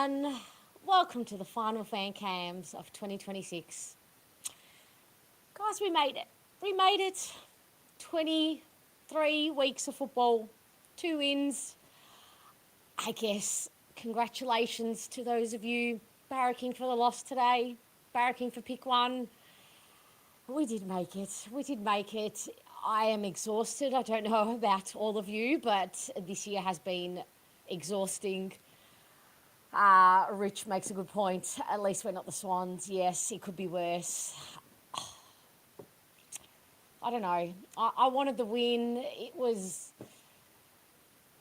everyone. Welcome to the final fan cams of 2026. Guys, we made it. We made it. 23 weeks of football, 2 wins. I guess congratulations to those of you barracking for the loss today, barracking for pick one. We did make it. We did make it. I am exhausted. I don't know about all of you, but this year has been exhausting. Rich makes a good point. At least we're not the Swans. Yes, it could be worse. I don't know. I wanted the win. It was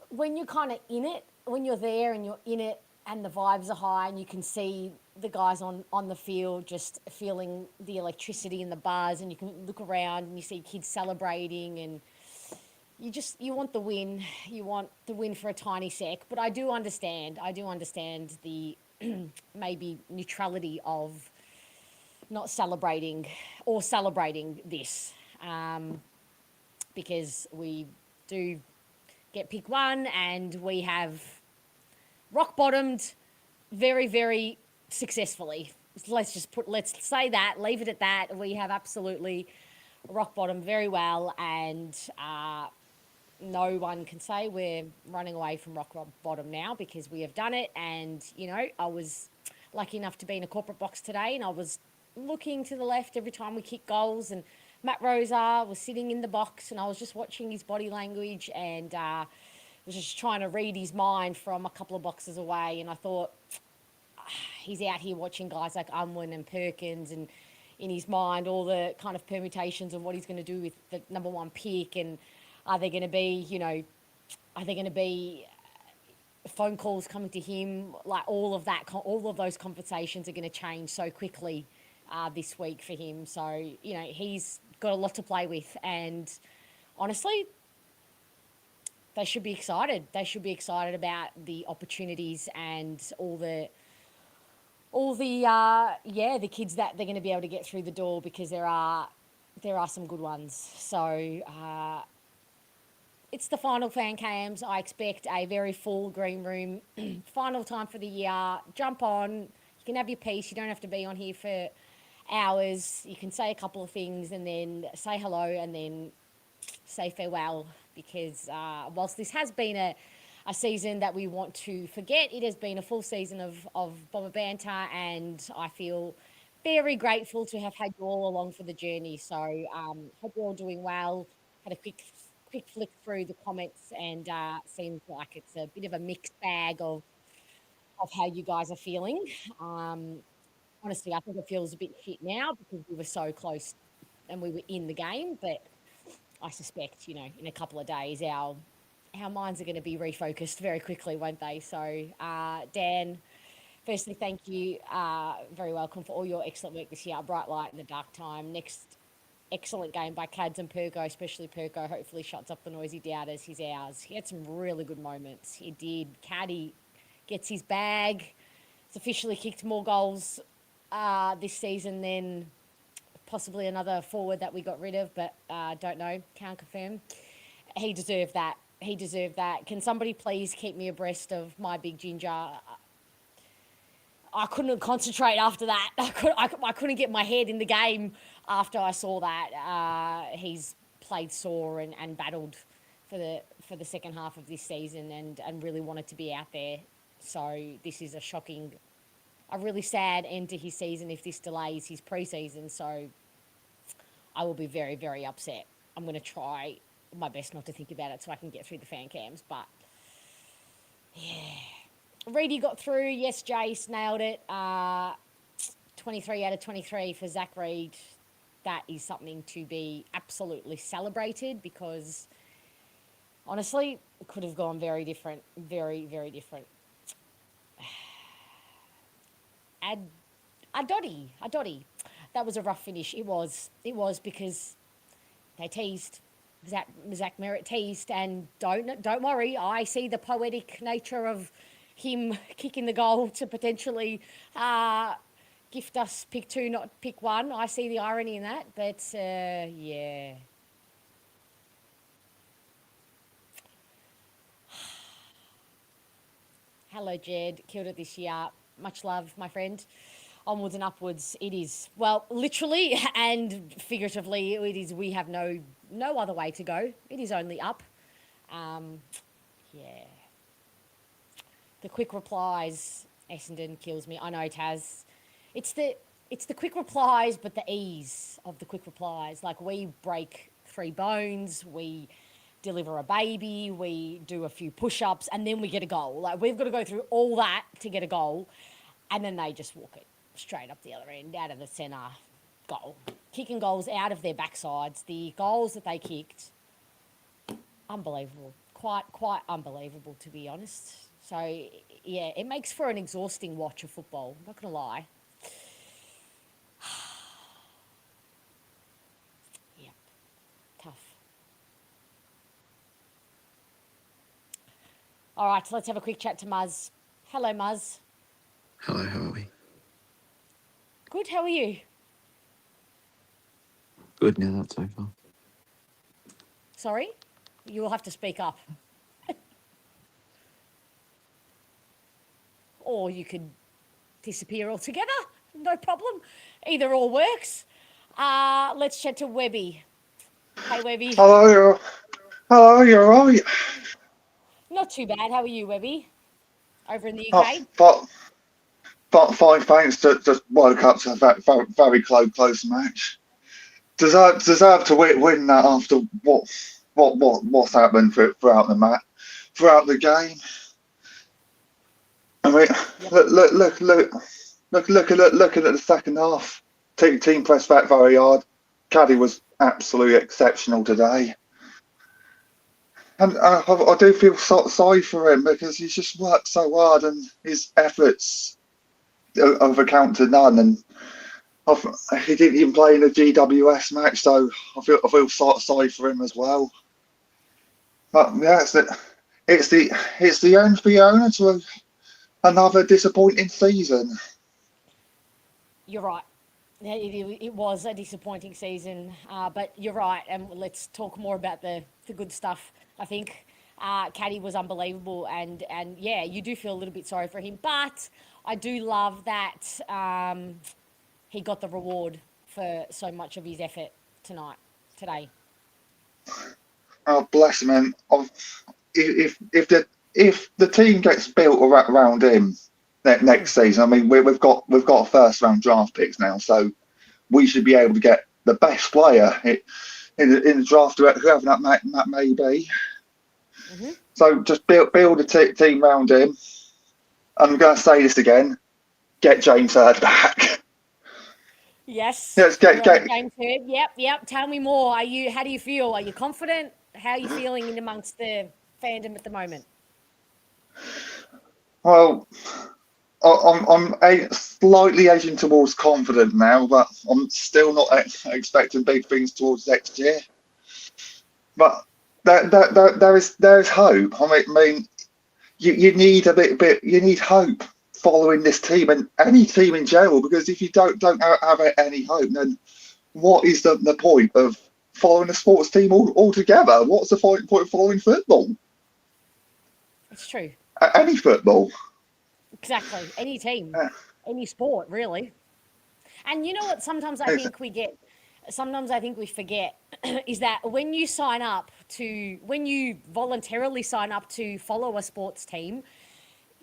when you're kind of in it, when you're there and you're in it and the vibes are high and you can see the guys on the field just feeling the electricity in the bars, and you can look around and you see kids celebrating, and you want the win. You want the win for a tiny sec. But I do understand the maybe neutrality of not celebrating or celebrating this, because we do get pick one and we have rock bottomed very, very successfully. Let's say that, leave it at that. We have absolutely rock bottomed very well, and no one can say we're running away from rock bottom now, because we have done it. And, I was lucky enough to be in a corporate box today, and I was looking to the left every time we kick goals, and Matt Rosa was sitting in the box, and I was just watching his body language, and was just trying to read his mind from a couple of boxes away. And I thought, he's out here watching guys like Unwin and Perkins, and in his mind all the kind of permutations of what he's going to do with the number one pick, and are there going to be phone calls coming to him? Like all of those conversations are going to change so quickly this week for him. So, he's got a lot to play with, and honestly, they should be excited. They should be excited about the opportunities and all the kids that they're going to be able to get through the door, because there are some good ones. So it's the final fan cams. I expect a very full green room. Final time for the year. Jump on. You can have your piece. You don't have to be on here for hours. You can say a couple of things and then say hello and then say farewell, because whilst this has been a season that we want to forget, it has been a full season of Bomber Banter, and I feel very grateful to have had you all along for the journey. So hope you're all doing well. Had a quick flick through the comments, and seems like it's a bit of a mixed bag of how you guys are feeling. Honestly, I think it feels a bit shit now because we were so close and we were in the game, but I suspect, in a couple of days, our minds are going to be refocused very quickly, won't they? So, Dan, firstly, thank you. Very welcome for all your excellent work this year. Bright light in the dark time. Next excellent game by Cads and Perko, especially Perko. Hopefully shuts up the noisy doubters. He's ours. He had some really good moments. He did. Caddy gets his bag. He's officially kicked more goals this season than possibly another forward that we got rid of, but don't know, can't confirm. He deserved that. Can somebody please keep me abreast of my big ginger? I couldn't concentrate after that. I couldn't get my head in the game after I saw that. He's played sore and battled for the second half of this season, and really wanted to be out there. So this is a really sad end to his season if this delays his pre-season. So I will be very, very upset. I'm going to try my best not to think about it so I can get through the fan cams. But, yeah. Reedy got through. Yes, Jace nailed it. 23 out of 23 for Zach Reed. That is something to be absolutely celebrated, because, honestly, it could have gone very different. Very, very different. Adoti. That was a rough finish. It was because they teased. Zach Merritt teased, and don't worry. I see the poetic nature of him kicking the goal to potentially gift us pick 2, not pick 1. I see the irony in that, but yeah. Hello, Jed. Killed it this year. Much love, my friend. Onwards and upwards. It is, well, literally and figuratively, it is. We have no other way to go. It is only up. Yeah. The quick replies, Essendon kills me. I know, Taz. It's the quick replies, but the ease of the quick replies. Like, we break 3 bones, we deliver a baby, we do a few push-ups, and then we get a goal. Like, we've got to go through all that to get a goal, and then they just walk it straight up the other end, out of the centre, goal. Kicking goals out of their backsides. The goals that they kicked, unbelievable. Quite unbelievable, to be honest. So, yeah, it makes for an exhausting watch of football. I'm not going to lie. Yeah, tough. All right, so let's have a quick chat to Muzz. Hello, Muzz. Hello, how are we? Good, how are you? Good now, that's so far. Sorry? You will have to speak up. Or you could disappear altogether. No problem. Either or works. Let's chat to Webby. Hey, Webby. Hello, you're right. Not too bad. How are you, Webby? Over in the UK? But fine, thanks. Just woke up to a very close match. Deserve to win that after what's happened throughout the match, throughout the game. I mean, yep. Looking at the second half. Team pressed back very hard. Caddy was absolutely exceptional today. And I do feel sorry for him because he's just worked so hard and his efforts have accounted to none. And he didn't even play in the GWS match, so I feel sorry for him as well. But yeah, it's the end for the owner to another disappointing season. You're right. It was a disappointing season, but you're right. And let's talk more about the good stuff. I think Caddy was unbelievable, and yeah, you do feel a little bit sorry for him. But I do love that he got the reward for so much of his effort today. Oh, bless him! And if the team gets built around him next season, I mean, we've got a first round draft picks now, so we should be able to get the best player in the draft, whoever that may be. Mm-hmm. So just build a team around him. And I'm going to say this again: get James Hurd back. Yes. Yes, get James Hurd. Yep. Tell me more. How do you feel? Are you confident? How are you feeling in amongst the fandom at the moment? Well, I'm slightly edging towards confident now, but I'm still not expecting big things towards next year. But there is hope. I mean, you need you need hope following this team and any team in general, because if you don't have any hope, then what is the point of following a sports team altogether? What's the point of following football? It's true. Any football. Exactly. Any team, any sport, really. And you know what? Sometimes I think we forget is that when you voluntarily sign up to follow a sports team,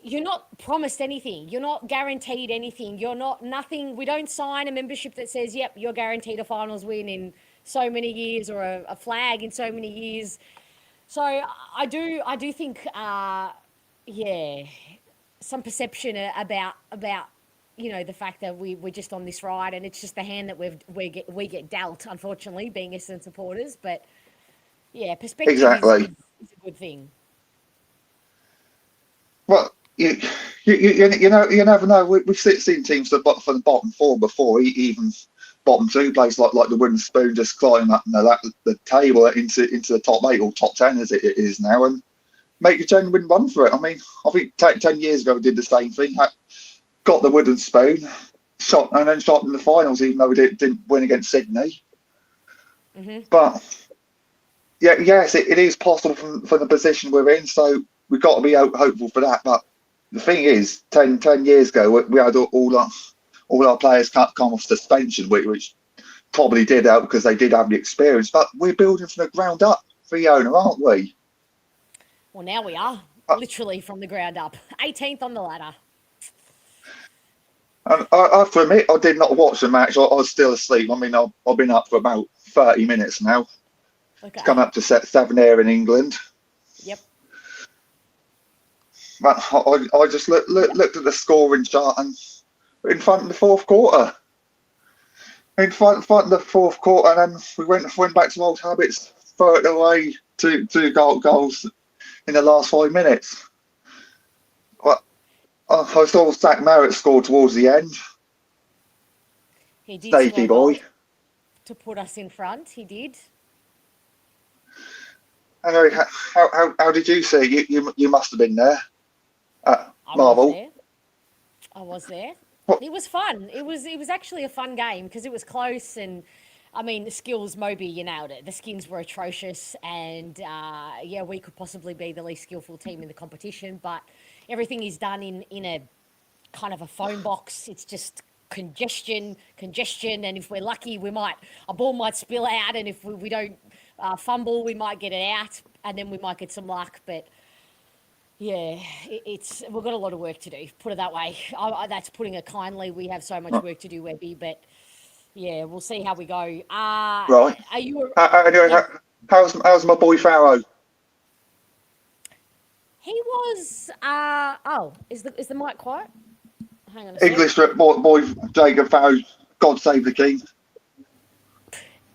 you're not promised anything. You're not guaranteed anything. Nothing. We don't sign a membership that says, yep, you're guaranteed a finals win in so many years or a flag in so many years. So I do think, some perception about the fact that we're just on this ride, and it's just the hand that we get dealt, unfortunately, being Essendon supporters. But yeah, perspective exactly. is a good thing. Well, you never know. We've seen teams for the bottom 4 before, even bottom 2 places like the wooden spoon, just climb up the table into the top 8 or top 10 as it is now, and make a genuine run for it. I mean, I think 10 years ago we did the same thing. Got the wooden spoon, shot in the finals, even though we didn't win against Sydney. Mm-hmm. But yes, it is possible from the position we're in. So we've got to be hopeful for that. But the thing is, 10 years ago, we had all our players come off suspension, which probably did help because they did have the experience. But we're building from the ground up for the owner, aren't we? Well, now we are, literally from the ground up. 18th on the ladder. And I have to admit, I did not watch the match. I was still asleep. I mean, I've been up for about 30 minutes now. Okay. It's come up to set 7 here in England. Yep. But I just looked at the scoring chart and in front of the fourth quarter. In front of the fourth quarter, and then we went back to old habits, throw it away, two goals in the last 5 minutes. I saw Zach Merritt score towards the end. He did. Sneaky boy. To put us in front, he did. Anyway, how did you see it? You must have been there at Marvel. I was there. What? It was fun. It was actually a fun game because it was close, and I mean the skills. Moby, you nailed it. The skins were atrocious, and yeah, we could possibly be the least skillful team in the competition. But everything is done in a kind of a phone box. It's just congestion, and if we're lucky, a ball might spill out, and if we don't fumble, we might get it out, and then we might get some luck. But yeah, we've got a lot of work to do. Put it that way. That's putting it kindly. We have so much work to do, Webby. But yeah, we'll see how we go. Right. Are you? Anyway, how's my boy Farrow? He was. Is the mic quiet? Hang on a second. English boy Jacob Farrow. God save the king.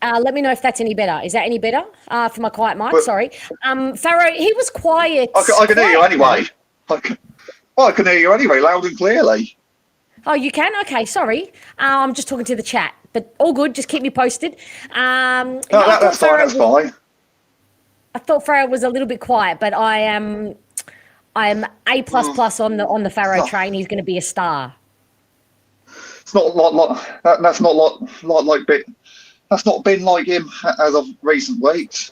Let me know if that's any better. Is that any better for my quiet mic? Sorry. Farrow, he was quiet. I can hear you anyway. I can hear you anyway, loud and clearly. Oh, you can? Okay, sorry. I'm just talking to the chat, but all good. Just keep me posted. That's fine. That's fine. I thought Farrow was a little bit quiet, but I am A++ on the Farrow train. He's going to be a star. It's not that's not like bit. That's not been like him as of recent weeks.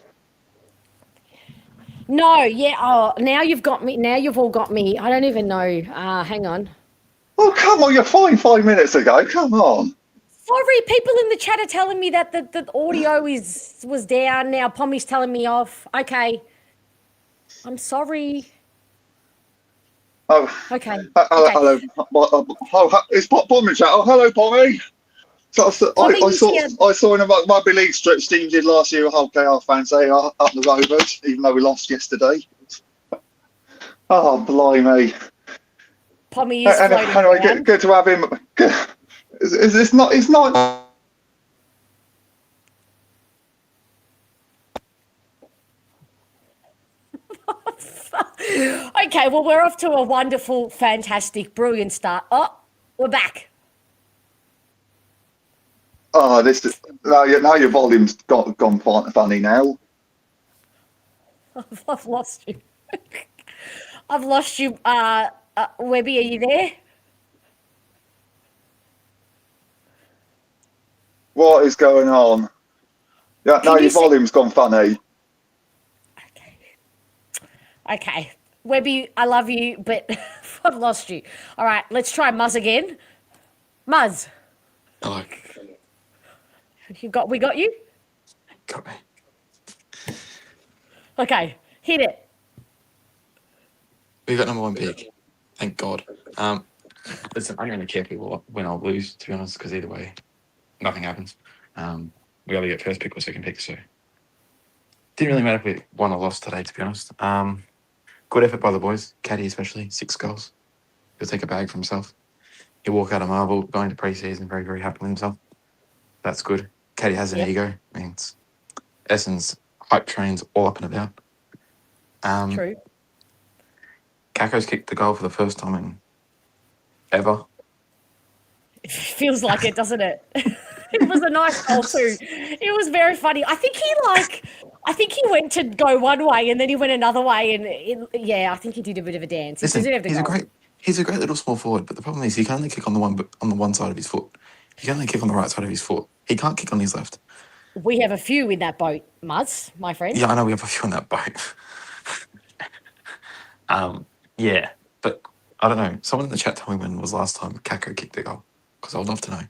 No, yeah. Oh, now you've got me. Now you've all got me. I don't even know. Hang on. Oh, come on. You're fine 5 minutes ago. Come on. Sorry, people in the chat are telling me that the audio was down. Now Pommy's telling me off. Okay. I'm sorry. Oh. Okay. Hello. It's Pommy chat. Oh, hello, Pommy. So I saw in a rugby league stretch Steve did last year. Okay, our fans say up the Rovers, even though we lost yesterday. Oh, blimey! Pommy is floating anyway, good to have him. It's not. Okay, well, we're off to a wonderful, fantastic, brilliant start. Oh, we're back. Oh, now your volume's gone funny now. I've lost you. I've lost you. Webby, are you there? What is going on? Yeah, now your volume's gone funny. Okay. Webby, I love you, but I've lost you. All right, let's try Muzz again. Muzz. Hello. We got you? Got me. Okay, hit it. We got number 1 pick. Thank God. Listen, I'm going to care people when I lose, to be honest, because either way, nothing happens. We either get first pick or second pick, so didn't really matter if we won or lost today, to be honest. Good effort by the boys, Caddy especially, 6 goals. He'll take a bag for himself. He'll walk out of Marvel, going to pre-season very, very happy with himself. That's good. Caddy has an ego. Means Essendon's hype train's all up and about. True. Kako's kicked the goal for the first time in ever. It feels like it, doesn't it? It was a nice goal too. It was very funny. I think he went to go one way and then he went another way, and I think he did a bit of a dance. Listen, he's a great little small forward, but the problem is he can only kick on the one side of his foot. He can only kick on the right side of his foot. He can't kick on his left. We have a few in that boat, Muzz, my friend. Yeah, I know we have a few in that boat. Yeah, but I don't know. Someone in the chat told me when was last time Kako kicked the goal, because I would love to know.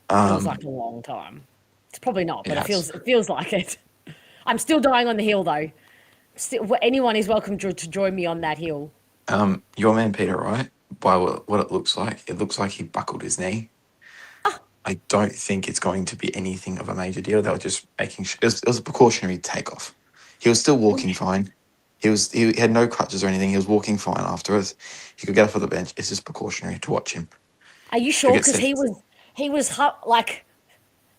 Feels like a long time. It's probably not, but It has. it feels like it. I'm still dying on the hill though. Anyone is welcome to join me on that hill. Your man Peter, right? By what it looks like he buckled his knee. I don't think it's going to be anything of a major deal. They were just making sure it was a precautionary takeoff. He was still walking fine. He had no crutches or anything. He was walking fine afterwards. He could get off of the bench. It's just precautionary to watch him. Are you sure? Because he was like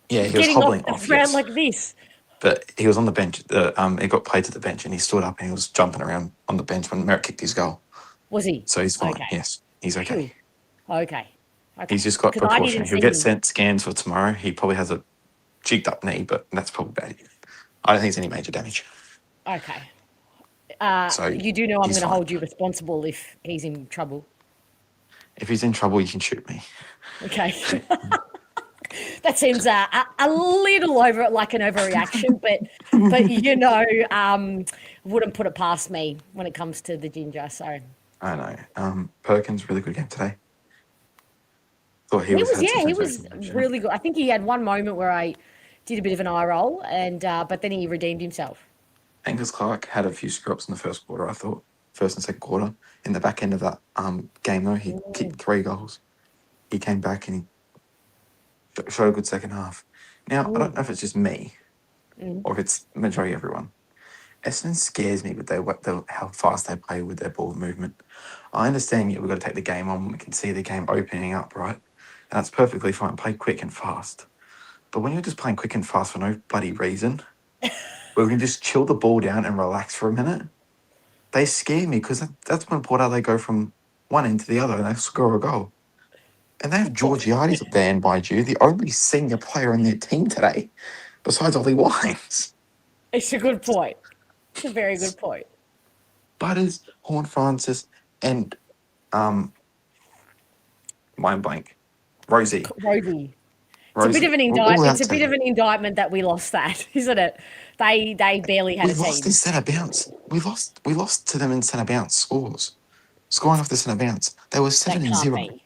Yeah, he was getting hobbling off off. the ground Yes. like this. But he was on the bench. He got played to the bench and he stood up and he was jumping around on the bench when Merritt kicked his goal. Was he? So he's fine. Okay. Yes, he's okay. Okay. He's just got 'Cause I precaution. didn't He'll see get him. sent scans for tomorrow. He probably has a cheeked up knee, but that's probably bad. I don't think it's any major damage. Okay. So You do know I'm he's going to fine. hold you responsible if he's in trouble. If he's in trouble, you can shoot me. Okay. That seems a little like an overreaction, but you know, wouldn't put it past me when it comes to the ginger. So I know. Perkins, really good game today. Thought he was really good. I think he had one moment where I did a bit of an eye roll, and but then he redeemed himself. Angus Clark had a few screw-ups in the first quarter, I thought. First and second quarter. In the back end of that game, though, he kicked 3 goals. He came back and he showed a good second half. Now, I don't know if it's just me or if it's majority everyone. Essendon scares me with how fast they play with their ball movement. I understand we've got to take the game on. We can see the game opening up, right? And that's perfectly fine. Play quick and fast. But when you're just playing quick and fast for no bloody reason, where we can just chill the ball down and relax for a minute, they scare me because that's when Port Adelaide go from one end to the other and they score a goal. And they have Georgiades up there, mind you, the only senior player on their team today, besides Ollie Wines. It's a good point. It's a very good point. Butters, Horn Francis, and mind blank, Rosie. It's a bit of an indictment. It's a bit of an indictment that we lost that, isn't it? They barely had a team. We lost in centre bounce. We lost to them in centre bounce scores. Scoring off the centre bounce. They were 7-0.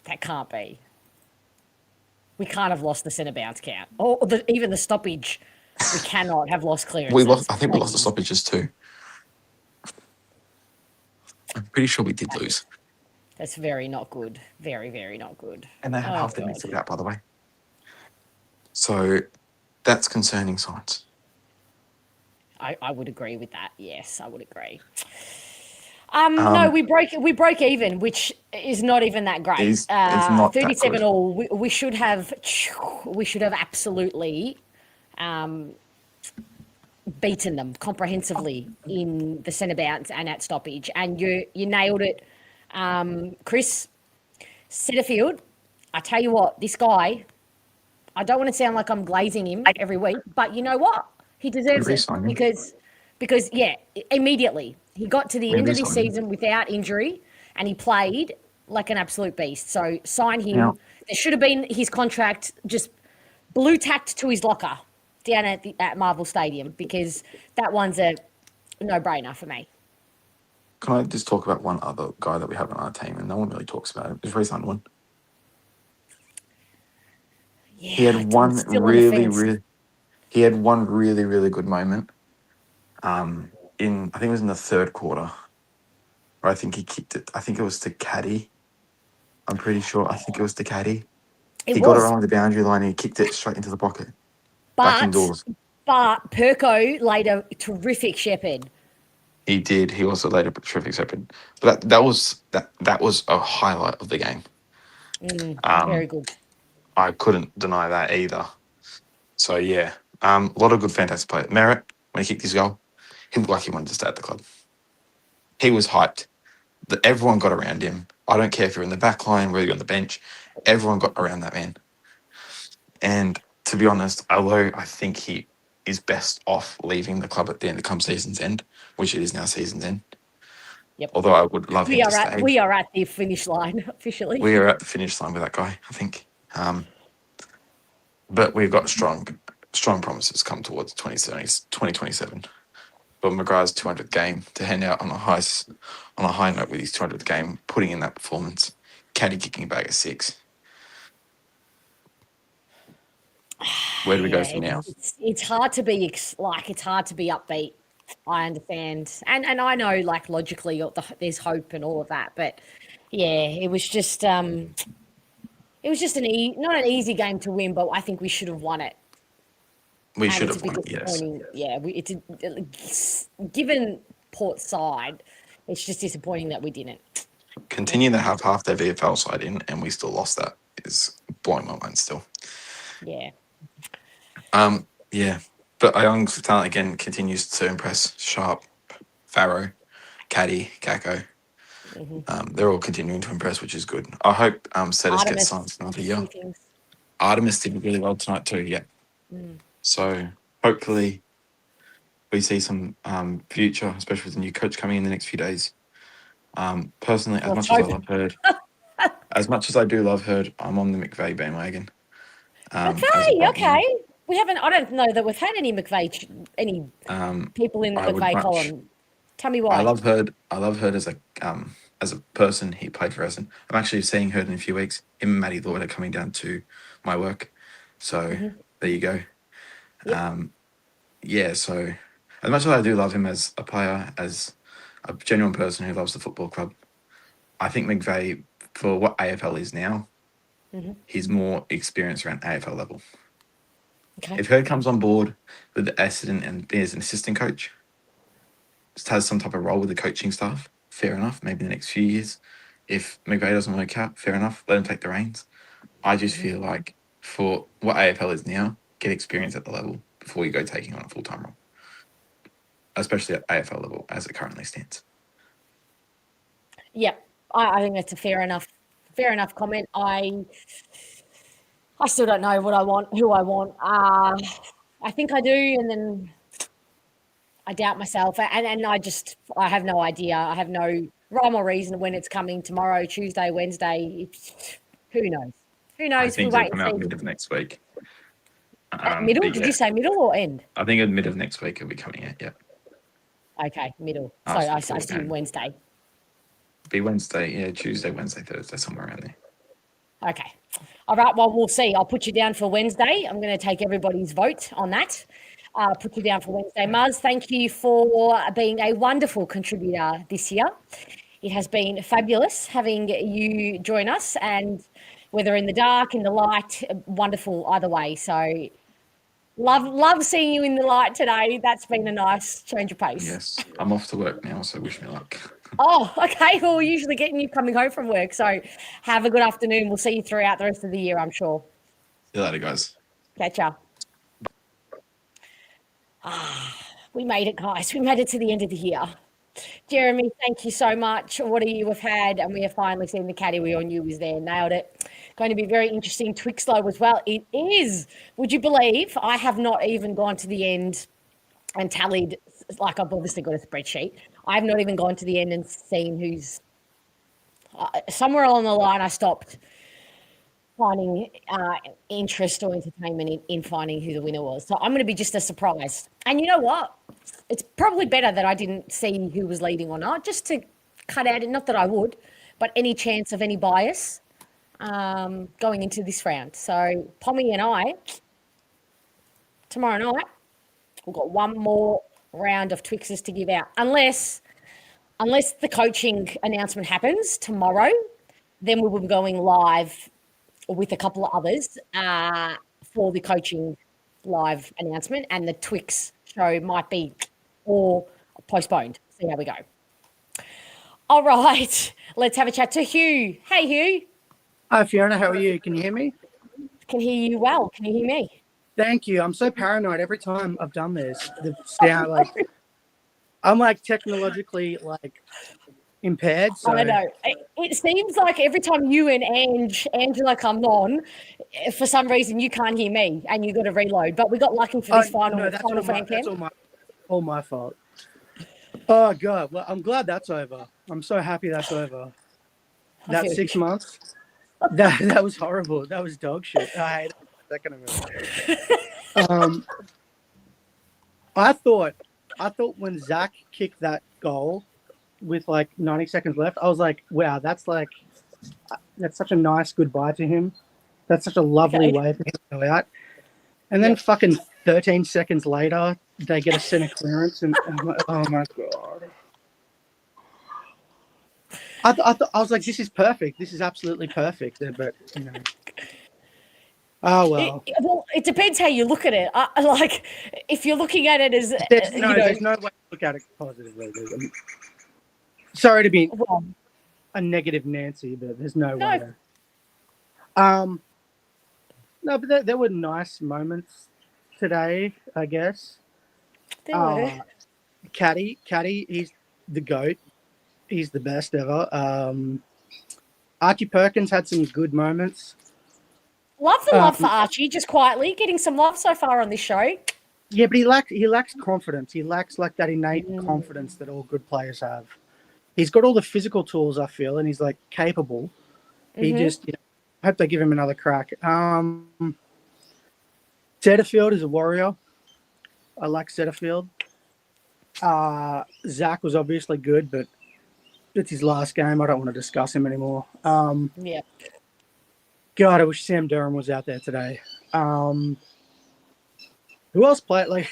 That can't be. We can't have lost the centre bounce count. Or even the stoppage. We cannot have lost clearances. I think we lost the stoppages too. I'm pretty sure we did lose. That's very not good. Very, very not good. And they had half their midfield out, by the way. So that's concerning signs. I would agree with that. Yes, I would agree. No, we broke even, which is not even that great. It's not 37 that good. all. We should have absolutely beaten them comprehensively in the centre bounce and at stoppage. And you nailed it, Chris Setterfield. I tell you what, this guy. I don't want to sound like I'm glazing him every week, but you know what? He deserves it because immediately he got to the end of this season without injury and he played like an absolute beast. So sign him. Yeah. There should have been his contract just blue tacked to his locker down at Marvel Stadium because that one's a no-brainer for me. Can I just talk about one other guy that we have on our team and no one really talks about him? It's Reece Underwood. Yeah, he had one really good moment. I think it was in the third quarter, where I think he kicked it. I think it was to Caddy. I'm pretty sure. I think it was to Caddy. He got around the boundary line and he kicked it straight into the pocket. Back indoors. But Perko laid a terrific shepherd. He did. He also laid a terrific shepherd. But that was a highlight of the game. Very good. I couldn't deny that either. So, yeah, a lot of good, fantastic play. Merritt, when he kicked his goal, he looked like he wanted to stay at the club. He was hyped. Everyone got around him. I don't care if you're in the back line, whether you're on the bench. Everyone got around that man. And to be honest, although I think he is best off leaving the club at the end, come season's end, which it is now season's end. Yep. Although I would love him to stay. We are at the finish line, officially. We are at the finish line with that guy, I think. But we've got strong promises come towards 2027. for Magrath's 200th game to hand out on a high note with his 200th game, putting in that performance. Caddy kicking back at 6. Where do we go from now? It's hard to be it's hard to be upbeat. I understand, and I know like logically there's hope and all of that, but yeah, it was just not an easy game to win, but I think we should have won it. We should have won it, yes. Yeah, given Port's side, it's just disappointing that we didn't. Continue to have half their VFL side in, and we still lost that is blowing my mind still. Yeah. Yeah. But our young talent again continues to impress. Sharp, Farrow, Caddy, Kako. They're all continuing to impress, which is good. I hope Setis gets signed for another year. Artemis did really well tonight too, yeah. So hopefully we see some future, especially with the new coach coming in the next few days. Personally, as much as I do love Hurd, I'm on the McVeigh bandwagon. McVeigh, okay. We haven't. I don't know that we've had any McVeigh, people in the McVeigh column. Tell me why. I love Hurd as a person. He played for Essendon. I'm actually seeing Hurd in a few weeks. Him and Matty Lloyd are coming down to my work. So there you go. Yep. Yeah. So as much as I do love him as a player, as a genuine person who loves the football club, I think McVeigh, for what AFL is now, he's more experienced around AFL level. Okay. If Hurd comes on board with the Essendon and as an assistant coach, just has some type of role with the coaching staff, fair enough, maybe in the next few years. If McVeigh doesn't work out, fair enough, let him take the reins. I just feel like for what AFL is now, get experience at the level before you go taking on a full-time role, especially at AFL level as it currently stands. Yeah, I think that's a fair enough comment. I still don't know what I want, who I want. I think I do, and then I doubt myself, and I have no idea. I have no rhyme or reason when it's coming tomorrow, Tuesday, Wednesday. Who knows? Who knows? I think it'll come out mid of next week. Middle? Did you say middle or end? I think at mid of next week it'll be coming out, yeah. Okay, middle. So I assume Wednesday. Be Wednesday, yeah, Tuesday, Wednesday, Thursday, somewhere around there. Okay. All right, well, we'll see. I'll put you down for Wednesday. I'm going to take everybody's vote on that. Put you down for Wednesday. Muzz, thank you for being a wonderful contributor this year. It has been fabulous having you join us, and whether in the dark, in the light, wonderful either way. So love seeing you in the light today. That's been a nice change of pace. Yes, I'm off to work now, so wish me luck. Oh, okay. Well, we're usually getting you coming home from work. So have a good afternoon. We'll see you throughout the rest of the year, I'm sure. See you later, guys. Catch ya. We made it, guys. We made it to the end of the year. Jeremy, thank you so much. What a year we've had, and we have finally seen the caddy we all knew was there. Nailed it. Going to be very interesting. Twixlow as well. It is. Would you believe I have not even gone to the end and tallied, like I've obviously got a spreadsheet. I have not even gone to the end and seen who's somewhere along the line I stopped finding interest or entertainment in finding who the winner was. So I'm going to be just as surprised. And you know what? It's probably better that I didn't see who was leading or not, just to cut out, not that I would, but any chance of any bias going into this round. So Pommy and I, tomorrow night, we've got one more round of Twixes to give out. Unless the coaching announcement happens tomorrow, then we will be going live with a couple of others for the coaching live announcement, and the Twix show might be or postponed. See how we go. All right, let's have a chat to Hugh. Hey, Hugh. Hi, Fiona. How are you? Can you hear me? Can hear you well. Can you hear me? Thank you. I'm so paranoid every time I've done this. The sound, I'm technologically impaired. So. I know. It seems like every time you and Angela come on, for some reason you can't hear me and you got to reload. But we got lucky for this final fan cam. That's all my fault. Oh God. Well, I'm glad that's over. I'm so happy that's over. That 6 months. That was horrible. That was dog shit. I hate that kind of movie. I thought I thought when Zach kicked that goal with like 90 seconds left, I was like, wow, that's such a nice goodbye to him. That's such a lovely way for him to go out. And then fucking 13 seconds later, they get a centre clearance, and I'm like, oh my god. I was like, this is perfect. This is absolutely perfect. But you know, oh well. It depends how you look at it. Like, if you're looking at it as There's no way to look at it positively. Sorry to be a negative Nancy, but there's no way. No, but there were nice moments today, I guess. There were. Caddy, he's the GOAT. He's the best ever. Archie Perkins had some good moments. Love the love for Archie, just quietly getting some love so far on this show. Yeah, but he lacks confidence. He lacks like that innate confidence that all good players have. He's got all the physical tools, I feel, and he's like capable. He just, I hope they give him another crack. Setterfield is a warrior. I like Setterfield. Zach was obviously good, but it's his last game. I don't want to discuss him anymore. Yeah. God, I wish Sam Durham was out there today. Who else played? Like,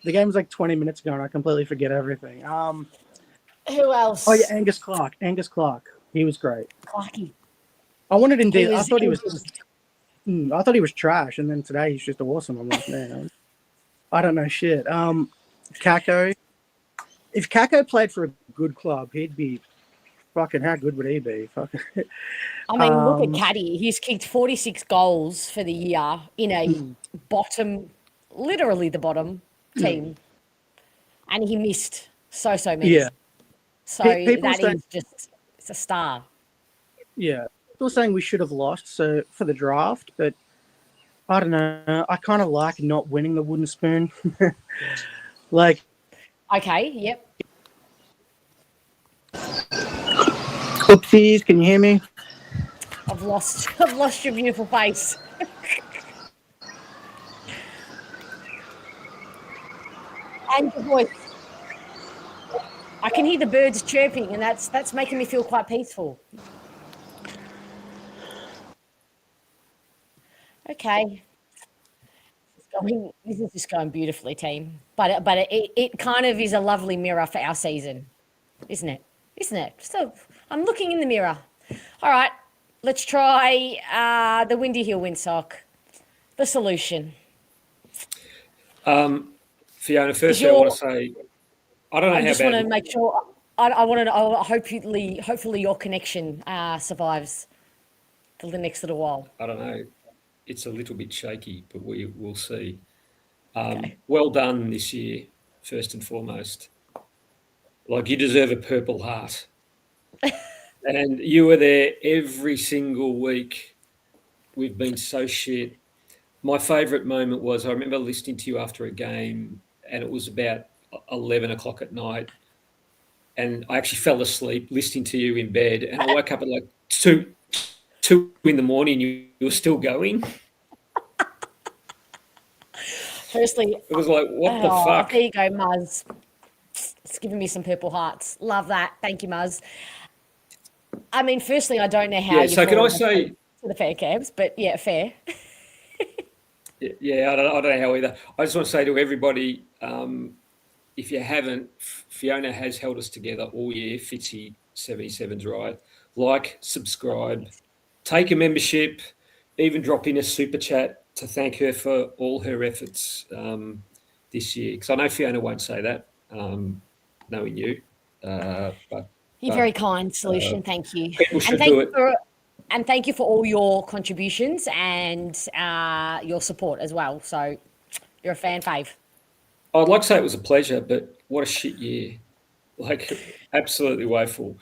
the game was like 20 minutes ago, and I completely forget everything. Who else? Oh, yeah, Angus Clark. He was great. Clarky. I wanted him to. I thought he was trash, and then today he's just awesome. I'm like, man, I don't know shit. Kako. If Kako played for a good club, he'd be fucking. How good would he be? Fucking. I mean, look at Caddy. He's kicked 46 goals for the year in a bottom, literally the bottom team, and he missed so many. Yeah. So that is just, it's a star. Yeah. People saying we should have lost for the draft, but I don't know. I kind of like not winning the wooden spoon. Like. Okay. Yep. Oopsies, can you hear me? I've lost your beautiful face. And your voice. I can hear the birds chirping, and that's making me feel quite peaceful. Okay. This is just going beautifully, team. But it kind of is a lovely mirror for our season, isn't it? So I'm looking in the mirror. All right, let's try the Windy Hill windsock. The solution. Fiona, firstly, I want to say, I don't know how bad. I just want to make sure. I want to. Hopefully, your connection survives for the next little while. I don't know. It's a little bit shaky, but we will see. Okay. Well done this year, first and foremost. Like, you deserve a Purple Heart. And you were there every single week. We've been so shit. My favourite moment was, I remember listening to you after a game, and it was about 11 o'clock at night. And I actually fell asleep listening to you in bed. And I woke up at like 2 in the morning. You were still going. Firstly, it was like, what the fuck? There you go, Muzz. It's giving me some Purple Hearts. Love that. Thank you, Muzz. I mean, firstly, I don't know how. Yeah. So can I say to the Fan Cams, but yeah, fair. Yeah, I don't know how either. I just want to say to everybody, if you haven't, Fiona has held us together all year. Fitzy 77's right. Like, subscribe, take a membership, even drop in a super chat to thank her for all her efforts this year. Because I know Fiona won't say that, knowing you. But You're very kind, Solution. Thank you. People should do it. And thank you for all your contributions and your support as well. So you're a fan fave. I'd like to say it was a pleasure, but what a shit year. Like, absolutely woeful.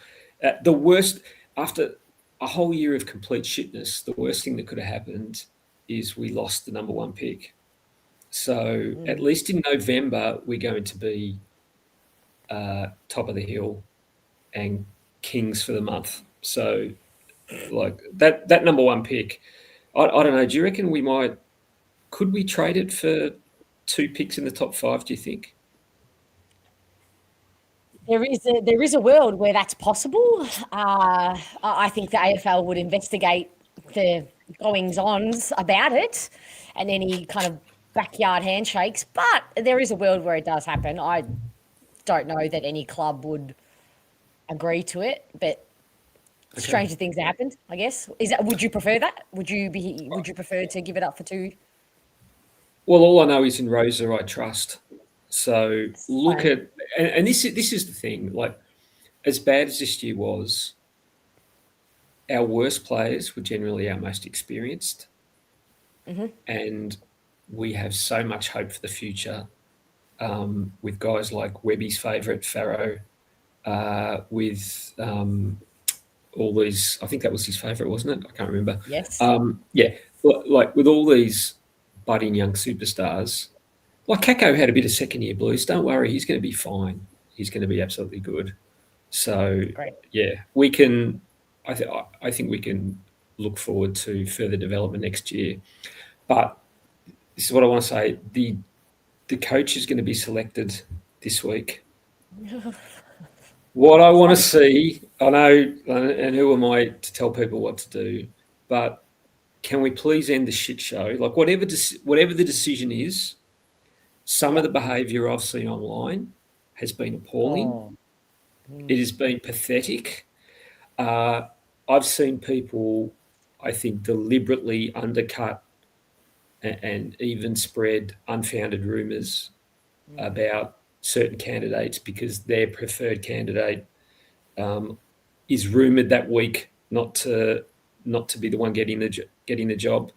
The worst, after a whole year of complete shitness, the worst thing that could have happened is we lost the number one pick. So at least in November, we're going to be top of the hill and kings for the month. So, like, that number one pick, I don't know. Do you reckon could we trade it for 2 picks in the top 5, do you think? there is a world where that's possible. I think the AFL would investigate the goings-ons about it and any kind of backyard handshakes, but there is a world where it does happen. I don't know that any club would agree to it, but stranger things happened, I guess. Would you prefer that? Would you prefer to give it up for 2? Well, all I know is in Rosa I trust. So look at, and this is the thing, like, as bad as this year was, our worst players were generally our most experienced. And we have so much hope for the future with guys like Webby's favourite, Farrow, with all these, I think that was his favourite, wasn't it? I can't remember. Yes. Like with all these budding young superstars, like Kako had a bit of second-year blues. Don't worry, he's going to be fine. He's going to be absolutely good. So, Great. yeah, we can. I think we can look forward to further development next year. But this is what I want to say: the coach is going to be selected this week. What I want to see, I know, and who am I to tell people what to do? But can we please end the shit show? Like whatever the decision is. Some of the behaviour I've seen online has been appalling. It has been pathetic. I've seen people, I think, deliberately undercut and even spread unfounded rumours about certain candidates because their preferred candidate is rumoured that week not to be the one getting the job.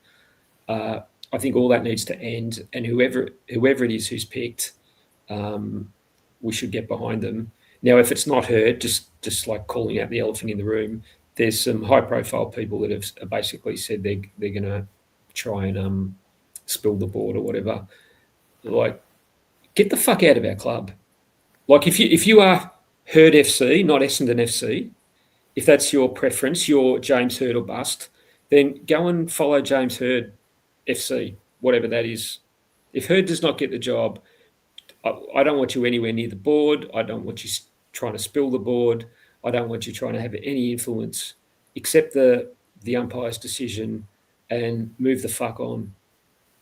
I think all that needs to end, and whoever it is who's picked, we should get behind them. Now, if it's not heard, just like calling out the elephant in the room, there's some high-profile people that have basically said they're going to try and spill the board or whatever. Like, get the fuck out of our club. Like, if you are Herd FC, not Essendon FC, if that's your preference, you're James Herd or bust, then go and follow James Herd FC, whatever that is. If Herd does not get the job, I don't want you anywhere near the board. I don't want you trying to spill the board. I don't want you trying to have any influence. Accept the umpire's decision and move the fuck on,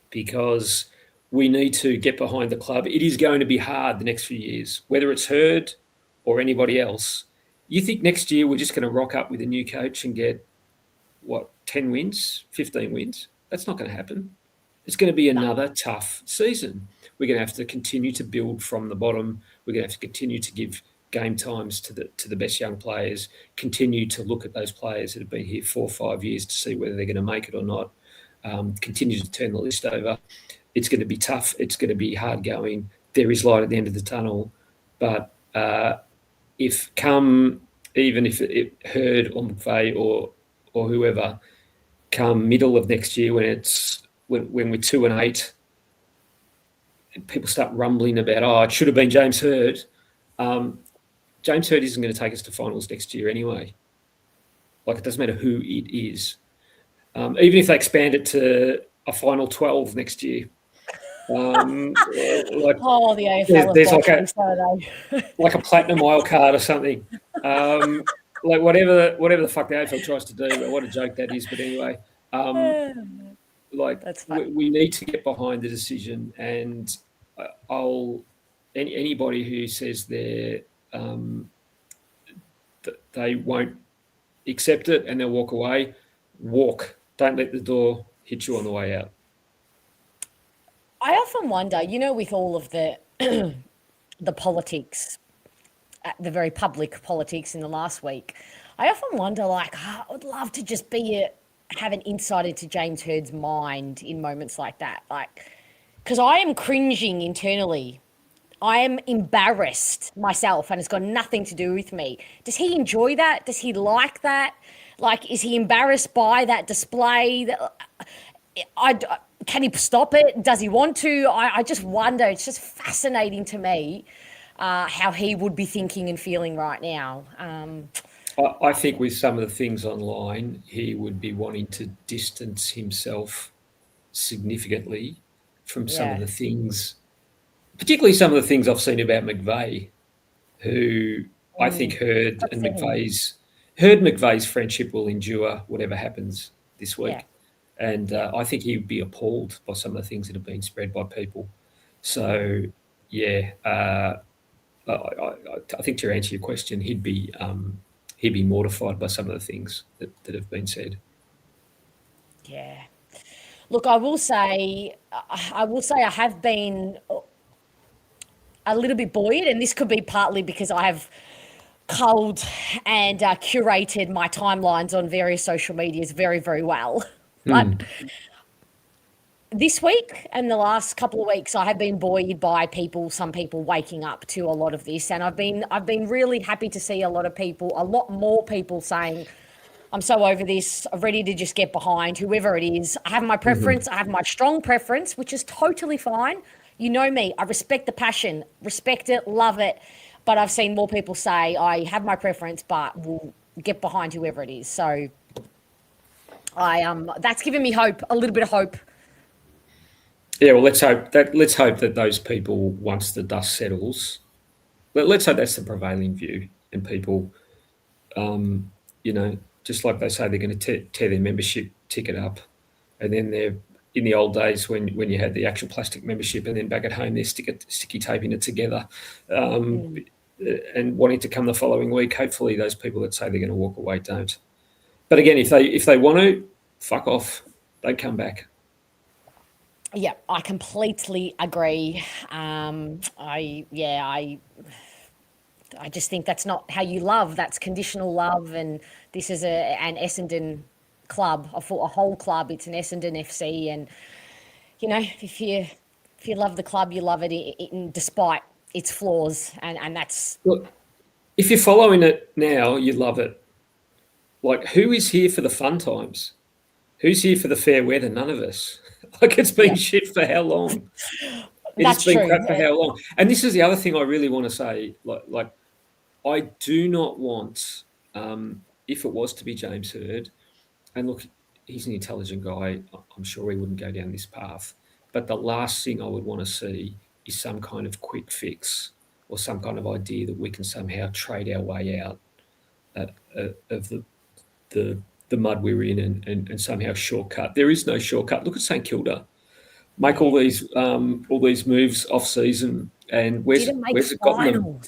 because we need to get behind the club. It is going to be hard the next few years, whether it's Herd or anybody else. You think next year we're just going to rock up with a new coach and get, 10 wins, 15 wins? That's not going to happen. It's going to be another tough season. We're going to have to continue to build from the bottom. We're going to have to continue to give game times to the best young players, continue to look at those players that have been here 4 or 5 years to see whether they're going to make it or not, continue to turn the list over. It's going to be tough. It's going to be hard going. There is light at the end of the tunnel. But if it Herd or McVeigh or whoever, come middle of next year when we're 2-8, and people start rumbling about, it should have been James Herd. James Herd isn't going to take us to finals next year anyway. Like, it doesn't matter who it is. Even if they expand it to a final 12 next year. The AFL there's like a platinum wild card or something. Like whatever the fuck the AFL tries to do, what a joke that is. But anyway, we need to get behind the decision, and anybody who says they won't accept it and they'll walk away, walk. Don't let the door hit you on the way out. I often wonder, with all of the the politics, the very public politics in the last week, I often wonder, I would love to just have an insight into James Herd's mind in moments like that. Because I am cringing internally. I am embarrassed myself, and it's got nothing to do with me. Does he enjoy that? Does he like that? Is he embarrassed by that display? Can he stop it? Does he want to? I just wonder. It's just fascinating to me how he would be thinking and feeling right now. I think with some of the things online, he would be wanting to distance himself significantly from some of the things, particularly some of the things I've seen about McVeigh. who I think Heard and Upsetting. McVeigh's friendship will endure whatever happens this week. Yeah. And I think he would be appalled by some of the things that have been spread by people. So, yeah, I think to answer your question, he'd be mortified by some of the things that have been said. Yeah. Look, I will say I have been a little bit buoyed, and this could be partly because I have culled and curated my timelines on various social medias very, very well. But this week and the last couple of weeks, I have been buoyed by some people waking up to a lot of this, and I've been really happy to see a lot more people saying, I'm so over this. I'm ready to just get behind whoever it is. I have my preference. I have my strong preference, which is totally fine. You know me. I respect the passion, respect it, love it. But I've seen more people say, I have my preference, but will get behind whoever it is. So that's given me hope, a little bit of hope. Yeah, well, let's hope that those people, once the dust settles, let's hope that's the prevailing view, and people, just like they say, they're going to tear their membership ticket up, and then they're in the old days when you had the actual plastic membership, and then back at home they're sticky taping it together, and wanting to come the following week. Hopefully, those people that say they're going to walk away don't. But again, if they want to, fuck off. They come back. Yeah, I completely agree. I just think that's not how you love. That's conditional love, and this is an Essendon club, a whole club. It's an Essendon FC, and if you love the club, you love it despite its flaws, and that's. Look, if you're following it now, you love it. Like, who is here for the fun times? Who's here for the fair weather? None of us. Like, it's been shit for how long? That's been true. crap for how long? And this is the other thing I really want to say. Like I do not want, if it was to be James Hird, and look, he's an intelligent guy. I'm sure he wouldn't go down this path. But the last thing I would want to see is some kind of quick fix or some kind of idea that we can somehow trade our way out of the mud we're in and somehow shortcut. There is no shortcut. Look at St Kilda. Make all these moves off season, and where's it gotten them?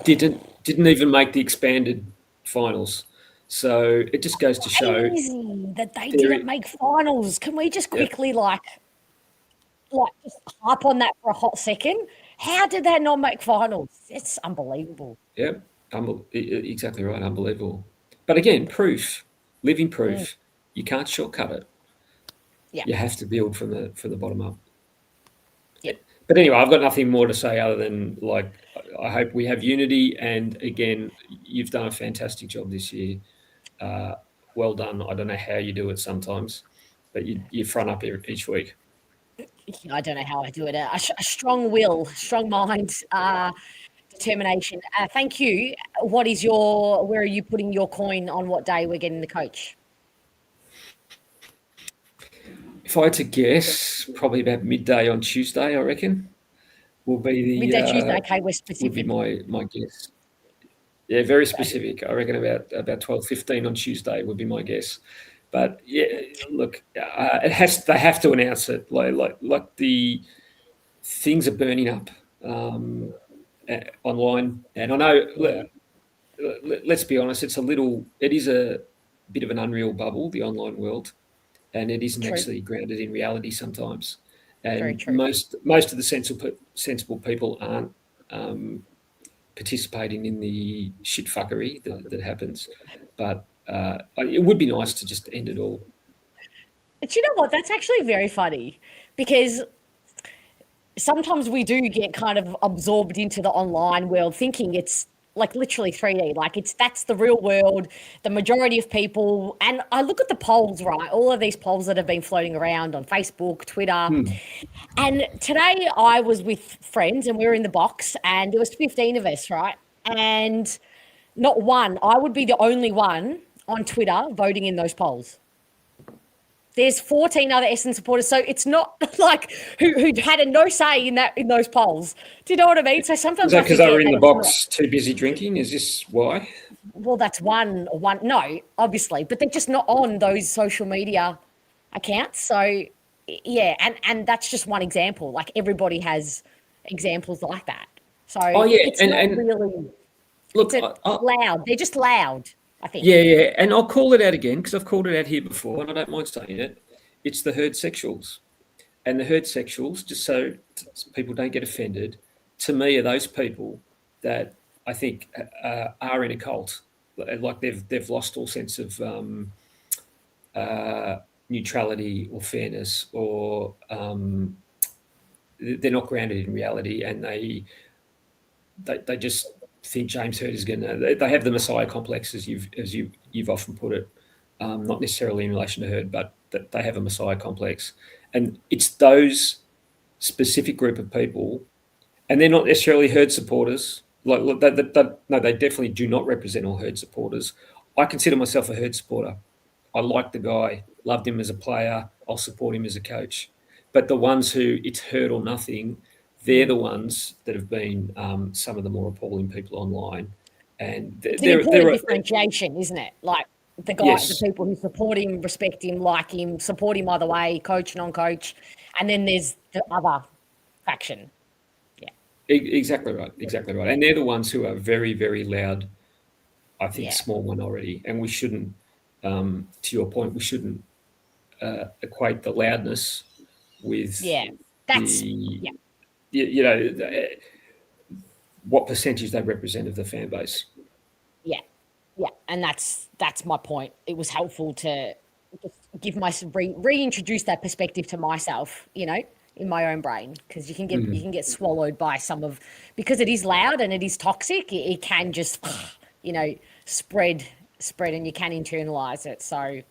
Didn't even make the expanded finals. So it just goes to show Amazing that they didn't make finals. Can we just quickly just harp on that for a hot second? How did they not make finals? It's unbelievable. Yep, exactly right. Unbelievable. But again, living proof. You can't shortcut it. Yeah. You have to build from the bottom up. Yeah. But anyway, I've got nothing more to say other than, like, I hope we have unity. And again, you've done a fantastic job this year. Well done. I don't know how you do it sometimes, but you front up each week. I don't know how I do it. A strong will, strong mind, determination. Thank you. Where are you putting your coin on what day we're getting the coach? If I had to guess, probably about midday on Tuesday, I reckon, will be the midday Tuesday. Okay, we're Would specific. be my guess. Yeah, very specific. I reckon about 12:15 on Tuesday would be my guess. But yeah, look, they have to announce it. Like the things are burning up online, and I know. Let's be honest, it is a bit of an unreal bubble, the online world, and it isn't actually grounded in reality sometimes. And most of the sensible people aren't participating in the shit fuckery that happens. But it would be nice to just end it all. But you know what? That's actually very funny, because sometimes we do get kind of absorbed into the online world thinking it's like literally 3D, like that's the real world. The majority of people, and I look at the polls, right? All of these polls that have been floating around on Facebook, Twitter. And today I was with friends and we were in the box and there was 15 of us, right? And not one, I would be the only one on Twitter voting in those polls. There's 14 other Essendon supporters, so it's not like who had a no say in those polls. Do you know what I mean? So sometimes Is that because they were in the it's not. box too busy drinking? Is this why? Well, that's one. No, obviously, but they're just not on those social media accounts. So yeah, and that's just one example. Like everybody has examples like that. So it's not really. Look, loud. They're just loud, I think. Yeah, and I'll call it out again because I've called it out here before, and I don't mind saying it. It's the herd sexuals, and the herd sexuals, just so people don't get offended, to me are those people that I think are in a cult, like they've lost all sense of neutrality or fairness, or they're not grounded in reality, and they just think James Hird is going to. They have the Messiah complex, as you've often put it, not necessarily in relation to Hird, but that they have a Messiah complex, and it's those specific group of people, and they're not necessarily Hird supporters. No, they definitely do not represent all Hird supporters. I consider myself a Hird supporter. I like the guy, loved him as a player. I'll support him as a coach. But the ones who it's Hird or nothing, they're the ones that have been some of the more appalling people online. And it's the important differentiation, isn't it? Like the guy, yes. The people who support him, respect him, like him, support him either way, coach, non-coach. And then there's the other faction. Yeah. Exactly right. And they're the ones who are very, very loud, I think, small minority. And we shouldn't, to your point, we shouldn't equate the loudness with what percentage they represent of the fan base. Yeah, and that's my point. It was helpful to just reintroduce that perspective to myself, in my own brain, because you can get swallowed by because it is loud and it is toxic. It can just spread, and you can internalize it. So.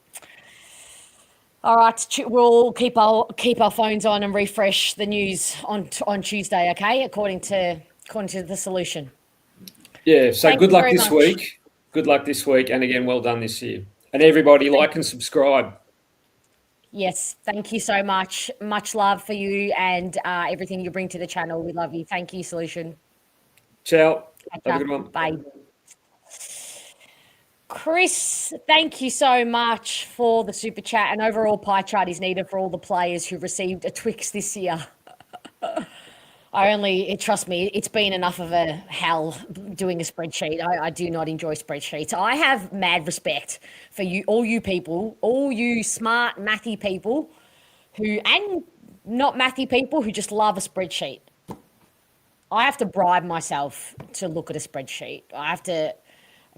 All right, we'll keep our phones on and refresh the news on Tuesday, okay? According to the solution. Yeah. So good luck this week. Good luck this week, and again, well done this year. And everybody, like and subscribe. Yes, thank you so much. Much love for you and everything you bring to the channel. We love you. Thank you, Solution. Ciao. Have a good one. Bye. Chris, thank you so much for the super chat. An overall pie chart is needed for all the players who received a Twix this year. Trust me, it's been enough of a hell doing a spreadsheet. I do not enjoy spreadsheets. I have mad respect for you, all you smart mathy people and not mathy people who just love a spreadsheet. I have to bribe myself to look at a spreadsheet. I have to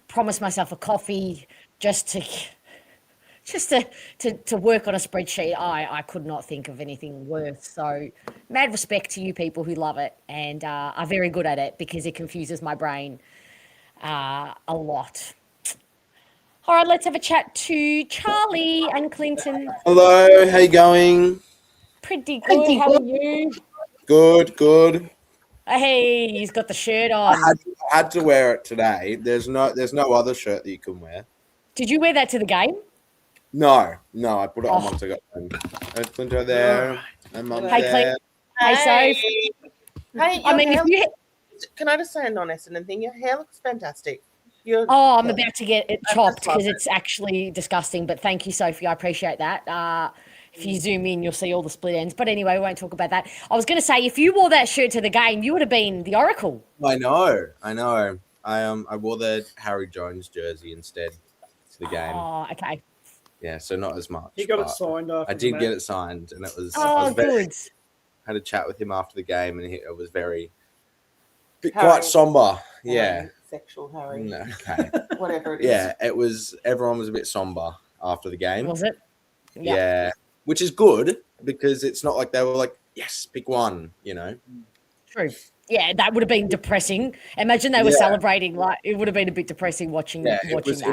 promise myself a coffee just to work on a spreadsheet. I could not think of anything worse. So mad respect to you people who love it and are very good at it, because it confuses my brain a lot. All right, let's have a chat to Charlie and Clinton. Hello, how you going? Pretty good. How are you? Good. Hey, he's got the shirt on. I had to wear it today. There's no other shirt that you can wear. Did you wear that to the game? No, I put it on once I got home. There's Clinton there, and Mum's there. Clint. Hey, Soph. Hey, can I just say a non-Essendon thing? Your hair looks fantastic. I'm about to get it chopped because it's actually disgusting, but thank you, Sophie. I appreciate that. If you zoom in, you'll see all the split ends. But anyway, we won't talk about that. I was going to say, if you wore that shirt to the game, you would have been the Oracle. I know. I wore the Harry Jones jersey instead to the game. Oh, okay. Yeah, so not as much. He got it signed off. I did get it signed, and it was. Good. Had a chat with him after the game, and it was quite somber. Yeah. Sexual Harry. No, okay. Whatever it is. Yeah, it was. Everyone was a bit somber after the game. Was it? Yeah. Which is good, because it's not like they were like, yes, pick one, True. Yeah, that would have been depressing. Imagine they were celebrating. Like, it would have been a bit depressing watching that. It was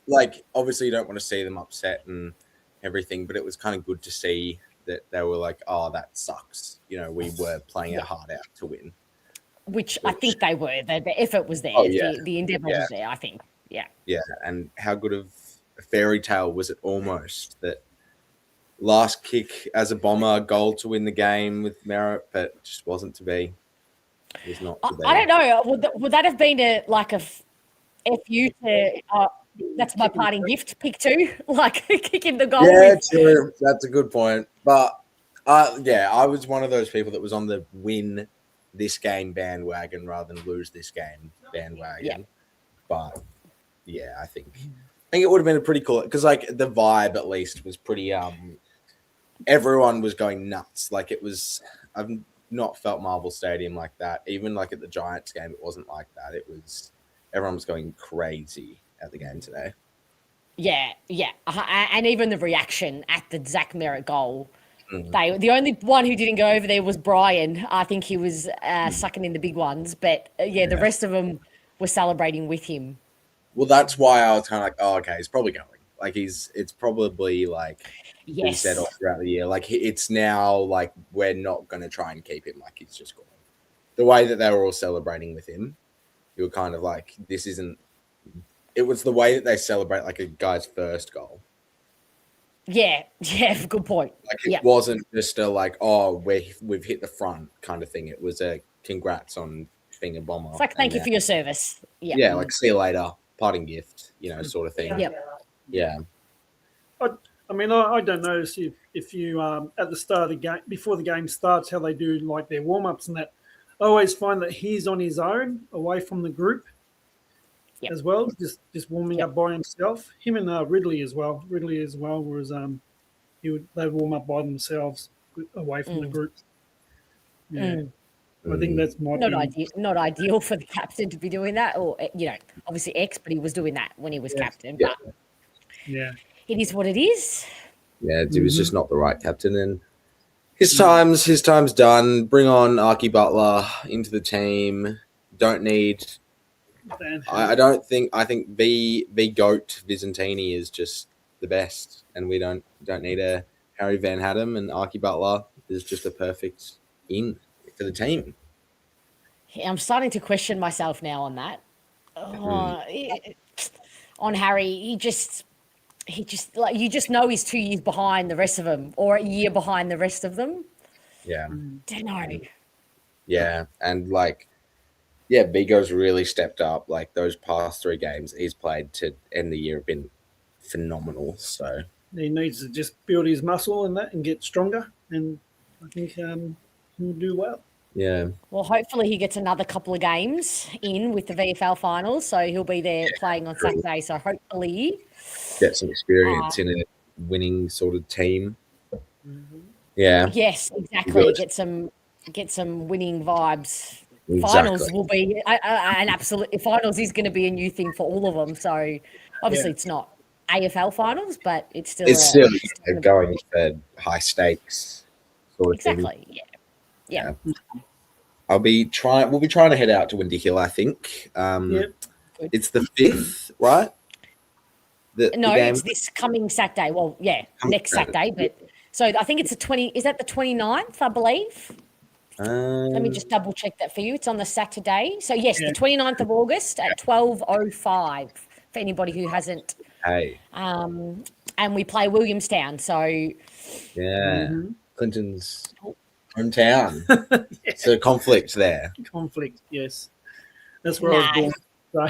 like, obviously you don't want to see them upset and everything, but it was kind of good to see that they were like, oh, that sucks. We were playing our heart out to win. Which I think they were. The effort was there. The endeavour was there, I think. Yeah. Yeah, and how good of a fairy tale was it almost that last kick as a Bomber goal to win the game with merit, but it just wasn't to be. It was not to be. I don't know. Would that have been a FU to? That's my parting gift. Pick 2, like kicking the goal. Yeah, with. true. That's a good point. But yeah, I was one of those people that was on the win this game bandwagon rather than lose this game bandwagon. Yeah. But yeah, I think it would have been a pretty cool, because like the vibe at least was pretty. Everyone was going nuts. Like it was. I've not felt Marvel Stadium like that. Even like at the Giants game, it wasn't like that. It was everyone was going crazy at the game today. Yeah. And even the reaction at the Zach Merritt goal. The only one who didn't go over there was Brian. I think he was sucking in the big ones. But the rest of them were celebrating with him. Well, that's why I was kind of like, oh, okay, he's probably going. Like it's probably like been set off throughout the year. Like it's now like we're not going to try and keep him. Like he's just gone. The way that they were all celebrating with him, you were kind of like, this isn't. It was the way that they celebrate like a guy's first goal. Yeah, good point. Like it wasn't just a like, oh, we've hit the front kind of thing. It was a congrats on being a Bomber. It's like thank you for your service. Yeah, like see you later, parting gift, sort of thing. Yeah. I mean, I don't notice if you at the start of the game, before the game starts, how they do like their warm ups and that. I always find that he's on his own, away from the group, as well, just warming up by himself. Him and Ridley as well. Whereas they'd warm up by themselves, away from the group. Yeah. I think that's not ideal for the captain to be doing that, or obviously but he was doing that when he was captain. But it is what it is. Yeah, he was just not the right captain, and his time's done. Bring on Archie Butler into the team. Don't need. I think the GOAT Vizentini is just the best, and we don't need a Harry Van Hatten, and Archie Butler is just a perfect in for the team. Yeah, I'm starting to question myself now on that. On Harry, he just like you just know he's 2 years behind the rest of them, or a year behind the rest of them. Yeah, don't know. Yeah, and like. Yeah, Vigo's really stepped up. Like those past 3 games he's played to end the year have been phenomenal. So he needs to just build his muscle and get stronger, and I think he'll do well. Yeah. Well, hopefully he gets another couple of games in with the VFL finals, so he'll be there playing on Saturday. So hopefully get some experience in a winning sort of team. Yeah. Yes, exactly. Get some winning vibes. Exactly. Finals will be an absolute. Finals is going to be a new thing for all of them. So obviously it's not AFL finals, but it's still going for high stakes sort of thing. Exactly. Yeah. We'll be trying to head out to Windy Hill. I think it's the 5th, right? It's this coming Saturday. Well, next Saturday. But so I think it's the 20. Is that the 29th? I believe. Let me just double check that for you. It's on the Saturday. So yes, the 29th of August at 12:05 for anybody who hasn't. Hey. And we play Williamstown. So Clinton's hometown. So conflict there. Conflict, yes. That's where I was born. So.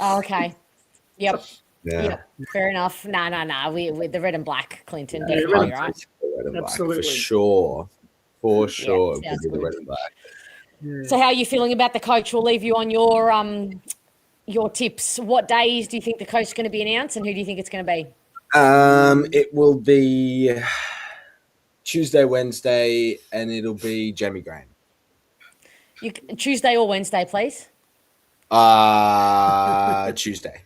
Oh, okay. Yep. Yeah. Yep. Fair enough. No. We're the red and black, Clinton. Definitely, right? Absolutely. For sure. It would be the red and black. Yeah. So how are you feeling about the coach? We'll leave you on your tips. What days do you think the coach is going to be announced, and who do you think it's going to be? It will be Tuesday, Wednesday, and it'll be Jamie Graham. Tuesday or Wednesday, please? Tuesday.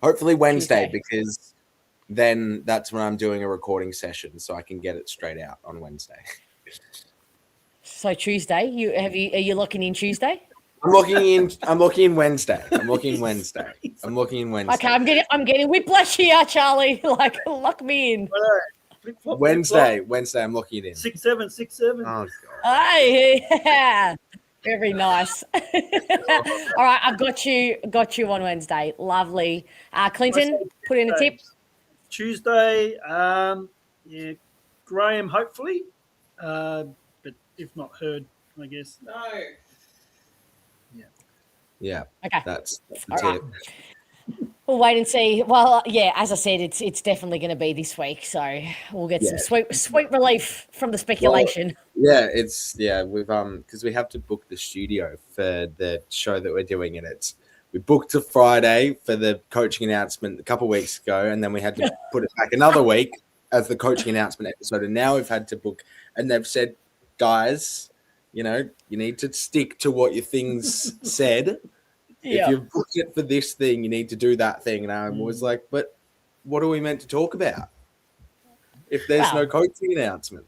Hopefully Wednesday, because then that's when I'm doing a recording session, so I can get it straight out on Wednesday. So Tuesday, are you locking in Tuesday? I'm looking in Wednesday. Okay, I'm getting whiplash here, Charlie. Like, lock me in. Wednesday, I'm looking it in. 6-7. Oh, God. Hey, yeah. Very nice. All right, I've got you on Wednesday. Lovely. Clinton, put in a tip. Tuesday, Graham, hopefully, but if not heard, I guess. No. Yeah, Okay. that's the All right. tip. We'll wait and see. Well, yeah, as I said, it's definitely going to be this week, so we'll get some sweet relief from the speculation. Well, we've because we have to book the studio for the show that we're doing, and we booked a Friday for the coaching announcement a couple of weeks ago, and then we had to put it back another week as the coaching announcement episode, and now we've had to book, and they've said, guys, you need to stick to what your things said. If you've booked it for this thing, you need to do that thing. And I was like, but what are we meant to talk about if there's no coaching announcement?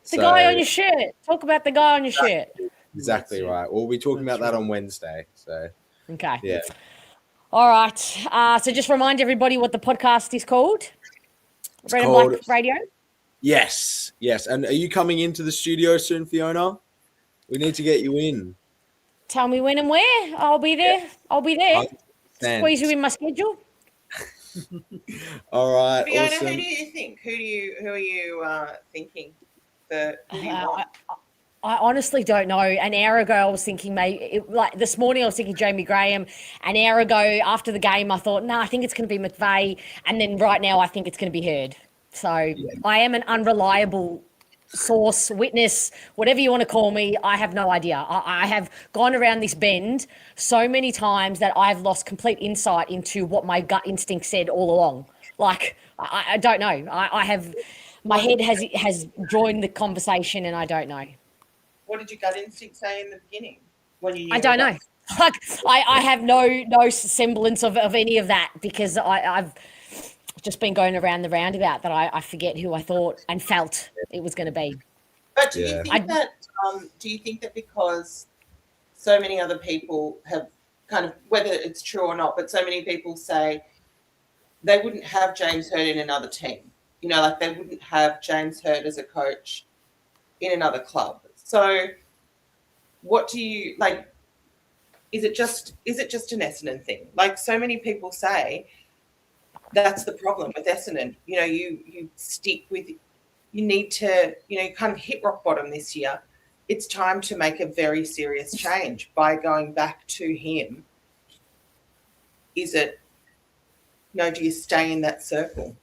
The guy on your shirt. Talk about the guy on your shirt. Exactly right. We'll be talking about that on Wednesday. So okay. Yeah. All right. So just remind everybody what the podcast is called. Red and Black Radio. Yes. And are you coming into the studio soon, Fiona? We need to get you in. Tell me when and where. I'll be there. Yeah. I'll be there. 100%. Squeeze you in my schedule. All right. Fiona, awesome. who do you think? Who are you thinking? Who do you want? I honestly don't know. An hour ago, I was thinking this morning, I was thinking Jamie Graham. An hour ago, after the game, I thought, I think it's going to be McVeigh. And then right now, I think it's going to be Hurd. So I am an unreliable source, witness, whatever you want to call me. I have no idea. I have gone around this bend so many times that I've lost complete insight into what my gut instinct said all along. Like, I don't know. I have, my head has joined the conversation and I don't know. What did your gut instinct say in the beginning when you knew? I don't know. Like, I have no semblance of any of that because I've just been going around the roundabout that I forget who I thought and felt it was going to be. But do you think that because so many other people have kind of, whether it's true or not, but so many people say they wouldn't have James Hurd in another team, like they wouldn't have James Hurd as a coach in another club. So what do you like? Is it just an Essendon thing? Like so many people say, that's the problem with Essendon. You stick with, you need to, kind of hit rock bottom this year. It's time to make a very serious change by going back to him. Is it, do you stay in that circle?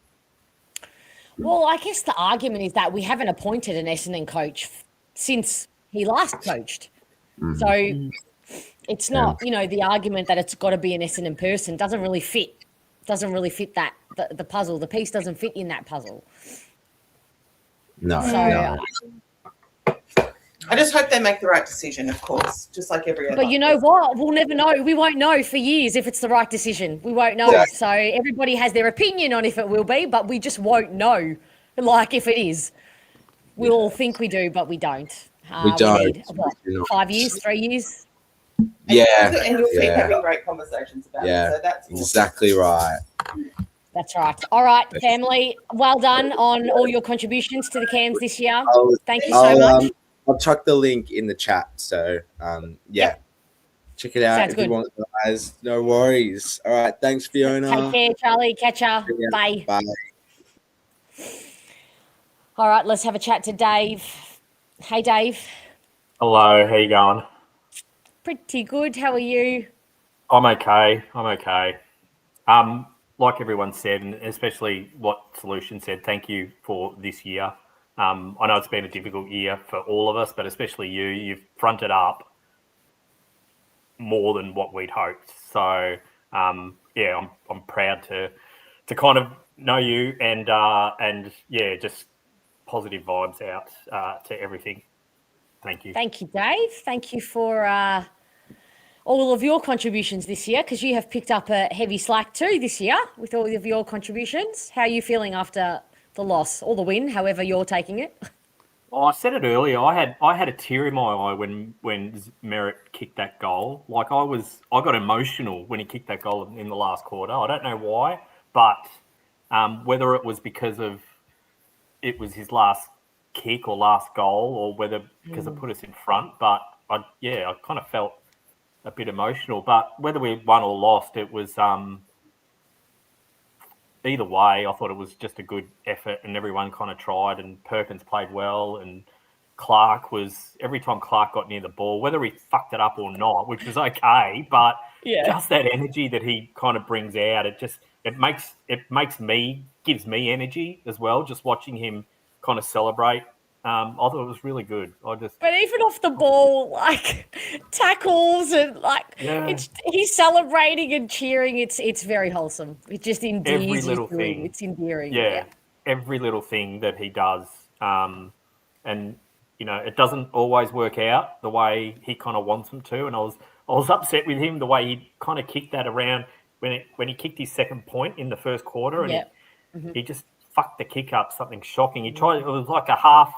Well, I guess the argument is that we haven't appointed an Essendon coach since he last coached. Mm-hmm. So it's not, the argument that it's got to be an Essendon person doesn't really fit that the puzzle. The piece doesn't fit in that puzzle. No. I just hope they make the right decision, of course, just like every other. But you know what? We'll never know. We won't know for years if it's the right decision. We won't know. Yeah. So everybody has their opinion on if it will be, but we just won't know. Like if it is, we'll all think we do, but we don't. We don't. Need, 5 years, 3 years? Yeah. And you'll keep having great conversations about it. So that's exactly right. That's right. All right, family. Well done on all your contributions to the Cams this year. Thank you so much. I'll chuck the link in the chat. So, check it out. Sounds if you want, guys. No worries. All right. Thanks, Fiona. Take care, Charlie. Catch ya. Bye. Bye. All right, let's have a chat to Dave. Hey, Dave. Hello. How you going? Pretty good. How are you? I'm okay. Like everyone said, and especially what Solution said, thank you for this year. I know it's been a difficult year for all of us, but especially you. You've fronted up more than what we'd hoped. So, I'm proud to kind of know you and just positive vibes out to everything. Thank you. Thank you, Dave. Thank you for all of your contributions this year, because you have picked up a heavy slack too this year with all of your contributions. How are you feeling after the loss or the win, however you're taking it? Oh, I said it earlier. I had a tear in my eye when Merritt kicked that goal. Like I got emotional when he kicked that goal in the last quarter. I don't know why, but whether it was because of it was his last kick or last goal, or whether because it put us in front. But I kind of felt a bit emotional. But whether we won or lost, it was either way, I thought it was just a good effort, and everyone kind of tried. And Perkins played well, and Clark was every time Clark got near the ball, whether he fucked it up or not, which was okay, but just that energy that he kind of brings out, gives me energy as well. Just watching him kind of celebrate, I thought it was really good. But even off the ball, like tackles and he's celebrating and cheering. It's very wholesome. It just endears every you little to him. thing. It's endearing. Yeah, every little thing that he does, and it doesn't always work out the way he kind of wants them to. And I was upset with him the way he kind of kicked that around when he kicked his second point in the first quarter, and he just fucked the kick up. Something shocking. He tried. It was like a half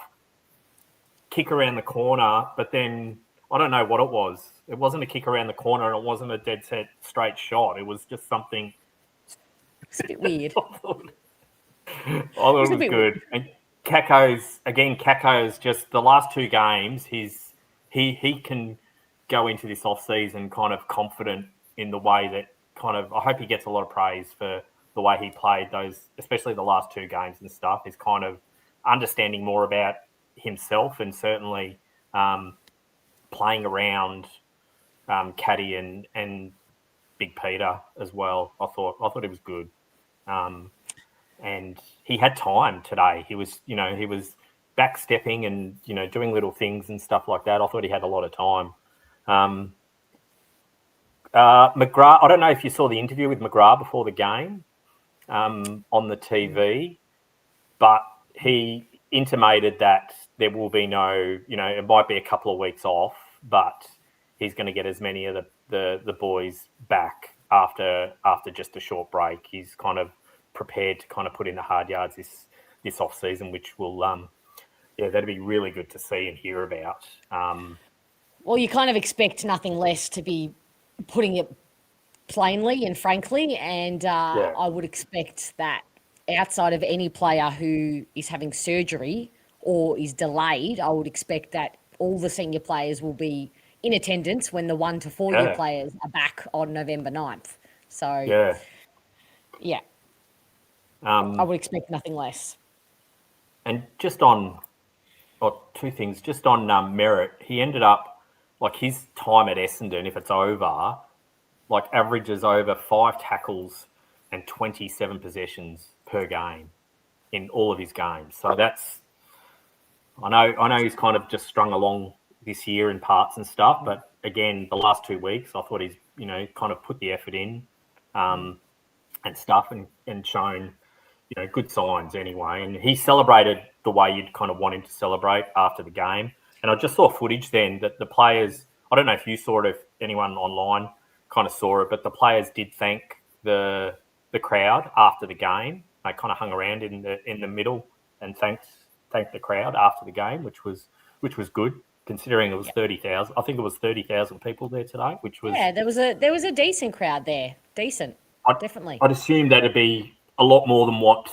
kick around the corner, but then I don't know what it was. It wasn't a kick around the corner, and it wasn't a dead set straight shot. It was just something. It's a bit weird. I thought it was good. Weird. And Kako's just the last two games. He can go into this off season kind of confident in the way that kind of. I hope he gets a lot of praise for the way he played those, especially the last two games and stuff. Is kind of understanding more about himself, and certainly playing around Caddy and Big Peter as well. I thought it was good, and he had time today. He was backstepping and doing little things and stuff like that. I thought he had a lot of time. McGrath, I don't know if you saw the interview with McGrath before the game on the TV, but he intimated that there will be no, it might be a couple of weeks off, but he's going to get as many of the boys back after just a short break. He's kind of prepared to kind of put in the hard yards this off season, which will, that'd be really good to see and hear about. Well, you kind of expect nothing less, to be putting it plainly and frankly, and I would expect that outside of any player who is having surgery or is delayed, I would expect that all the senior players will be in attendance when the 1 to 4 year players are back on November 9th. So, I would expect nothing less. And just on two things, just on Merritt, he ended up, like his time at Essendon, if it's over, like averages over 5 tackles and 27 possessions per game in all of his games. So that's, I know he's kind of just strung along this year in parts and stuff, but again, the last 2 weeks, I thought he's, kind of put the effort in and stuff and shown, good signs anyway. And he celebrated the way you'd kind of want him to celebrate after the game. And I just saw footage then that the players, I don't know if you saw it, if anyone online kind of saw it, but the players did thank the crowd after the game. They kind of hung around in the middle and thanked the crowd after the game, which was good, considering it was 30,000. I think it was 30,000 people there today, which was there was a decent crowd there. Decent, definitely. I'd assume that'd be a lot more than what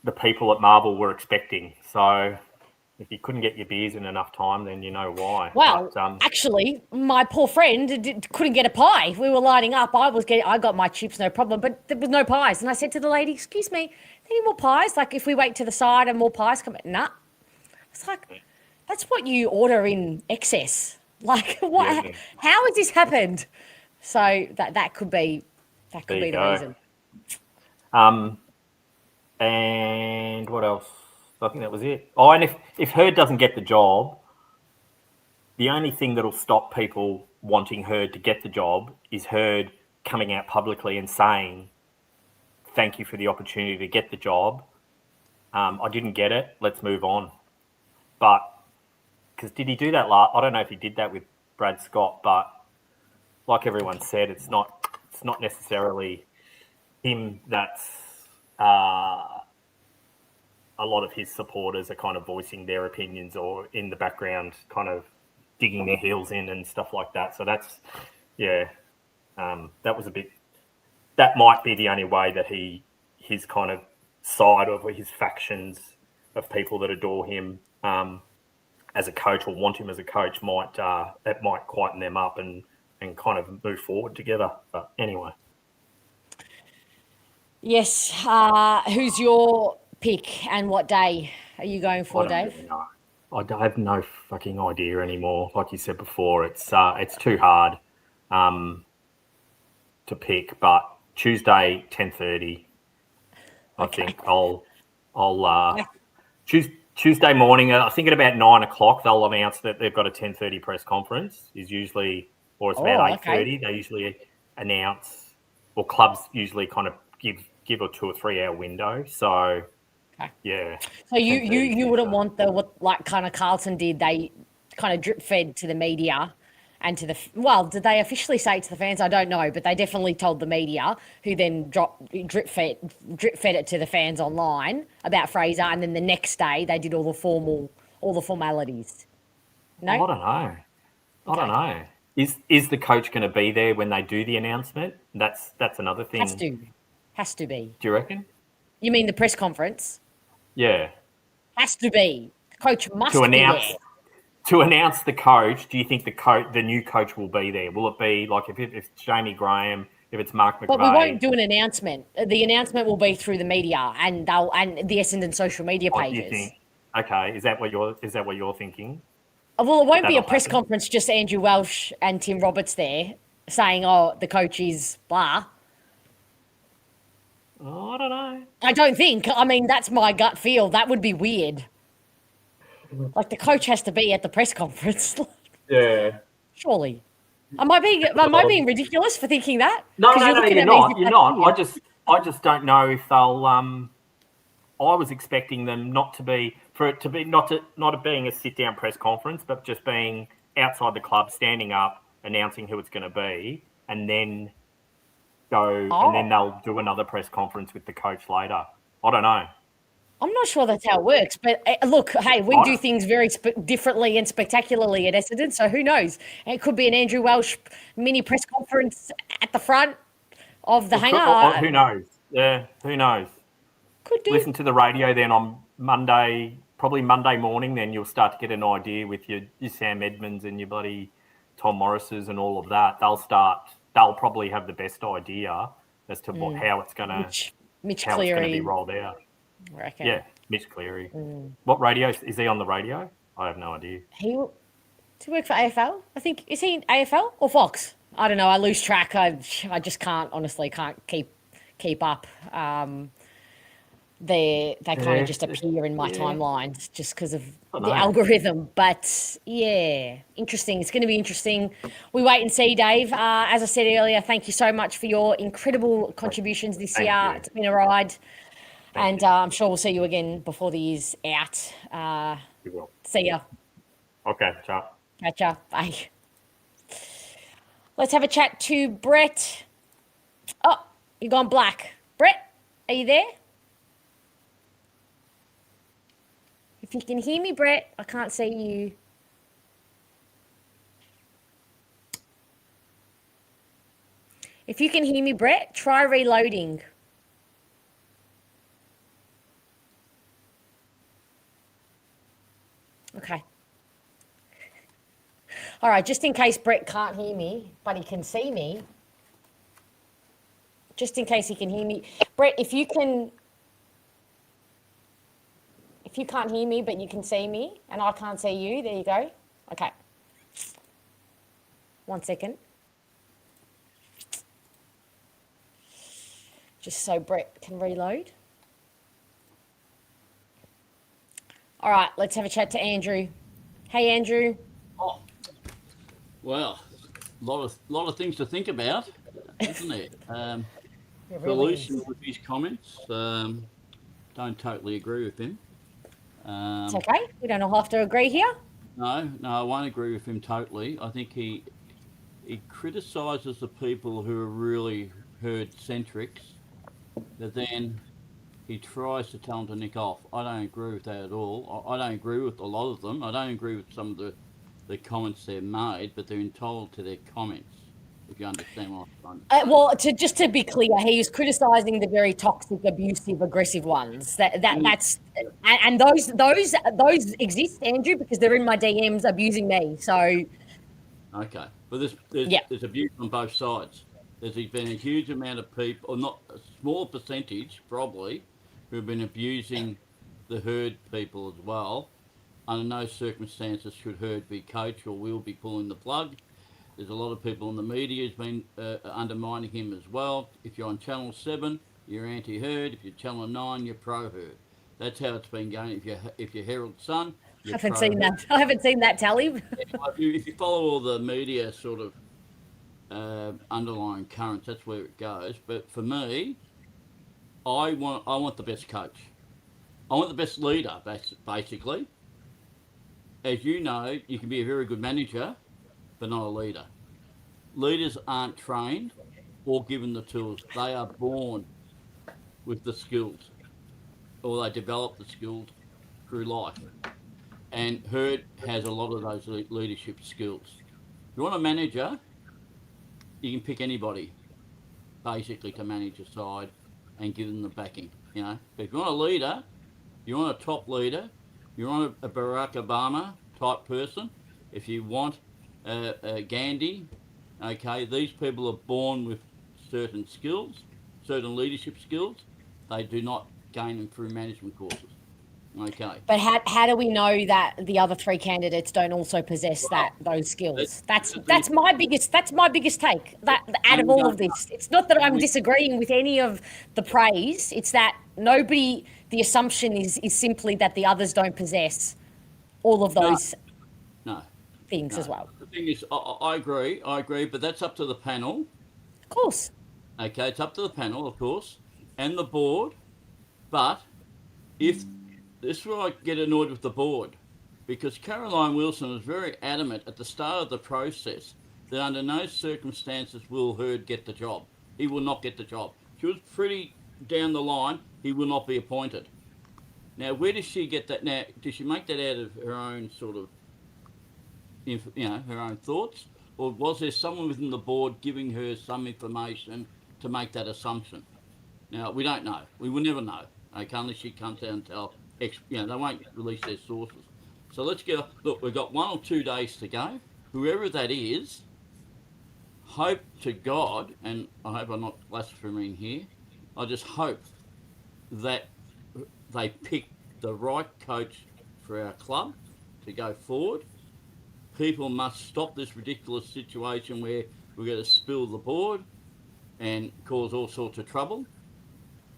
the people at Marvel were expecting. So if you couldn't get your beers in enough time, then you know why. Well, actually, my poor friend couldn't get a pie. We were lining up. I got my chips, no problem, but there was no pies. And I said to the lady, "Excuse me, any more pies? Like if we wait to the side and more pies come in?" Nah. It's like, that's what you order in excess. Like, what? Yeah. How has this happened? So that could be the reason. And what else? I think that was it. Oh, and if Hurd doesn't get the job, the only thing that'll stop people wanting Hurd to get the job is Hurd coming out publicly and saying, "Thank you for the opportunity to get the job. I didn't get it. Let's move on." But because did he do that last? I don't know if he did that with Brad Scott, but like everyone said, it's not necessarily him. That's a lot of his supporters are kind of voicing their opinions or in the background kind of digging their heels in and stuff like that. So that's, that was a bit, that might be the only way that his kind of side of his factions of people that adore him as a coach or want him as a coach that might quieten them up and kind of move forward together. But anyway. Yes. Who's your pick and what day are you going for, I don't Dave? really know. I have no fucking idea anymore. Like you said before, it's too hard to pick. But Tuesday, 10:30. I think I'll Tuesday morning. I think at about 9:00 they'll announce that they've got a 10:30 press conference. Is usually, or it's about 8:30. They usually announce, or clubs usually kind of give a 2 or 3 hour window. So. Yeah. So you wouldn't want what like kind of Carlton did. They kind of drip fed to the media and to did they officially say it to the fans? I don't know, but they definitely told the media, who then drip fed it to the fans online about Fraser, and then the next day they did all the formalities. No, I don't know. I don't know. Is the coach going to be there when they do the announcement? That's another thing. Has to be. Do you reckon? You mean the press conference? Yeah. Has to be. The coach must be there. To announce the coach, do you think the new coach will be there? Will it be like if it's Jamie Graham, if it's Mark McVeigh? But we won't do an announcement. The announcement will be through the media and the Essendon social media pages. Do you think? Okay, is that what you're thinking? Well, it won't be a press conference, just Andrew Welsh and Tim Roberts there saying, "Oh, the coach is blah." Oh, I don't know. I don't think. I mean, that's my gut feel. That would be weird. Like the coach has to be at the press conference. Yeah. Surely. Am I being ridiculous for thinking that? No, you're not. You're not. I just don't know if they'll. I was expecting them not to be being a sit down press conference, but just being outside the club, standing up, announcing who it's going to be, and then and then they'll do another press conference with the coach later. I don't know. I'm not sure that's how it works, but look, hey, we do things very differently and spectacularly at Essendon, so who knows? It could be an Andrew Welsh mini press conference at the front of the hangar. Who knows? Yeah, who knows? Could do. Listen to the radio then on Monday, probably Monday morning, then you'll start to get an idea with your Sam Edmonds and your bloody Tom Morrises and all of that. They'll probably have the best idea as to how it's going to be rolled out. Reckon. Yeah, Mitch Cleary. What radio is he on the radio? I have no idea. Does he work for AFL? I think, is he in AFL or Fox? I don't know. I lose track. I just can't keep up. They kind of just appear in my timelines just because of the algorithm. But yeah, interesting. It's going to be interesting. We wait and see, Dave. As I said earlier, thank you so much for your incredible contributions this year. It's been a ride. I'm sure we'll see you again before the year's out. You will. See ya. Okay, ciao. Catch ya. Bye. Let's have a chat to Brett. Oh, you gone black. Brett, are you there? If you can hear me, Brett, I can't see you. If you can hear me, Brett, try reloading. Okay. All right, just in case Brett can't hear me, but he can see me. Just in case he can hear me. Brett, if you can't hear me, but you can see me, and I can't see you, there you go. Okay. 1 second. Just so Brett can reload. All right, let's have a chat to Andrew. Hey, Andrew. Oh, well, a lot of things to think about, isn't it? Solution with his comments. Don't totally agree with him. It's okay. We don't all have to agree here. No, I won't agree with him totally. I think he criticises the people who are really herd-centrics, but then he tries to tell them to nick off. I don't agree with that at all. I don't agree with a lot of them. I don't agree with some of the comments they've made, but they're entitled to their comments, if you understand what I'm trying to say. Well, to be clear, he is criticising the very toxic, abusive, aggressive ones. That's and those exist, Andrew, because they're in my DMs abusing me. So okay, but there's abuse on both sides. there's been a huge amount of people, or not a small percentage probably, who've been abusing the herd people as well. Under no circumstances should herd be coach, or we'll be pulling the plug. There's a lot of people in the media who's been undermining him as well. If you're on Channel 7, you're anti-herd. If you're Channel 9, you're pro-herd. That's how it's been going. If you're Herald Sun, you're I haven't seen that tally. if you follow all the media sort of underlying currents, that's where it goes. But for me, I want the best coach. I want the best leader, basically. As you know, you can be a very good manager, but not a leader. Leaders aren't trained or given the tools. They are born with the skills, or they develop the skills through life. And Herd has a lot of those leadership skills. If you want a manager, you can pick anybody, basically, to manage a side and give them the backing, you know. But if you want a leader, you want a top leader, you want a Barack Obama type person, if you want a Gandhi, okay, these people are born with certain skills, certain leadership skills. They do not gain them through management courses. Okay. But how do we know that the other three candidates don't also possess those skills? That's my biggest take. That out of all of this, it's not that I'm disagreeing with any of the praise. It's that nobody. The assumption is simply that the others don't possess all of those things as well. The thing is, I agree, but that's up to the panel. Of course. Okay, it's up to the panel, of course, and the board. But if this is where I get annoyed with the board, because Caroline Wilson was very adamant at the start of the process that under no circumstances will Herd get the job. He will not get the job. She was pretty down the line, he will not be appointed. Now, where does she get that? Now, does she make that out of her own sort of, her own thoughts? Or was there someone within the board giving her some information to make that assumption? Now, we don't know. We will never know, okay, unless she comes out and tell, they won't release their sources. So let's go, look, we've got 1 or 2 days to go. Whoever that is, hope to God, and I hope I'm not blaspheming here, I just hope that they pick the right coach for our club to go forward. People must stop this ridiculous situation where we're going to spill the board and cause all sorts of trouble.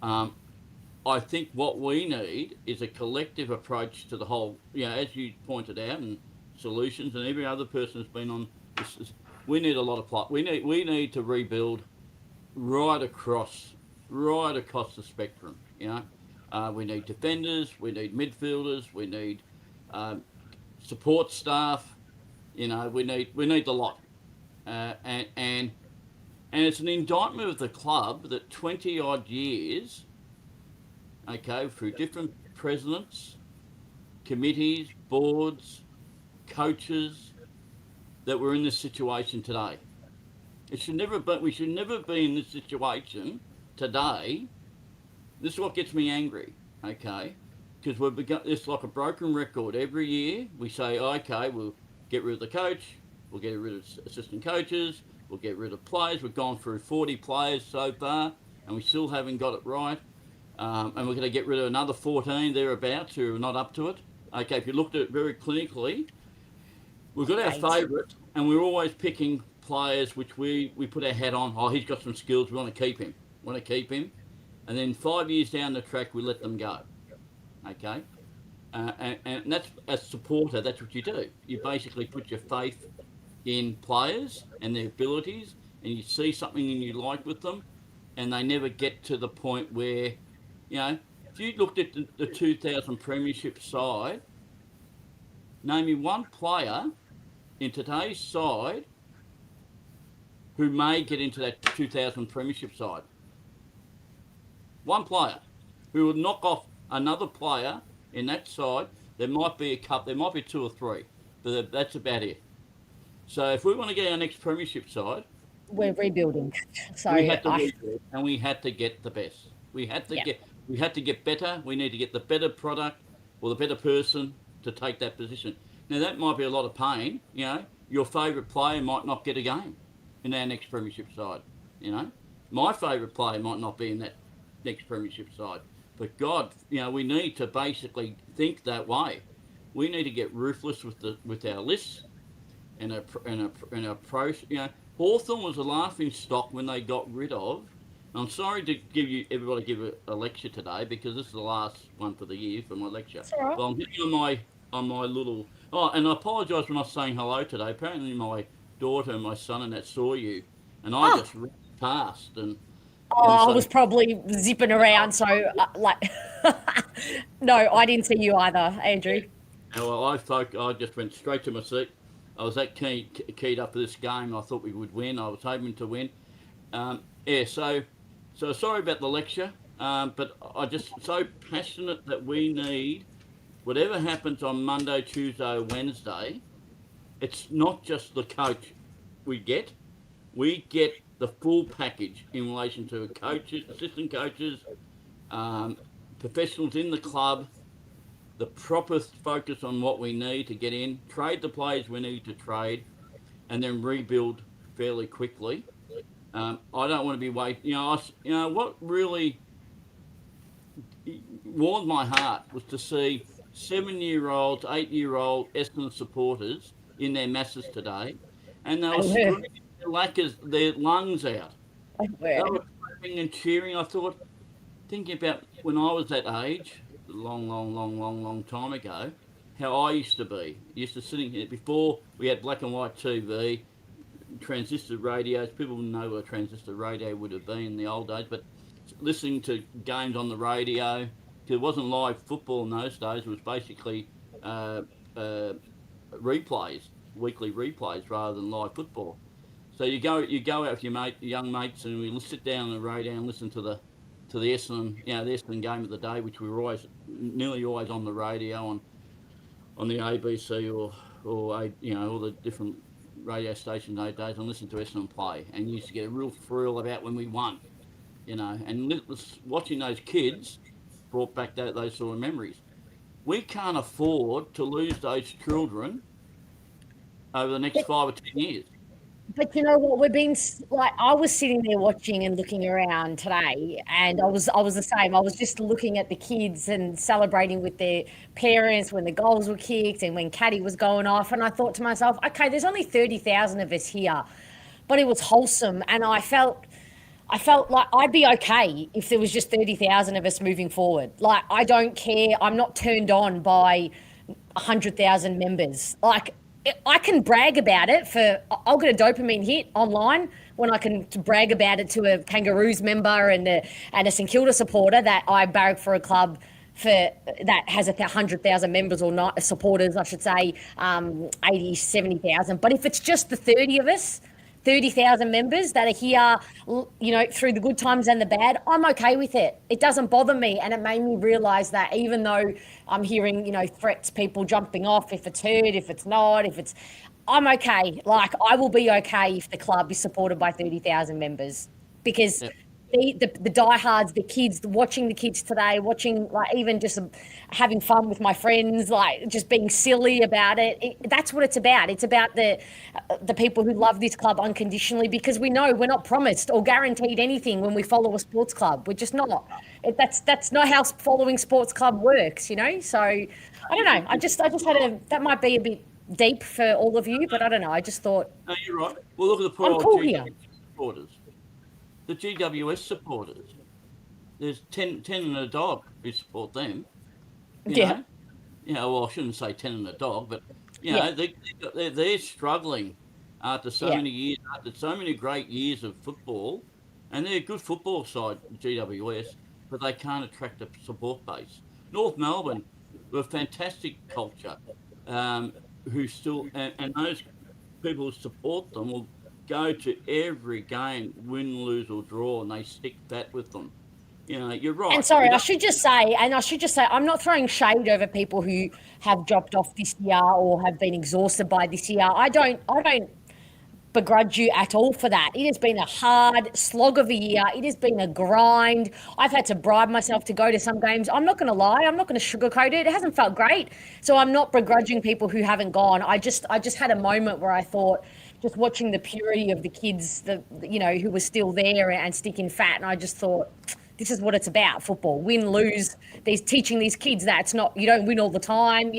I think what we need is a collective approach to the whole, as you pointed out, and solutions, and every other person has been on this. We need a lot of plot. We need to rebuild right across the spectrum. We need defenders, we need midfielders, we need support staff. We need the lot, and it's an indictment of the club that 20 odd years, okay, through different presidents, committees, boards, coaches, that we're in this situation today. We should never be in this situation today. This is what gets me angry, okay? Because it's like a broken record. Every year we say, okay, we'll get rid of the coach, we'll get rid of assistant coaches, we'll get rid of players. We've gone through 40 players so far, and we still haven't got it right. And we're going to get rid of another 14 thereabouts who are not up to it. Okay, if you looked at it very clinically, we've got our favourite, and we're always picking players which we put our hat on. Oh, he's got some skills, we want to keep him. And then 5 years down the track, we let them go. Okay? And that's, as a supporter, that's what you do. You basically put your faith in players and their abilities, and you see something and you like with them, and they never get to the point where, if you looked at the 2000 Premiership side, name me one player in today's side who may get into that 2000 Premiership side. One player who would knock off another player in that side. There might be there might be 2 or 3, but that's about it. So if we want to get our next Premiership side, we're rebuilding. So we had to rebuild, and we had to get the best. We had to get better. We need to get the better product or the better person to take that position. Now that might be a lot of pain. Your favourite player might not get a game in our next Premiership side. You know, my favourite player might not be in that next premiership side, but God, you know, we need to basically think that way. We need to get ruthless with our lists and a pro. You know, Hawthorn was a laughing stock when they got rid of. I'm sorry to everybody give a lecture today because this is the last one for the year for my lecture. That's all right. Well, I'm hitting on my little. Oh, and I apologise for not saying hello today. Apparently, my daughter and my son and that saw you, and I just ran past and. I was probably zipping around, so no, I didn't see you either, Andrew. Well, I just went straight to my seat. I was that keyed up for this game. I thought we would win. I was hoping to win. So sorry about the lecture, but I just so passionate that we need whatever happens on Monday, Tuesday, Wednesday. It's not just the coach we get the full package in relation to coaches, assistant coaches, professionals in the club, the proper focus on what we need to get in, trade the players we need to trade, and then rebuild fairly quickly. I don't want to be waiting. You know what really warmed my heart was to see 7-year-olds, 8-year-old Essendon supporters in their masses today, and they were screaming their lungs out. They were clapping and cheering. I thought, thinking about when I was that age, a long time ago, how I used to be. Used to sitting here before we had black and white TV, transistor radios. People wouldn't know what a transistor radio would have been in the old days, but listening to games on the radio, because it wasn't live football in those days. It was basically replays, weekly replays, rather than live football. So you go out with your young mates, and we sit down on the radio and listen to the Essendon, the Essendon game of the day, which we were nearly always on the radio on the ABC or all the different radio stations those days, and listen to Essendon play, and you used to get a real thrill about when we won, and watching those kids brought back those sort of memories. We can't afford to lose those children over the next 5 or 10 years. But you know what? I was sitting there watching and looking around today, and I was the same. I was just looking at the kids and celebrating with their parents when the goals were kicked and when Caddy was going off. And I thought to myself, okay, there's only 30,000 of us here, but it was wholesome. And I felt like I'd be okay if there was just 30,000 of us moving forward. Like, I don't care. I'm not turned on by 100,000 members. Like, I can brag about it I'll get a dopamine hit online when I can brag about it to a Kangaroos member and a St Kilda supporter that I barrack for a club that has 100,000 members or not supporters, I should say, 80, 70,000. But if it's just the 30,000 members that are here, through the good times and the bad, I'm okay with it. It doesn't bother me. And it made me realise that even though I'm hearing, threats, people jumping off, if it's heard, if it's not, I'm okay. Like, I will be okay if the club is supported by 30,000 members, because the diehards, the kids, watching the kids today, watching, like, even just having fun with my friends, like just being silly about it. That's what it's about. It's about the people who love this club unconditionally, because we know we're not promised or guaranteed anything when we follow a sports club. We're just not. That's not how following sports club works, So I don't know. I just had that might be a bit deep for all of you, but I don't know. I just thought. No, you're right. Well, look at the poor old GWS supporters. The GWS supporters. There's 10 and a dog who support them. You know? Well, I shouldn't say 10 and a dog, but they're struggling after so many years, after so many great years of football, and they're a good football side, GWS, but they can't attract a support base. North Melbourne, with a fantastic culture, who still and those people who support them will go to every game, win, lose or draw, and they stick that with them. You're right. And sorry, I should just say, I'm not throwing shade over people who have dropped off this year or have been exhausted by this year. I don't begrudge you at all for that. It has been a hard slog of a year. It has been a grind. I've had to bribe myself to go to some games. I'm not going to lie. I'm not going to sugarcoat it. It hasn't felt great. So I'm not begrudging people who haven't gone. I just had a moment where I thought, just watching the purity of the kids, who were still there and sticking fat. And I just thought, this is what it's about, football. Win, lose. Teaching these kids that it's not, you don't win all the time,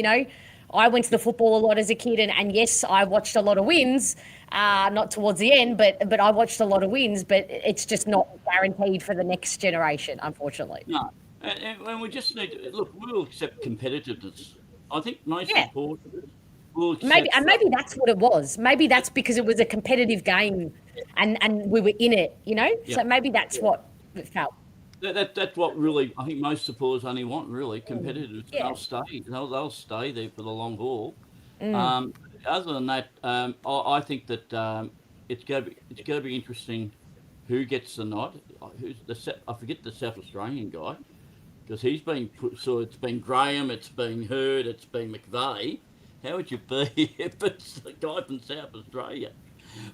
I went to the football a lot as a kid, and yes, I watched a lot of wins, not towards the end, but I watched a lot of wins, but it's just not guaranteed for the next generation, unfortunately. No, and we just need to, look, we'll accept competitiveness. I think most supporters will accept. Maybe that's what it was. Maybe that's because it was a competitive game and we were in it, So maybe that's what it felt. That's what really, I think most supporters only want, really, competitive. Yeah. They'll stay there for the long haul. Other than that, I think that it's going to be interesting who gets the nod. I forget the South Australian guy, because he's been put. So it's been Graham, it's been Hurd, it's been McVeigh. How would you be if it's the guy from South Australia?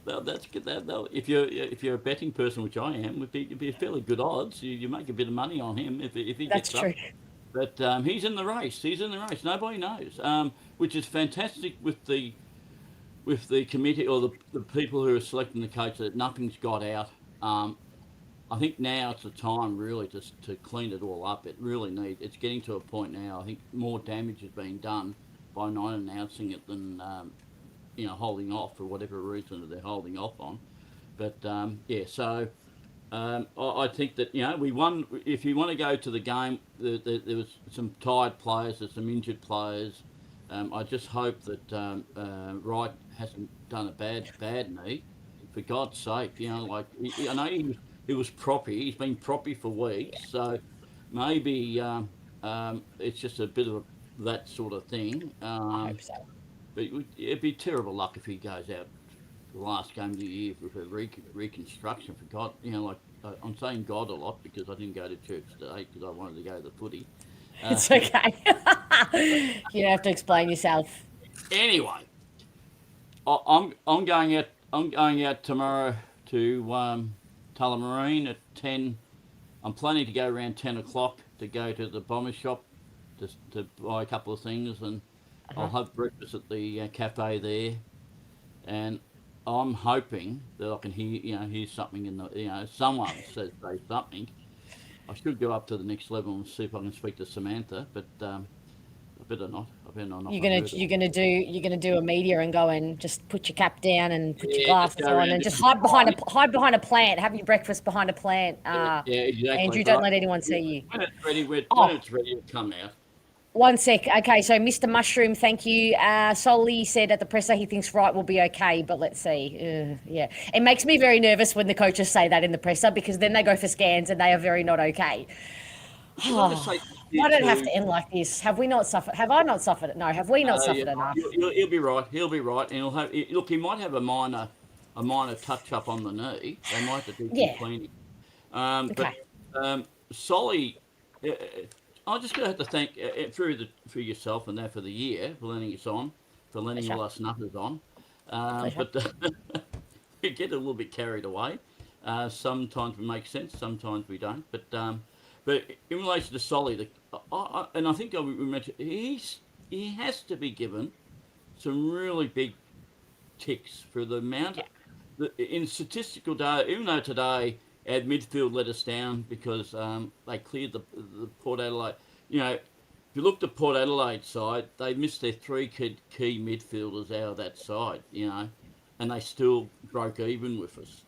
Well, that's good. If you're a betting person, which I am, would be fairly good odds. You make a bit of money on him if he gets up. But he's in the race. Nobody knows, which is fantastic with the committee or the people who are selecting the coach, that nothing's got out. I think now it's the time really to clean it all up. It really needs. It's getting to a point now. I think more damage is being done by not announcing it than holding off for whatever reason that they're holding off on. But so I think that we won. If you want to go to the game, there was some tired players, there's some injured players. I just hope that Wright hasn't done a bad knee. For God's sake, I know he was proppy. He's been proppy for weeks, so maybe it's just a bit of that sort of thing. I hope so. But it'd be terrible luck if he goes out the last game of the year with a reconstruction. For God, I'm saying God a lot because I didn't go to church today because I wanted to go to the footy. It's okay. You don't have to explain yourself. Anyway, I'm going out. I'm going out tomorrow to Tullamarine at 10. I'm planning to go around 10 o'clock to go to the Bomber shop to buy a couple of things, and I'll have breakfast at the cafe there. And I'm hoping that I can hear something in the someone say something. I should go up to the next level and see if I can speak to Samantha, but I better not. You're gonna do a media and go and just put your cap down and put your glasses on and just hide behind a plant. Have your breakfast behind a plant. Exactly. Andrew, don't let anyone see you. When it's ready to come out. One sec. Okay, so Mr. Mushroom, thank you. Solly said at the presser he thinks Wright will be okay, but let's see. It makes me very nervous when the coaches say that in the presser because then they go for scans and they are very not okay. I don't have to end like this. Have we not suffered? Have I not suffered? No, have we not suffered enough? He'll be right. And he'll have. Look, he might have a minor touch up on the knee. They might have to do some cleaning. But Solly, I'm just going to have to thank for yourself and that for the year for letting us on, for letting all us nutters on. But we get a little bit carried away. Sometimes we make sense, sometimes we don't. But in relation to Solly, and I think we mentioned, he has to be given some really big ticks for the amount in statistical data. Even though today our midfield let us down because they cleared the Port Adelaide. If you looked at Port Adelaide side, they missed their three key midfielders out of that side. And they still broke even with us.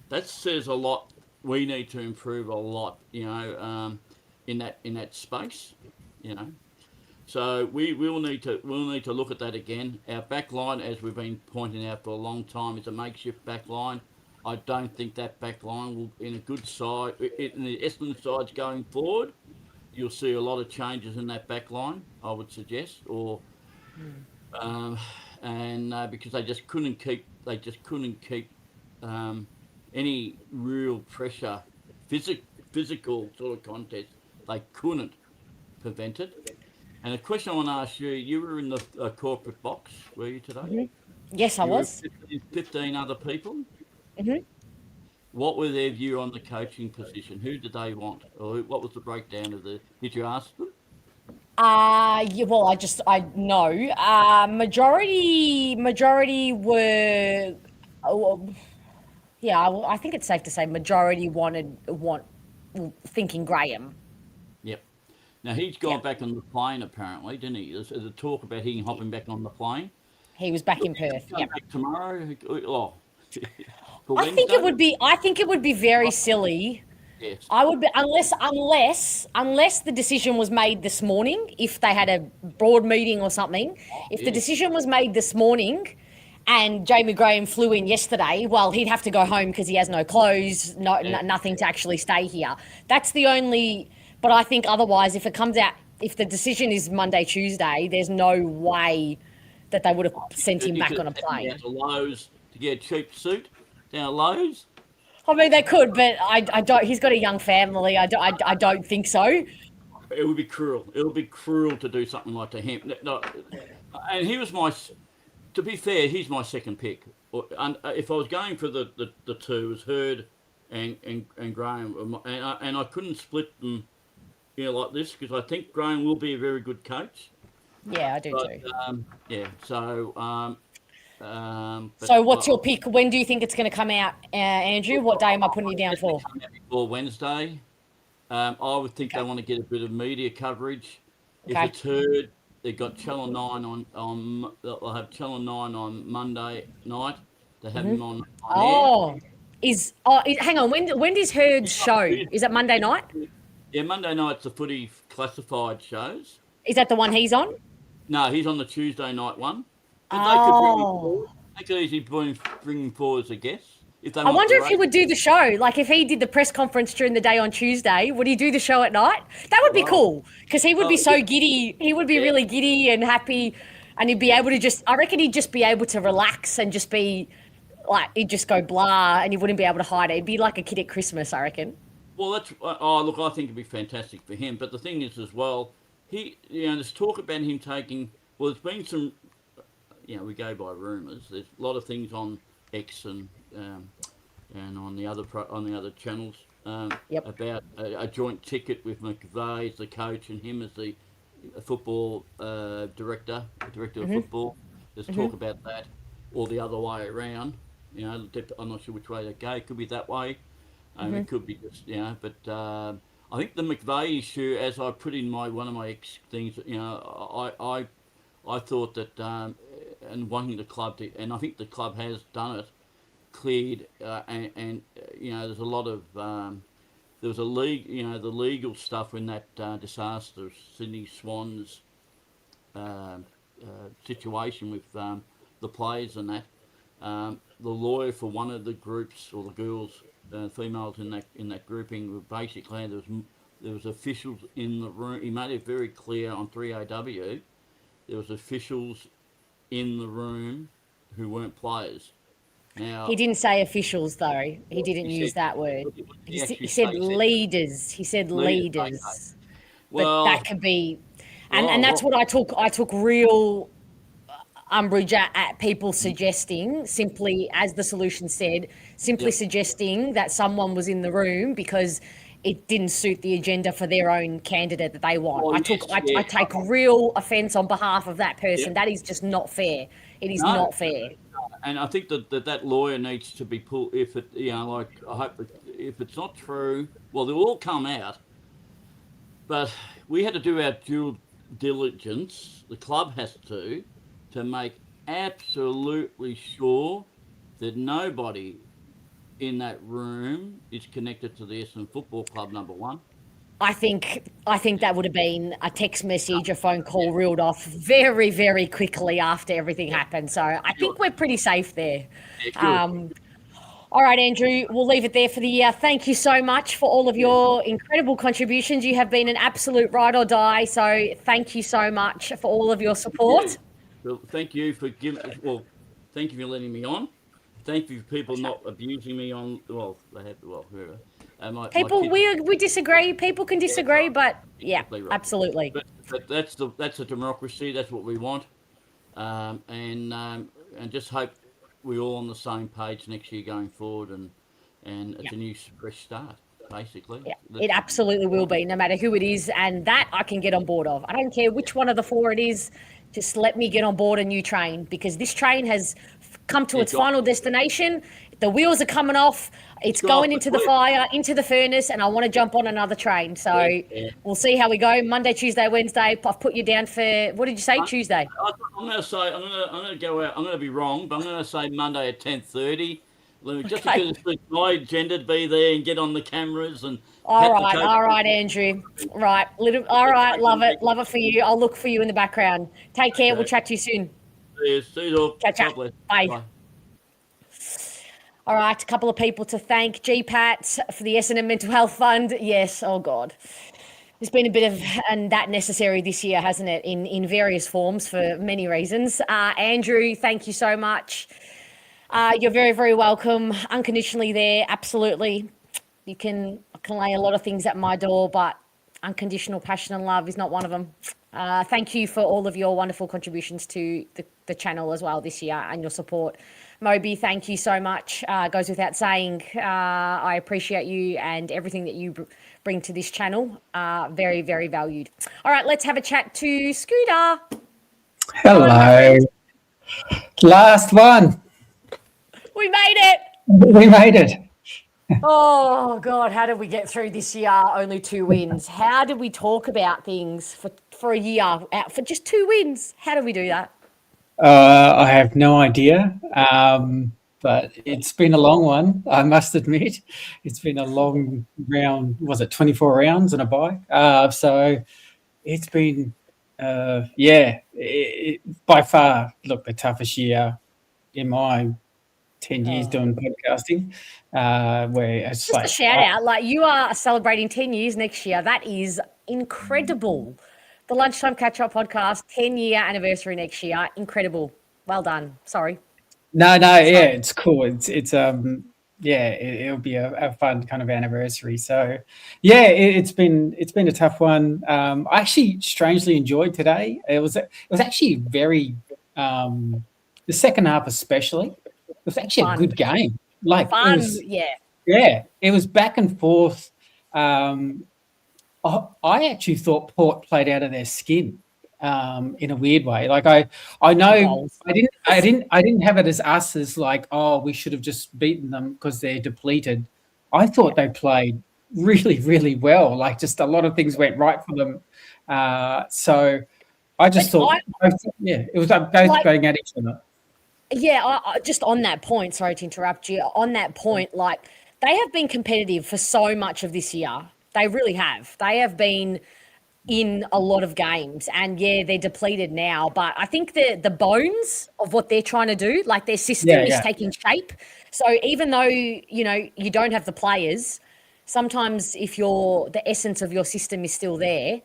That says a lot. We need to improve a lot, in that space, So we'll need to look at that again. Our back line, as we've been pointing out for a long time, is a makeshift back line. I don't think that back line will, in a good side, in the Essendon sides going forward, you'll see a lot of changes in that back line, I would suggest, because they just couldn't keep any real pressure, physical sort of contest. They couldn't prevent it. And a question I want to ask you: you were in the corporate box, were you today? Mm-hmm. Yes, I was. 15 other people. Mm-hmm. What were their view on the coaching position? Who did they want, or what was the breakdown of the? Did you ask them? Yeah, well, I know. Majority were, well, yeah, I think it's safe to say majority thinking Graham. Yep. Now he's gone Yep. back on the plane apparently, didn't he? There's a talk about him hopping back on the plane. He was back in Perth. He's Yep. back tomorrow. Oh, for I think it Wednesday? would be very silly. Yes. I would be unless the decision was made this morning. If they had a broad meeting or something, if the Yes. decision was made this morning, and Jamie Graham flew in yesterday, well, he'd have to go home because he has no clothes, nothing to actually stay here. That's the only. But I think otherwise, if it comes out, if the decision is Monday, Tuesday, there's no way that they would have sent him back on a plane. Down to Lowe's to get a cheap suit down at Lowe's. I mean, they could, but I don't. He's got a young family. I don't think so. It would be cruel. It would be cruel to do something like to him. No, and he was to be fair, he's my second pick. If I was going for the two, it was Hurd and Graham, and I couldn't split them, like this because I think Graham will be a very good coach. Yeah, I do too. Yeah, so. So what's your pick? When do you think it's going to come out, Andrew? What day am I putting you down for? Before Wednesday. I would think they want to get a bit of media coverage. Okay. If it's Hurd, they've got Channel 9 on they'll have Channel 9 on Monday night. They have him on air. Hang on, when does Hurd's show? Is it Monday night? Yeah, Monday night's the footy classified shows. Is that the one he's on? No, he's on the Tuesday night one. But they could easily bring him forward as a guest. I wonder if he would do the show. Like if he did the press conference during the day on Tuesday, would he do the show at night? That would be cool because he would be so giddy. He would be really giddy and happy, and he'd be able to I reckon he'd just be able to relax and just be like, he'd just go blah and he wouldn't be able to hide it. He'd be like a kid at Christmas, I reckon. Well, look, I think it'd be fantastic for him. But the thing is as well, there's talk about him taking, well, there's been some, we go by rumours. There's a lot of things on X and on the other channels about a joint ticket with McVeigh as the coach and him as the football director of football. There's talk about that, or the other way around. I'm not sure which way they go. It could be that way. It could be just, but I think the McVeigh issue, as I put in one of my X things, I thought that, and wanting the club to, and I think the club has done it, cleared, and there's a lot of, there was a league, the legal stuff in that disaster, Sydney Swans situation with the players and that. The lawyer for one of the groups, or the girls, females in that grouping, were basically there was officials in the room. He made it very clear on 3AW. There was officials in the room who weren't players. Now, he didn't say officials though. He didn't use that word. He said leaders. He said leaders. Okay. Well, but that could be, and that's what I took real umbrage at people suggesting, simply, as the solution said, suggesting that someone was in the room because it didn't suit the agenda for their own candidate that they want. I take real offence on behalf of that person. That is just not fair. It is not fair. And I think that lawyer needs to be pulled. If it, I hope that if it's not true, well, they'll all come out. But we had to do our due diligence. The club has to make absolutely sure that nobody in that room is connected to the Essendon Football Club, number one. I think that would have been a text message, a phone call reeled off very, very quickly after everything happened. So I think we're pretty safe there. All right, Andrew, we'll leave it there for the year. Thank you so much for all of your incredible contributions. You have been an absolute ride or die. So thank you so much for all of your support. Well, thank you for thank you for letting me on. Thank you for people not abusing me on. Well, they have. Well, whoever. People, we disagree. People can disagree, but yeah, right. Absolutely. But that's a democracy. That's what we want, and just hope we're all on the same page next year going forward, and it's a new fresh start. basically. Yeah, it absolutely will be, no matter who it is, and that I can get on board of. I don't care which one of the four it is. Just let me get on board a new train, because this train has come to its final destination. The wheels are coming off. It's going into the fire, into the furnace, and I want to jump on another train. So we'll see how we go. Monday, Tuesday, Wednesday. I've put you down for, what did you say, Tuesday? I'm going to say, I'm going to go out. I'm going to be wrong, but I'm going to say Monday at 10:30. Just because it's my agenda to be there and get on the cameras and. All right, Andrew. Right, all right, love it for you. I'll look for you in the background. Take care. We'll chat to you soon. See you all. Catch up. Bye. All right, a couple of people to thank. GPAT for the Essendon Mental Health Fund. Yes, oh God. There's been a bit of and that necessary this year, hasn't it, in various forms for many reasons. Andrew, thank you so much. You're very, very welcome. Unconditionally there, absolutely. I can lay a lot of things at my door, but unconditional passion and love is not one of them. Thank you for all of your wonderful contributions to the channel as well this year and your support. Moby, thank you so much. Goes without saying, I appreciate you and everything that you bring to this channel. Very, very valued. All right, let's have a chat to Scooter. Hello. Last one. We made it. We made it. Oh, God, how did we get through this year? Only 2 wins. How did we talk about things for a year out for just 2 wins? How did we do that? I have no idea, but it's been a long one, I must admit. It's been a long round. Was it 24 rounds and a bye? So it's been, by far, look, the toughest year in my 10 years doing podcasting. Where it's just a shout out, like you are celebrating 10 years next year. That is incredible. The Lunchtime Catch Up podcast, 10-year anniversary next year. Incredible. Well done. Sorry. No, yeah, it's cool. It'll be a fun kind of anniversary. So, yeah, it's been a tough one. I actually strangely enjoyed today. It was actually very the second half especially. It was actually fun. A good game. Like fun, it was back and forth. I actually thought Port played out of their skin in a weird way. Like I know I didn't have it as us as like, oh, we should have just beaten them because they're depleted. I thought they played really, really well. Like just a lot of things went right for them. So I just thought, it was both going at each other. Yeah, just on that point, sorry to interrupt you. On that point, like they have been competitive for so much of this year. They really have. They have been in a lot of games, and they're depleted now. But I think the bones of what they're trying to do, like their system is taking shape. So even though, you don't have the players, sometimes if the essence of your system is still there,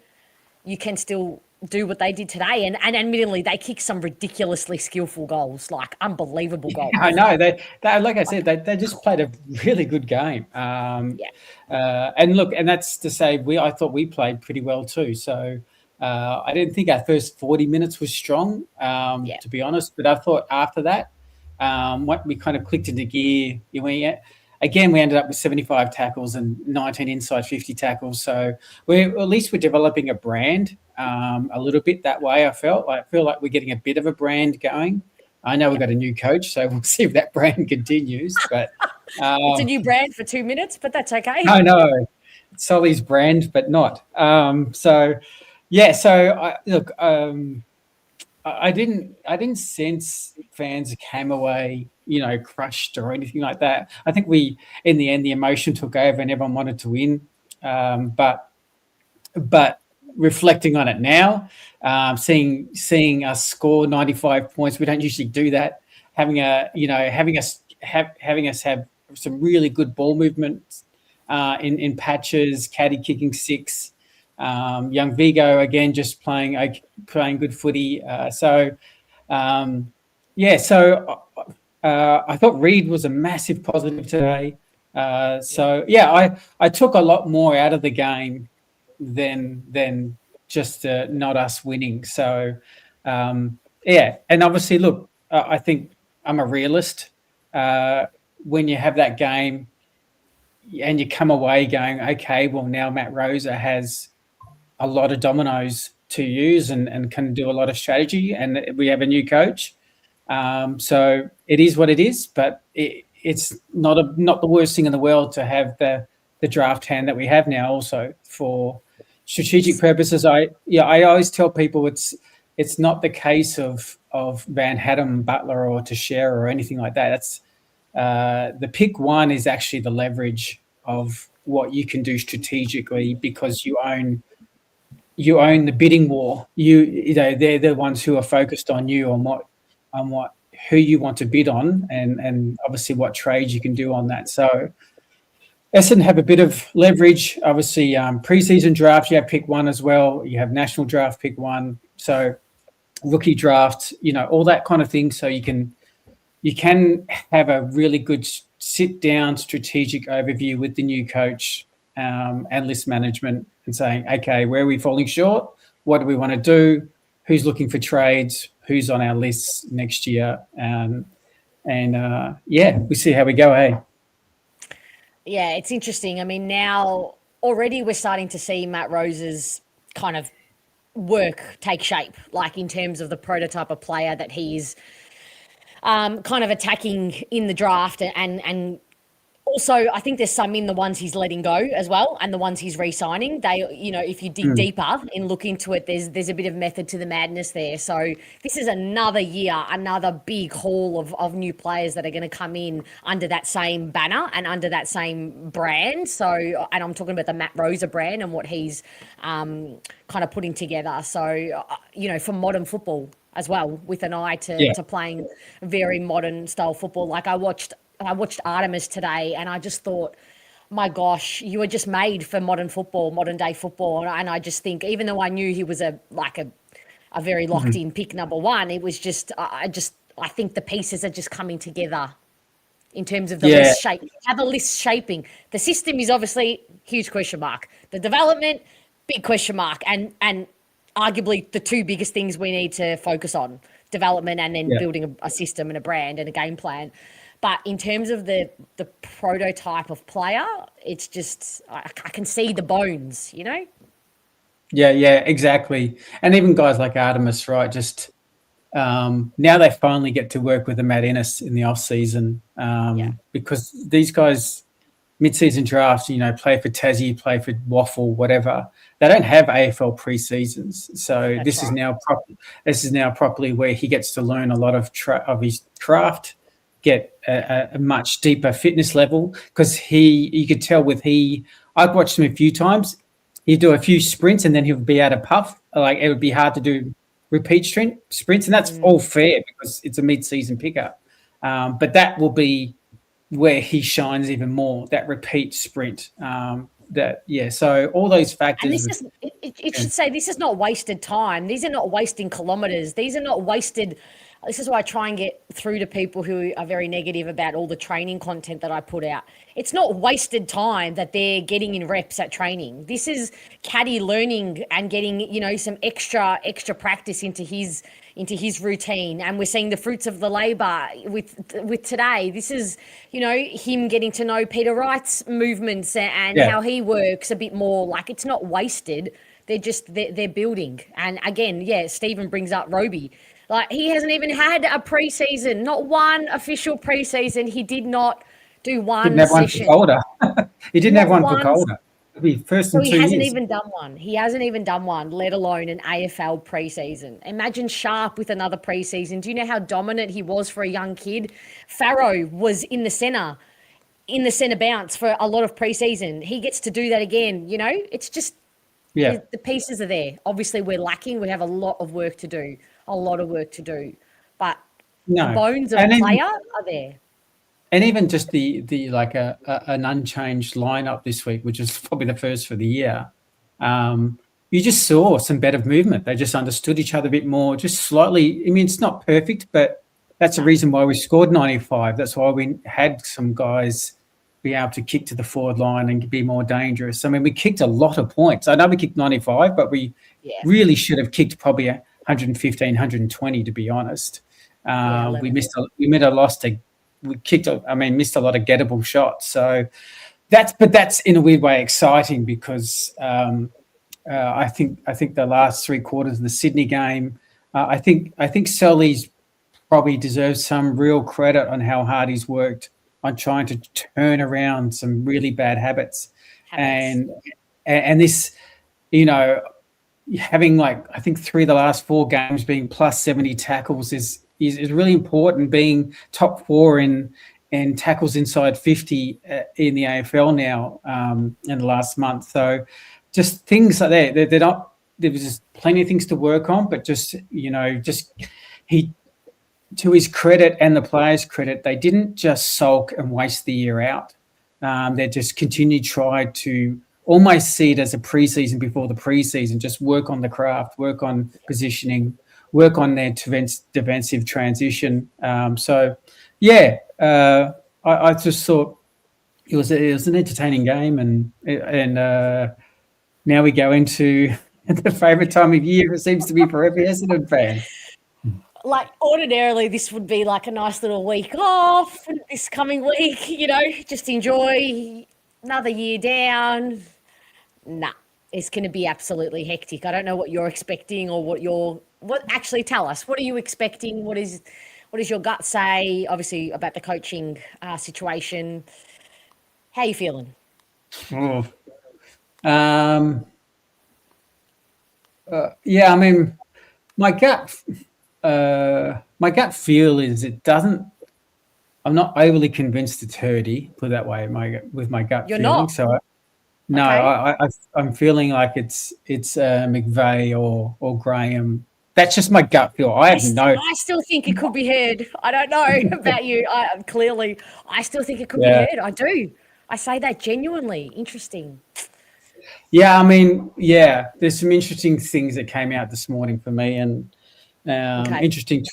you can still do what they did today. And admittedly, they kicked some ridiculously skillful goals, like unbelievable goals. I know. They like I said, they just played a really good game. And look, and that's to say I thought we played pretty well too. So I didn't think our first 40 minutes was strong, to be honest. But I thought after that, we kind of clicked into gear. Again, we ended up with 75 tackles and 19 inside 50 tackles. So at least we're developing a brand a little bit that way. I feel like we're getting a bit of a brand going. I know we've got a new coach, so we'll see if that brand continues. But it's a new brand for 2 minutes, but that's okay. I know. It's Solly's brand, but not. I didn't sense fans came away, crushed or anything like that. I think in the end, the emotion took over and everyone wanted to win. But reflecting on it now, seeing us score 95 points, we don't usually do that. Having us have some really good ball movement in patches, Caddy kicking 6. Young Vigo again just playing good footy. So I thought Reid was a massive positive today. I took a lot more out of the game than just not us winning. So and obviously look, I think I'm a realist. When you have that game, and you come away going, okay, well, now Matt Rosa has a lot of dominoes to use and can do a lot of strategy, and we have a new coach. So it is what it is, but it's not the worst thing in the world to have the draft hand that we have now also for strategic purposes. I always tell people it's not the case of Van Hattem, Butler, or Teixeira or anything like that. That's the pick one is actually the leverage of what you can do strategically because you own the bidding war. You know they're the ones who are focused on you on who you want to bid on and obviously what trades you can do on that. So Essendon have a bit of leverage. Obviously, preseason draft, you have pick one as well. You have national draft pick one. So rookie draft, all that kind of thing. So you can have a really good sit down strategic overview with the new coach and list management and saying, okay, where are we falling short? What do we want to do? Who's looking for trades? Who's on our lists next year? We see how we go, hey? Yeah, it's interesting. I mean, now already we're starting to see Matt Rose's kind of work take shape, like in terms of the prototype of player that he's kind of attacking in the draft and also I think there's some in the ones he's letting go as well and the ones he's re-signing. They, if you dig deeper and look into it, there's a bit of method to the madness there. So this is another year, another big haul of new players that are going to come in under that same banner and under that same brand. So, and I'm talking about the Matt Rosa brand and what he's kind of putting together. So, for modern football as well, with an eye to playing very modern style football. Like I watched Artemis today and I just thought, my gosh, you were just made for modern day football. And I just think, even though I knew he was a very locked in pick number one, it was just, I think the pieces are just coming together in terms of the list shape. How the list shaping. The system is obviously huge question mark. The development, big question mark. And arguably the two biggest things we need to focus on, development and then building a system and a brand and a game plan. But in terms of the prototype of player, it's just, I can see the bones, Yeah, exactly. And even guys like Artemis, right, just now they finally get to work with the Matt Ennis in the off-season because these guys, mid-season drafts, play for Tassie, play for Waffle, whatever. They don't have AFL pre-seasons. So this is now properly where he gets to learn a lot of his craft, get a much deeper fitness level because you could tell I've watched him a few times. He'd do a few sprints and then he'll be out of puff. Like it would be hard to do repeat sprints, and that's all fair because it's a mid-season pickup. But that will be where he shines even more, that repeat sprint. So all those factors. And it should say this is not wasted time. These are not wasting kilometres. These are not wasted. This is why I try and get through to people who are very negative about all the training content that I put out. It's not wasted time that they're getting in reps at training. This is Caddy learning and getting, some extra practice into his routine. And we're seeing the fruits of the labour with today. This is, him getting to know Peter Wright's movements and how he works a bit more. Like it's not wasted. They're building. And again, Stephen brings up Roby. Like he hasn't even had a preseason, not one official preseason. He did not do one session. He didn't have one for Calder. It'll be first in 2 years. He hasn't even done one. He hasn't even done one, let alone an AFL preseason. Imagine Sharp with another preseason. Do you know how dominant he was for a young kid? Farrow was in the centre bounce for a lot of preseason. He gets to do that again. It's just the pieces are there. Obviously, we're lacking. We have a lot of work to do. But the bones of the player are there. And even just an unchanged lineup this week, which is probably the first for the year, you just saw some better movement. They just understood each other a bit more, just slightly. I mean, it's not perfect, but that's the reason why we scored 95. That's why we had some guys be able to kick to the forward line and be more dangerous. I mean, we kicked a lot of points. I know we kicked 95, but we really should have kicked probably 115, 120, to be honest. We missed a lot of gettable shots. So that's in a weird way exciting because I think the last 3 quarters of the Sydney game, I think Sully's probably deserves some real credit on how hard he's worked on trying to turn around some really bad habits. And this, having I think 3 of the last 4 games being plus 70 tackles is really important. Being top 4 in tackles inside 50 in the AFL now in the last month. So just things like that. They're not. There was just plenty of things to work on, but he. To his credit and the players' credit, they didn't just sulk and waste the year out. They just continued tried to almost see it as a preseason before the preseason, just work on the craft, work on positioning, work on their defensive transition. I just thought it was an entertaining game, and now we go into the favourite time of year. It seems to be for every Essendon fan. Ordinarily, this would be a nice little week off this coming week, just enjoy another year down. Nah, it's going to be absolutely hectic. I don't know what you're expecting or actually tell us. What are you expecting? What does your gut say, obviously, about the coaching situation? How are you feeling? My gut feel is it doesn't. I'm not overly convinced it's Hurdy, put it that way. With my gut You're feeling, not? so I'm feeling like it's McVeigh or Graham. That's just my gut feel. I still think it could be Hurd. I don't know about you. I still think it could be Hurd. I do. I say that genuinely. Interesting. Yeah, there's some interesting things that came out this morning for me, and interesting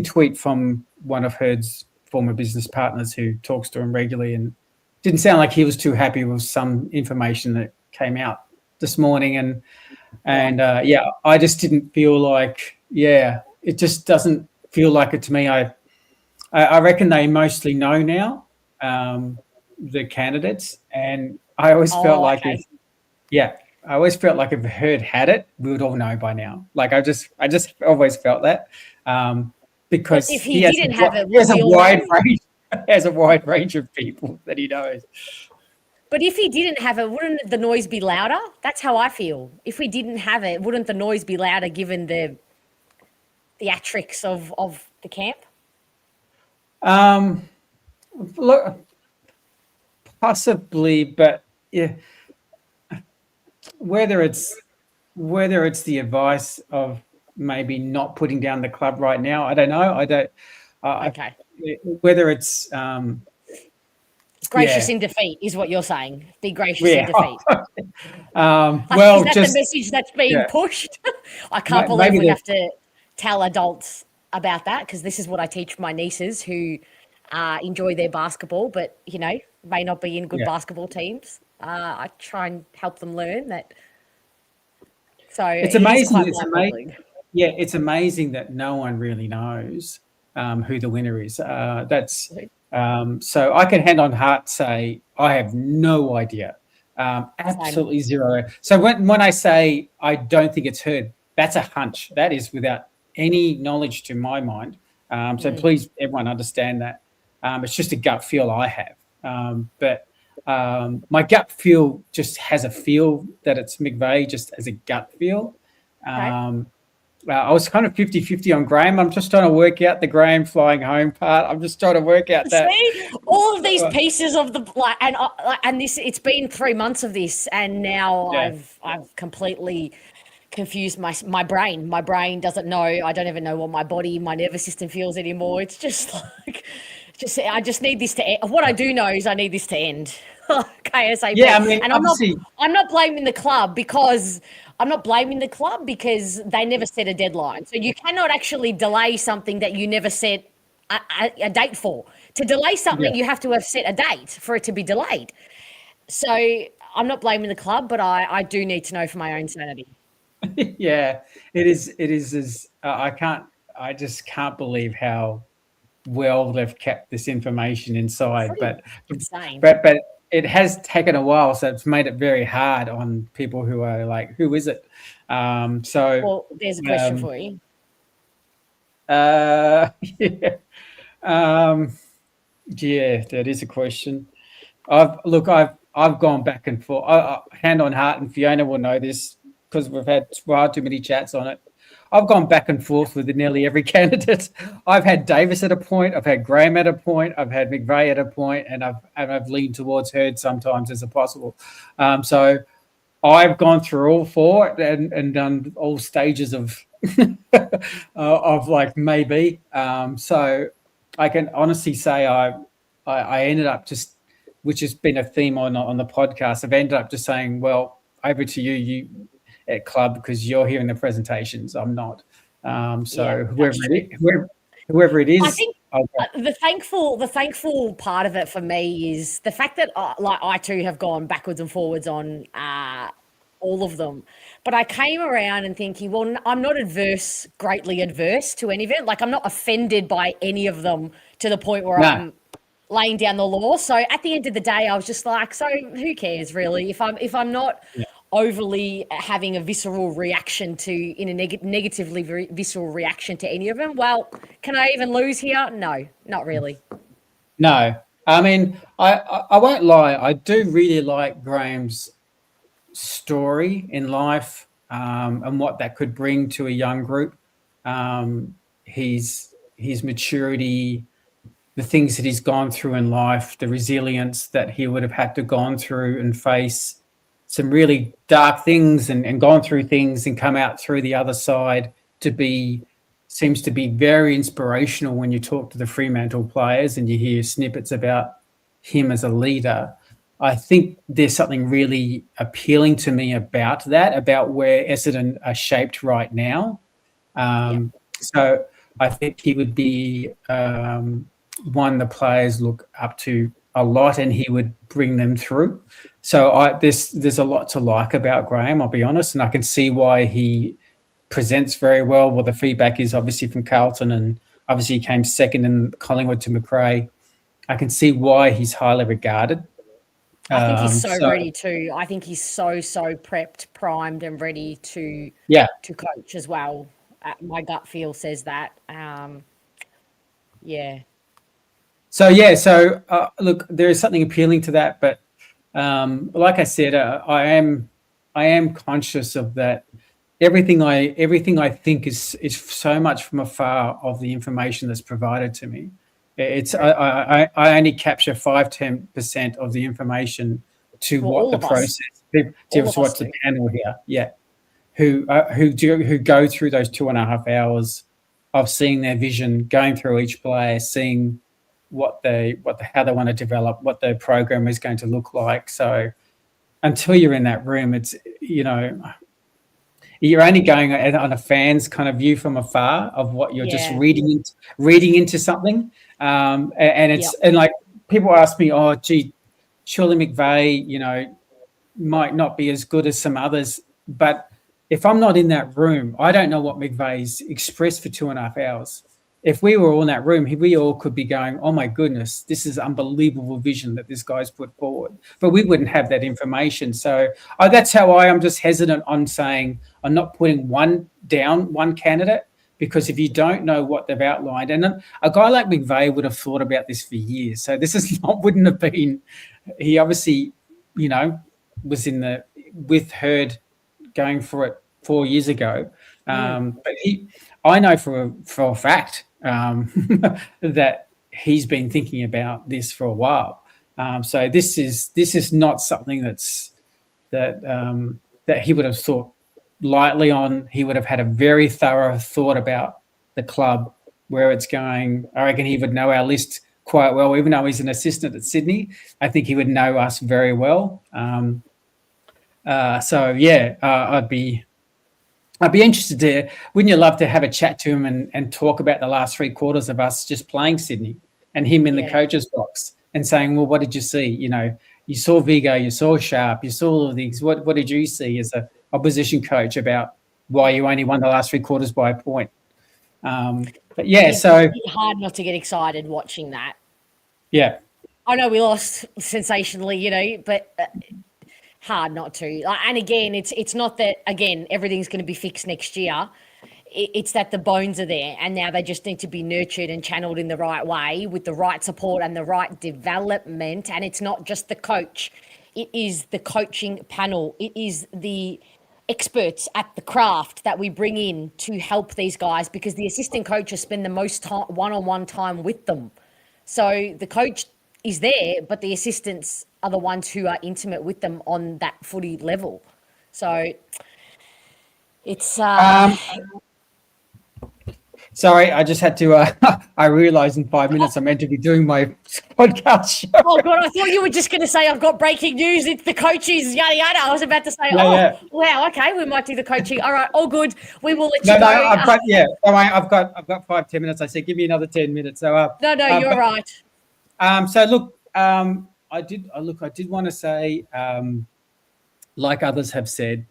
tweet from one of Hurd's former business partners who talks to him regularly, and didn't sound like he was too happy with some information that came out this morning, and I just didn't feel like it just doesn't feel like it to me. I reckon they mostly know now the candidates, and I always felt like if Hurd had it, we would all know by now. I just always felt that because if he didn't have it, he has a wide range of people that he knows. But if he didn't have it, wouldn't the noise be louder? That's how I feel. If we didn't have it, wouldn't the noise be louder given the theatrics of the camp? Look, possibly, but yeah. Whether it's the advice of maybe not putting down the club right now, I don't know. Okay. Whether it's gracious in defeat is what you're saying. Be gracious in defeat. Is that the message that's being pushed? I can't believe we have to tell adults about that, because this is what I teach my nieces who enjoy their basketball, but may not be in good basketball teams. I try and help them learn that. So it's amazing. It's amazing that no one really knows who the winner is. So I can hand on heart say I have no idea, absolutely zero. So when I say I don't think it's Hurd, that's a hunch. That is without any knowledge to my mind. So please, everyone, understand that. It's just a gut feel I have, but. My gut feel just has a feel that it's McVeigh, just as a gut feel. I was kind of 50-50 on Graham. I'm just trying to work out the Graham flying home part. I'm just trying to work out that. See, all of these pieces of and this, it's been 3 months of this, and now I've completely confused my brain. My brain doesn't know. I don't even know what my nervous system feels anymore. It's just I just need this to end. What I do know is I need this to end. KSAP. Yeah, and I'm not blaming the club because they never set a deadline. So you cannot actually delay something that you never set a date for. To delay something, you have to have set a date for it to be delayed. So I'm not blaming the club, but I do need to know for my own sanity. Yeah, it is. I just can't believe how well they've kept this information inside. But insane. But it has taken a while, so it's made it very hard on people who are like, who is it? Well, there's a question for you. Yeah. Yeah, that is a question. I've gone back and forth. Hand on heart, and Fiona will know this because we've had far too many chats on it. I've gone back and forth with nearly every candidate. I've had Davis at a point, I've had Graham at a point, I've had McVeigh at a point, and I've leaned towards Hurd sometimes as a possible. So I've gone through all four and done all stages of of like maybe. So I can honestly say I ended up just, which has been a theme on the podcast, I've ended up just saying, well, over to you at club, because you're hearing the presentations, I'm not. So whoever it is, I think the thankful part of it for me is the fact that I too have gone backwards and forwards on all of them, but I came around and thinking, well, I'm not greatly adverse to any of it. Like, I'm not offended by any of them to the point where I'm laying down the law. So at the end of the day, I was just like, so who cares really? If I'm not overly having a visceral reaction in a negatively visceral reaction to any of them, well, can I even lose here? No, not really. No, I mean, I won't lie. I do really like Graham's story in life, and what that could bring to a young group. His maturity, the things that he's gone through in life, the resilience that he would have had to gone through and face some really dark things and gone through things and come out through the other side seems to be very inspirational when you talk to the Fremantle players and you hear snippets about him as a leader. I think there's something really appealing to me about that, about where Essendon are shaped right now. So I think he would be one the players look up to a lot, and he would bring them through. So there's a lot to like about Graham, I'll be honest, and I can see why he presents very well. Well, the feedback is obviously from Carlton, and obviously he came second in Collingwood to Macrae. I can see why he's highly regarded. I think he's so ready too. I think he's so prepped, primed, and ready to coach as well. My gut feel says that. So look, there is something appealing to that, but like I said, I am conscious of that. Everything I think is so much from afar of the information that's provided to me. It's I only capture 5-10% of the information to what the process. To what's the panel here, who go through those 2.5 hours of seeing their vision, going through each player, seeing how they want to develop, what their program is going to look like. So until you're in that room, it's you're only going on a fan's kind of view from afar of what you're just reading into something. And it's and like people ask me, oh gee, surely McVeigh, might not be as good as some others, but if I'm not in that room, I don't know what McVeigh's expressed for 2.5 hours. If we were all in that room, we all could be going, oh my goodness, this is unbelievable vision that this guy's put forward. But we wouldn't have that information. So that's how I'm just hesitant on saying I'm not putting one candidate, because if you don't know what they've outlined, and a guy like McVeigh would have thought about this for years. So this wouldn't have been, he obviously, was with Hurd going for it 4 years ago. But I know for a fact that he's been thinking about this for a while. So this is not something that he would have thought lightly on. He would have had a very thorough thought about the club, where it's going. I reckon he would know our list quite well, even though he's an assistant at Sydney. I think he would know us very well. I'd be interested to, wouldn't you love to have a chat to him and talk about the last 3 quarters of us just playing Sydney and him in the coach's box and saying, well, what did you see? You saw Vigo, you saw Sharp, you saw all of these. What did you see as a opposition coach about why you only won the last 3 quarters by a point? But yeah, so It's hard not to get excited watching that. yeah. I know we lost sensationally, but hard not to. And again, it's not that, again, everything's going to be fixed next year. It's that the bones are there, and now they just need to be nurtured and channeled in the right way with the right support and the right development. And it's not just the coach. It is the coaching panel. It is the experts at the craft that we bring in to help these guys, because the assistant coaches spend the most time, one-on-one time with them. So the coach is there, but the assistants are the ones who are intimate with them on that footy level. So it's sorry, I just had to I realized in 5 minutes I'm meant to be doing my podcast show. Oh God, I thought you were just going to say I've got breaking news. It's the coaches, yada yada. I was about to say, wow, okay, we might do the coaching. All right, all good. We will let you go. I've got 5-10 minutes. I said give me another 10 minutes. So no, you're right. So look, I did want to say, like others have said,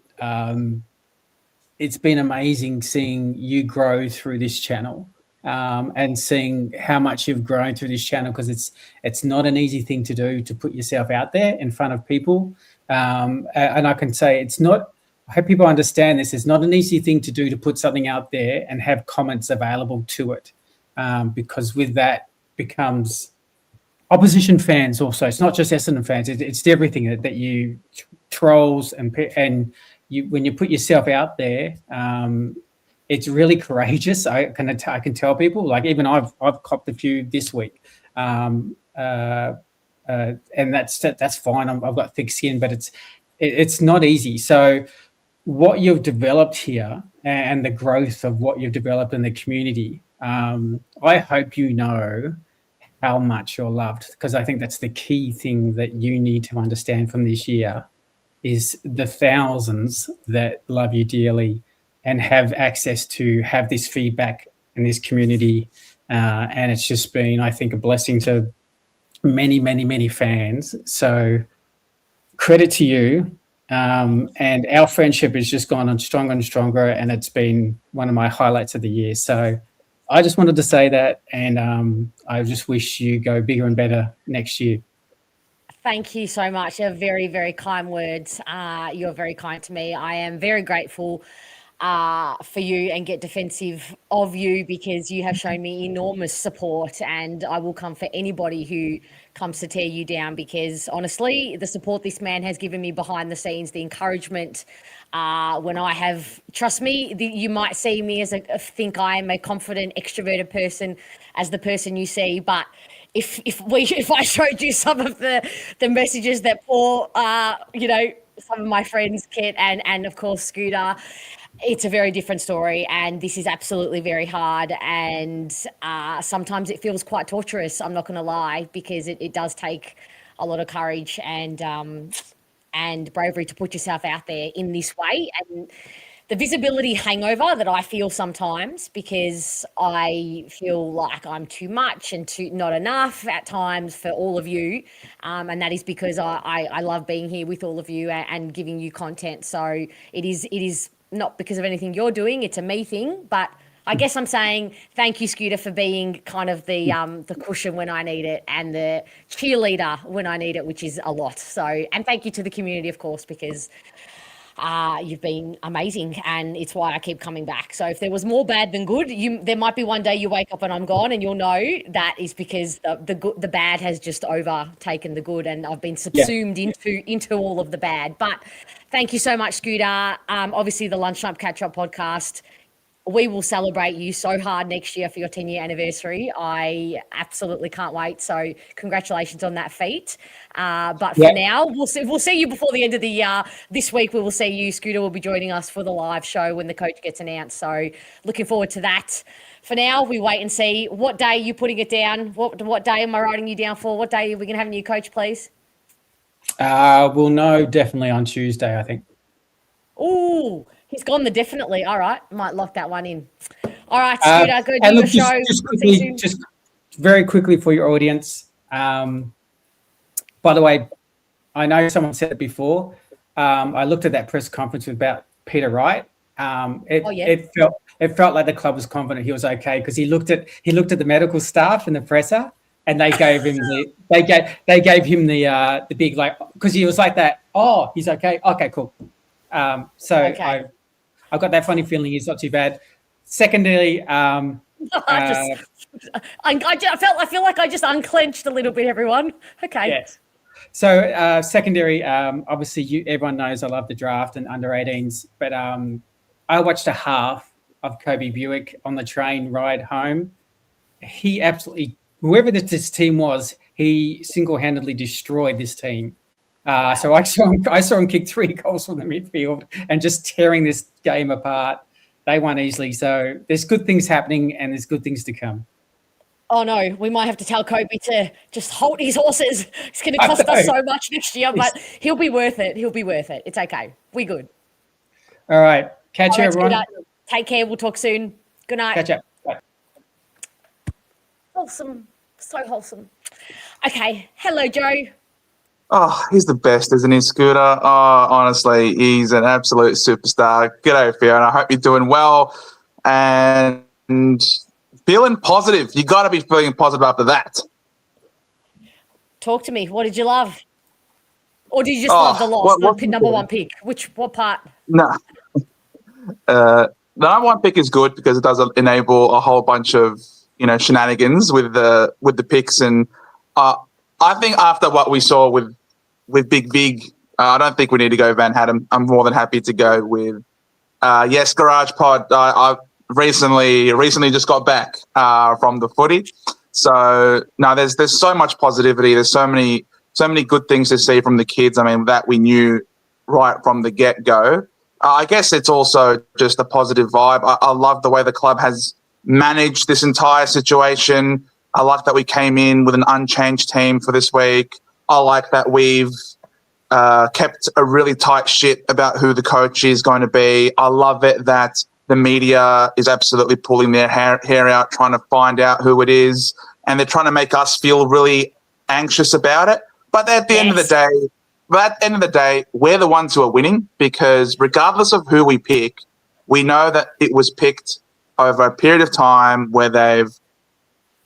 it's been amazing seeing you grow through this channel, and seeing how much you've grown through this channel, because it's not an easy thing to do, to put yourself out there in front of people. And I can say it's not, I hope people understand this, it's not an easy thing to do, to put something out there and have comments available to it, because with that becomes opposition fans also. It's not just Essendon fans, it's everything that you trolls and you, when you put yourself out there, it's really courageous. I can tell people, like even I've copped a few this week, and that's fine. I've got thick skin, but it's not easy. So what you've developed here and the growth of what you've developed in the community, I hope you know how much you're loved, because I think that's the key thing that you need to understand from this year, is the thousands that love you dearly and have access to have this feedback in this community. And it's just been, I think, a blessing to many, many, many fans. So credit to you. And our friendship has just gone on stronger and stronger, and it's been one of my highlights of the year. So I just wanted to say that, and I just wish you go bigger and better next year. Thank you so much. They're very, very kind words. You're very kind to me. I am very grateful for you, and get defensive of you, because you have shown me enormous support, and I will come for anybody who comes to tear you down, because honestly, the support this man has given me behind the scenes, the encouragement, when I have, trust me, you might see me as think I am a confident, extroverted person, as the person you see, but if I showed you some of the messages that poor, some of my friends, Kit and of course Scooter, it's a very different story, and this is absolutely very hard, and sometimes it feels quite torturous, I'm not going to lie, because it does take a lot of courage and bravery to put yourself out there in this way, and the visibility hangover that I feel sometimes, because I feel like I'm too much and not enough at times for all of you. And that is because I love being here with all of you and giving you content. So it is not because of anything you're doing, it's a me thing, but I guess I'm saying thank you, Scooter, for being kind of the cushion when I need it, and the cheerleader when I need it, which is a lot. So, and thank you to the community, of course, because you've been amazing, and it's why I keep coming back. So if there was more bad than good, there might be one day you wake up and I'm gone, and you'll know that is because the bad has just overtaken the good, and I've been subsumed into all of the bad. But thank you so much, Scooter. Obviously, the Lunchtime Catch Up podcast, we will celebrate you so hard next year for your 10-year anniversary. I absolutely can't wait. So congratulations on that feat. But for now, we'll see you before the end of the year. This week, we will see you. Scooter will be joining us for the live show when the coach gets announced. So looking forward to that. For now, we wait and see. What day are you putting it down? What day am I writing you down for? What day are we going to have a new coach, please? We'll know definitely on Tuesday, I think. Ooh, he's gone the definitely. All right, might lock that one in. All right, Scooter, go do your show. Just very quickly for your audience. By the way, I know someone said it before. I looked at that press conference about Peter Wright, It felt like the club was confident he was okay because he looked at the medical staff and the presser, and they gave him the big, like, because he was like that. Oh, he's okay. Okay, cool. Okay. I got that funny feeling he's not too bad. Secondly, I feel like I just unclenched a little bit, everyone. Okay. Yes. So secondary, obviously everyone knows I love the draft and under 18s, but I watched a half of Kobe Buick on the train ride home. He absolutely, whoever this team was, he single-handedly destroyed this team. So I saw him kick 3 goals from the midfield and just tearing this game apart. They won easily. So there's good things happening and there's good things to come. Oh, no, we might have to tell Kobe to just hold his horses. It's going to cost us so much next year, but he'll be worth it. He'll be worth it. It's okay. We good. All right. Catch you, everyone. Take care. We'll talk soon. Good night. Catch up. Bye. Wholesome. So wholesome. Okay. Hello, Joe. Oh, he's the best, isn't he, Scooter? Oh, honestly, he's an absolute superstar. G'day, Fiona. I hope you're doing well and feeling positive. You got to be feeling positive after that. Talk to me. What did you love? Or did you just love the loss? The number one pick? What part? No. The number one pick is good because it does enable a whole bunch of, shenanigans with the picks. And I think after what we saw with Big Vig, I don't think we need to go Van Hatten. I'm more than happy to go with yes, Garage Pod. I recently just got back from the footy. So no, there's so much positivity. There's so many good things to see from the kids. I mean, that we knew right from the get-go. I guess it's also just a positive vibe. I love the way the club has managed this entire situation. I like that we came in with an unchanged team for this week. I like that we've kept a really tight shit about who the coach is going to be. I love it that the media is absolutely pulling their hair out, trying to find out who it is, and they're trying to make us feel really anxious about it. But at the end of the day, we're the ones who are winning because regardless of who we pick, we know that it was picked over a period of time where they've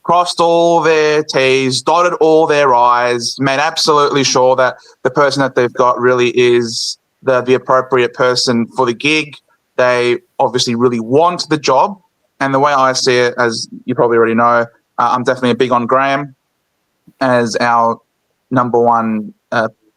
crossed all their T's, dotted all their I's, made absolutely sure that the person that they've got really is the appropriate person for the gig. They obviously really want the job. And the way I see it, as you probably already know, I'm definitely big on Graham as our number one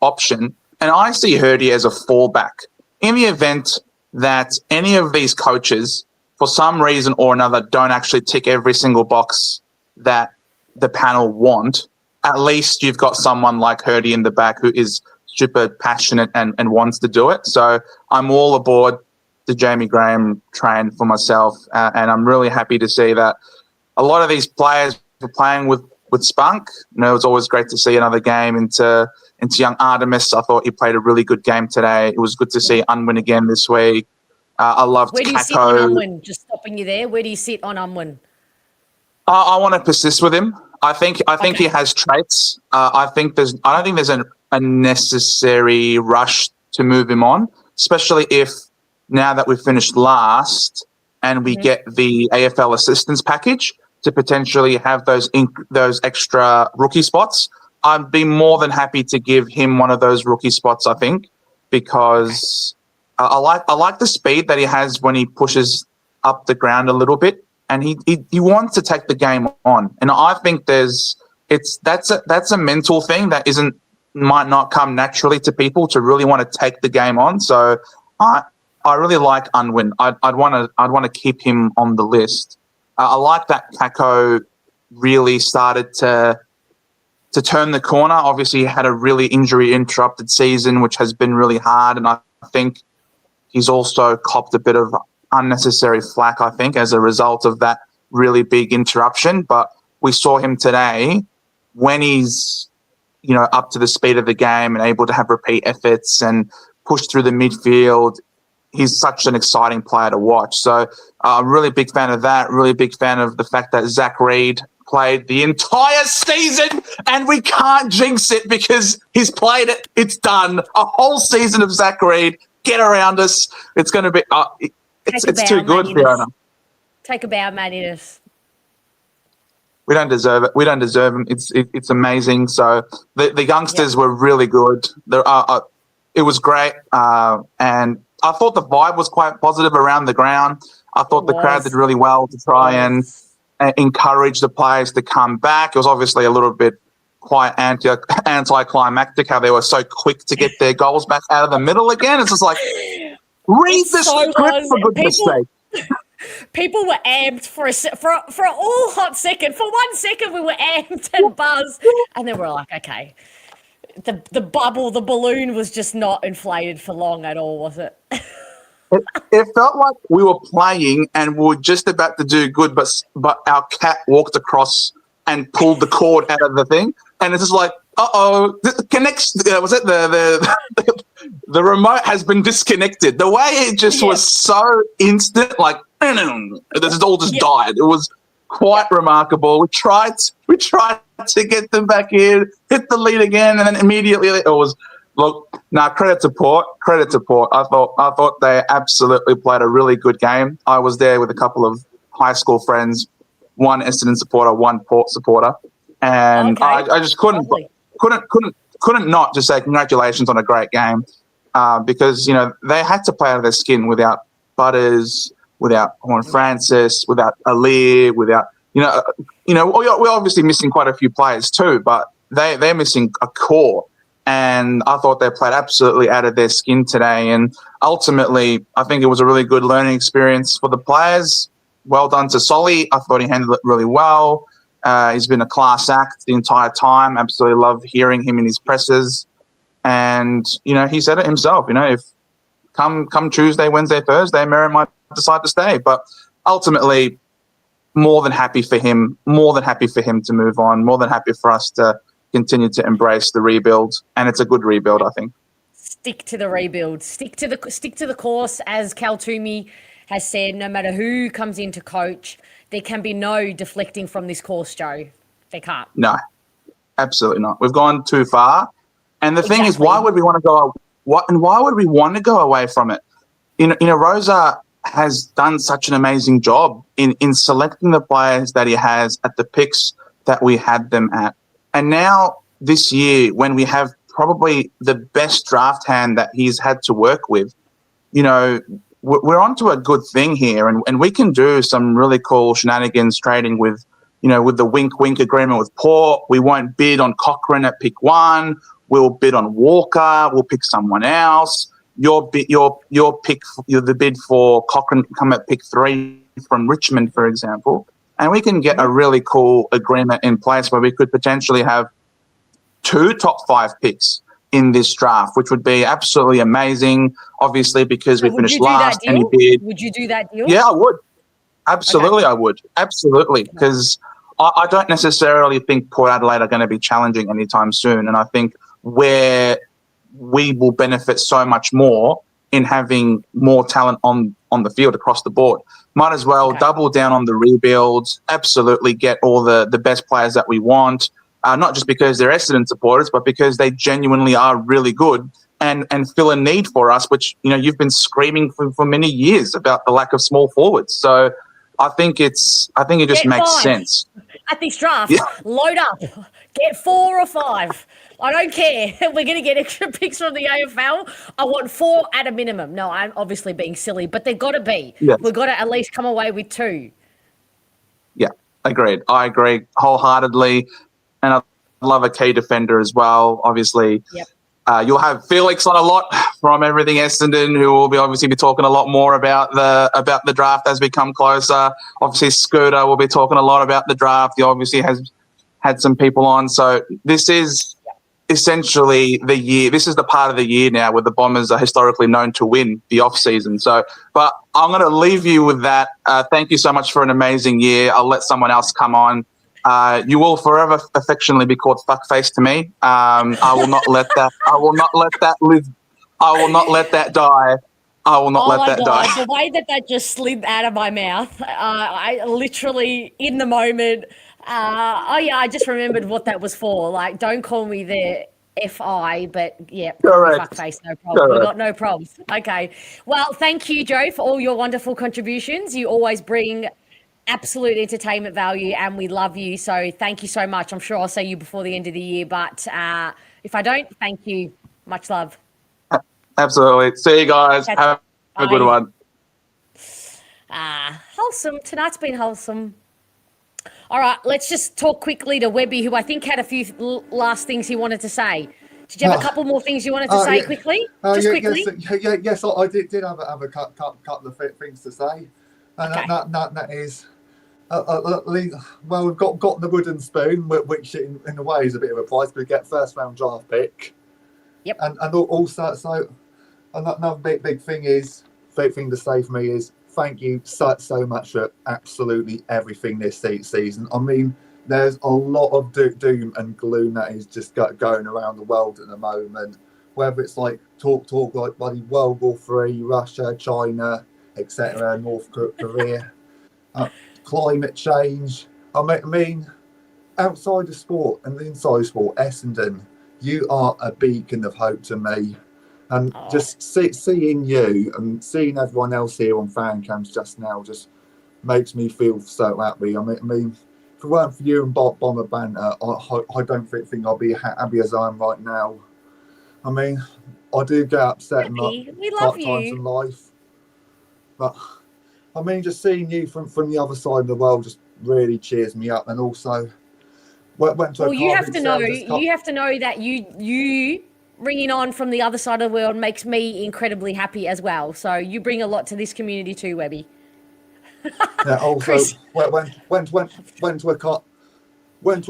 option. And I see Hurdy as a fallback. In the event that any of these coaches, for some reason or another, don't actually tick every single box that the panel want, at least you've got someone like Hurdy in the back who is super passionate and wants to do it. So I'm all aboard the Jamie Graham train for myself, and I'm really happy to see that a lot of these players were playing with spunk. It's always great to see another game into young Artemis. I thought he played a really good game today. It was good to see Unwin again this week. I loved Where do you sit on Unwin? Just stopping you there. Where do you sit on Unwin? I want to persist with him. I think he has traits. I don't think there's a necessary rush to move him on, especially if now that we've finished last and we get the AFL assistance package to potentially have those extra rookie spots. I'd be more than happy to give him one of those rookie spots, I think, because I like the speed that he has when he pushes up the ground a little bit, and he wants to take the game on. And I think that's a mental thing that might not come naturally to people to really want to take the game on. So I really like Unwin. I'd want to keep him on the list. I like that Kako really started to turn the corner. Obviously, he had a really injury-interrupted season, which has been really hard, and I think he's also copped a bit of unnecessary flack, I think, as a result of that really big interruption. But we saw him today when he's, up to the speed of the game and able to have repeat efforts and push through the midfield. He's such an exciting player to watch. So I'm really big fan of that, really big fan of the fact that Zach Reid played the entire season and we can't jinx it because he's played it. It's done. A whole season of Zach Reid. Get around us. It's going to be It's too good, Fiona. Take a bow, Man Innes. We don't deserve it. We don't deserve him. It's amazing. So the youngsters were really good. It was great, and I thought the vibe was quite positive around the ground. I thought the crowd did really well to try and encourage the players to come back. It was obviously a little bit quite anticlimactic how they were so quick to get their goals back out of the middle again. It's just like, read the script for goodness sake. People were amped for a all hot second. For 1 second, we were amped and buzzed, and then we're like, okay. The bubble, the balloon was just not inflated for long at all, was it? It felt like we were playing and we were just about to do good, but our cat walked across and pulled the cord out of the thing, and it's just like, connects. Was it the remote has been disconnected? The way it just was so instant, like it all just died. It was quite remarkable. We tried to get them back in, hit the lead again, and then immediately it was. Look, credit to Port. I thought they absolutely played a really good game. I was there with a couple of high school friends, one Essendon supporter, one Port supporter, and I just couldn't not just say congratulations on a great game, because they had to play out of their skin without Butters, without Horn Francis, without Alir, without we're obviously missing quite a few players too, but they're missing a core. And I thought they played absolutely out of their skin today. And ultimately, I think it was a really good learning experience for the players. Well done to Solly. I thought he handled it really well. He's been a class act the entire time. Absolutely love hearing him in his presses. And, he said it himself, if come Tuesday, Wednesday, Thursday, Merritt might decide to stay. But ultimately, more than happy for him to move on, more than happy for us to continue to embrace the rebuild, and it's a good rebuild, I think. Stick to the rebuild. Stick to the course, as Cal Toomey has said. No matter who comes in to coach, there can be no deflecting from this course, Joe. They can't. No, absolutely not. We've gone too far, and the thing is, why would we want to go away from it? Rosa has done such an amazing job in selecting the players that he has at the picks that we had them at. And now this year, when we have probably the best draft hand that he's had to work with, we're onto a good thing here, and we can do some really cool shenanigans trading with the wink agreement with Port. We won't bid on Cochrane at pick 1. We'll bid on Walker. We'll pick someone else. Your the bid for Cochrane can come at pick 3 from Richmond, for example. And we can get a really cool agreement in place where we could potentially have 2 top 5 picks in this draft, which would be absolutely amazing, obviously, because we finished last and he bid. Would you do that deal? Yeah, I would. Absolutely, I would. Absolutely, because I don't necessarily think Port Adelaide are going to be challenging anytime soon. And I think where we will benefit so much more in having more talent on the field across the board. Might as well double down on the rebuilds, absolutely get all the best players that we want, not just because they're Essendon supporters, but because they genuinely are really good and fill a need for us, which, you've been screaming for many years about the lack of small forwards. So I think it just makes sense. At this draft, load up, get 4 or 5. I don't care. We're going to get extra picks from the AFL. I want 4 at a minimum. No, I'm obviously being silly, but they've got to be. Yes. We've got to at least come away with 2. Yeah, agreed. I agree wholeheartedly. And I love a key defender as well, obviously. Yep. You'll have Felix on a lot from Everything Essendon, who will obviously be talking a lot more about the draft as we come closer. Obviously, Scooter will be talking a lot about the draft. He obviously has had some people on. So this is essentially the year. This is the part of the year now where the Bombers are historically known to win the off season. So, but I'm going to leave you with that. Thank you so much for an amazing year. I'll let someone else come on. You will forever affectionately be called fuckface to me. I will not let that. I will not let that live. I will not let that die. I will not let that die. The way that just slid out of my mouth, I literally, in the moment, I just remembered what that was for. Like, don't call me the FI, but yeah, Correct. fuckface, no problem. We've Correct. got no problems. Okay. Well, thank you, Joe, for all your wonderful contributions. You always bring absolute entertainment value, and we love you. So thank you so much. I'm sure I'll see you before the end of the year, but if I don't, thank you. Much love. Absolutely. See you guys. Catch- Have a good Bye. one. Wholesome. Tonight's been wholesome. All right, let's just talk quickly to Webby, who I think had a few last things he wanted to say. Did you have a couple more things you wanted to say quickly? Just quickly. Yes, I did have a couple of things to say. And Okay. that is, well, we've got the wooden spoon, which in a way is a bit of a prize, but we get first round draft pick. Yep. And also, so another big thing to say for me is thank you so much for absolutely everything this season. I mean, there's a lot of doom and gloom that is just going around the world at the moment. Whether it's like talk like bloody World War III, Russia, China, etc., North Korea, climate change. I mean, outside of sport and inside sport, Essendon, you are a beacon of hope to me. And just seeing you and seeing everyone else here on Fan Cams just now just makes me feel so happy. I mean, if it weren't for you and Bomber Banter, I don't think I'll be happy as I am right now. I mean, I do get upset in times in life, but I mean, just seeing you from the other side of the world just really cheers me up. And also, went to you have to know that you ringing on from the other side of the world makes me incredibly happy as well. So you bring a lot to this community too, Webby. Yeah. Also, went to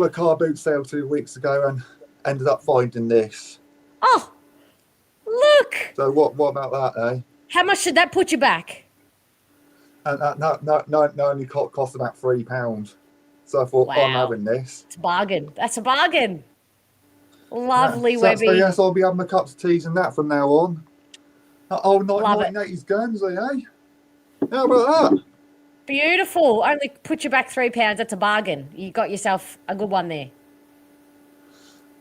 a car boot sale 2 weeks ago and ended up finding this. Oh, look! So what about that, eh? How much did that put you back? And no, only cost about £3. So I thought, Wow. I'm having this. It's a bargain. That's a bargain. Lovely, Yeah. Webby. So yes, I'll be having my cups of teas and that from now on. Old Love it. 1980s Guernsey, eh? How about that? Beautiful. Only put you back £3. That's a bargain. You got yourself a good one there.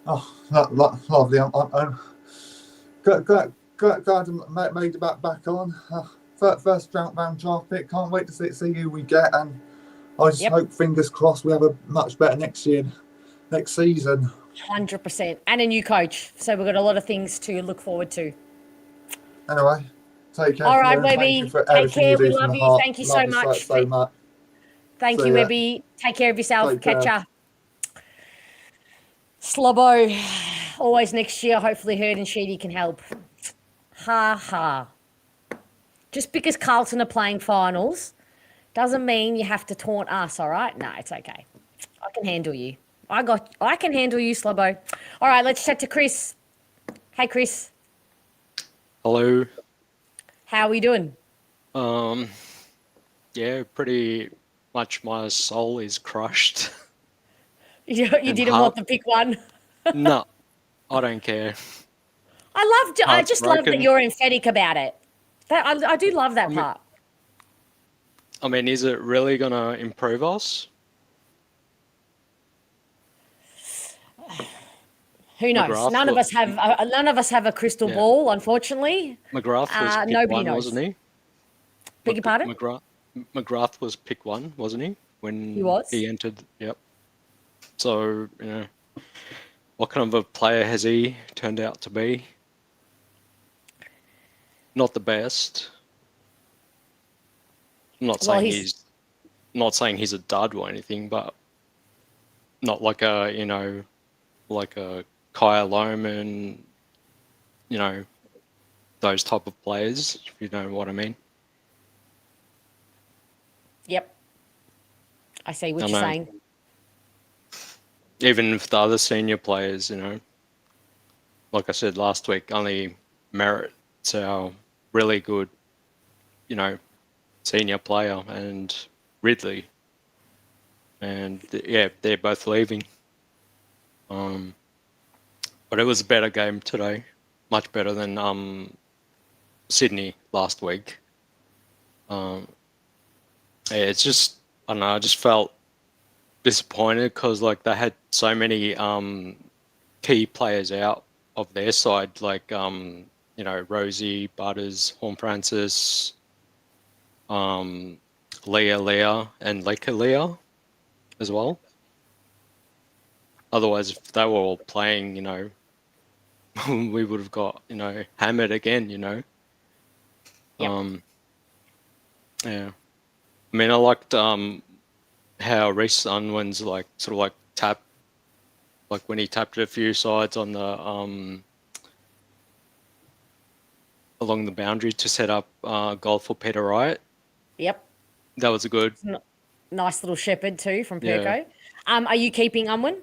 Oh, lovely. I'm glad to made it back on. First round draft pick. Can't wait to see who we get. And I just hope, fingers crossed, we have a much better next season. 100%. And a new coach. So we've got a lot of things to look forward to. Anyway, take care. All right, Webby. Take care. We love you. Thank you so much. So much. Thank you, Webby. Take care of yourself. Catch ya. Slobbo. Always next year. Hopefully Herd and Sheedy can help. Ha ha. Just because Carlton are playing finals doesn't mean you have to taunt us, all right? No, it's okay. I can handle you. I can handle you, Slobbo. All right, let's chat to Chris. Hey, Chris. Hello. How are we doing? Yeah, pretty much my soul is crushed. You didn't want the pick one? No, I don't care. I just love that you're emphatic about it. I do love that part. I mean, is it really going to improve us? Who knows? McGrath None of us have a crystal ball, unfortunately. McGrath was pick nobody one, knows. wasn't he? Beg your pardon? McGrath was pick one, wasn't he? When he entered, yep. So, what kind of a player has he turned out to be? Not the best. I'm not saying he's a dud or anything, but not like a Kaya Loman, those type of players, if you know what I mean. Yep. I see what you're saying. Even with the other senior players, like I said last week, only Merritt's our really good, senior player, and Ridley. And they're both leaving. But it was a better game today, much better than Sydney last week. It's just, I don't know, I just felt disappointed because they had so many key players out of their side, like you know, Rosie, Butters, Horn Francis, Leah, and Leah as well. Otherwise, if they were all playing, you know, we would have got, you know, hammered again, you know. Yep. Yeah. I mean, I liked how Reece Unwin's like sort of like tap, like when he tapped a few sides on the along the boundary to set up goal for Peter Wright. Yep. That was a good. Nice little shepherd too from Yeah. Perko. Are you keeping Unwin?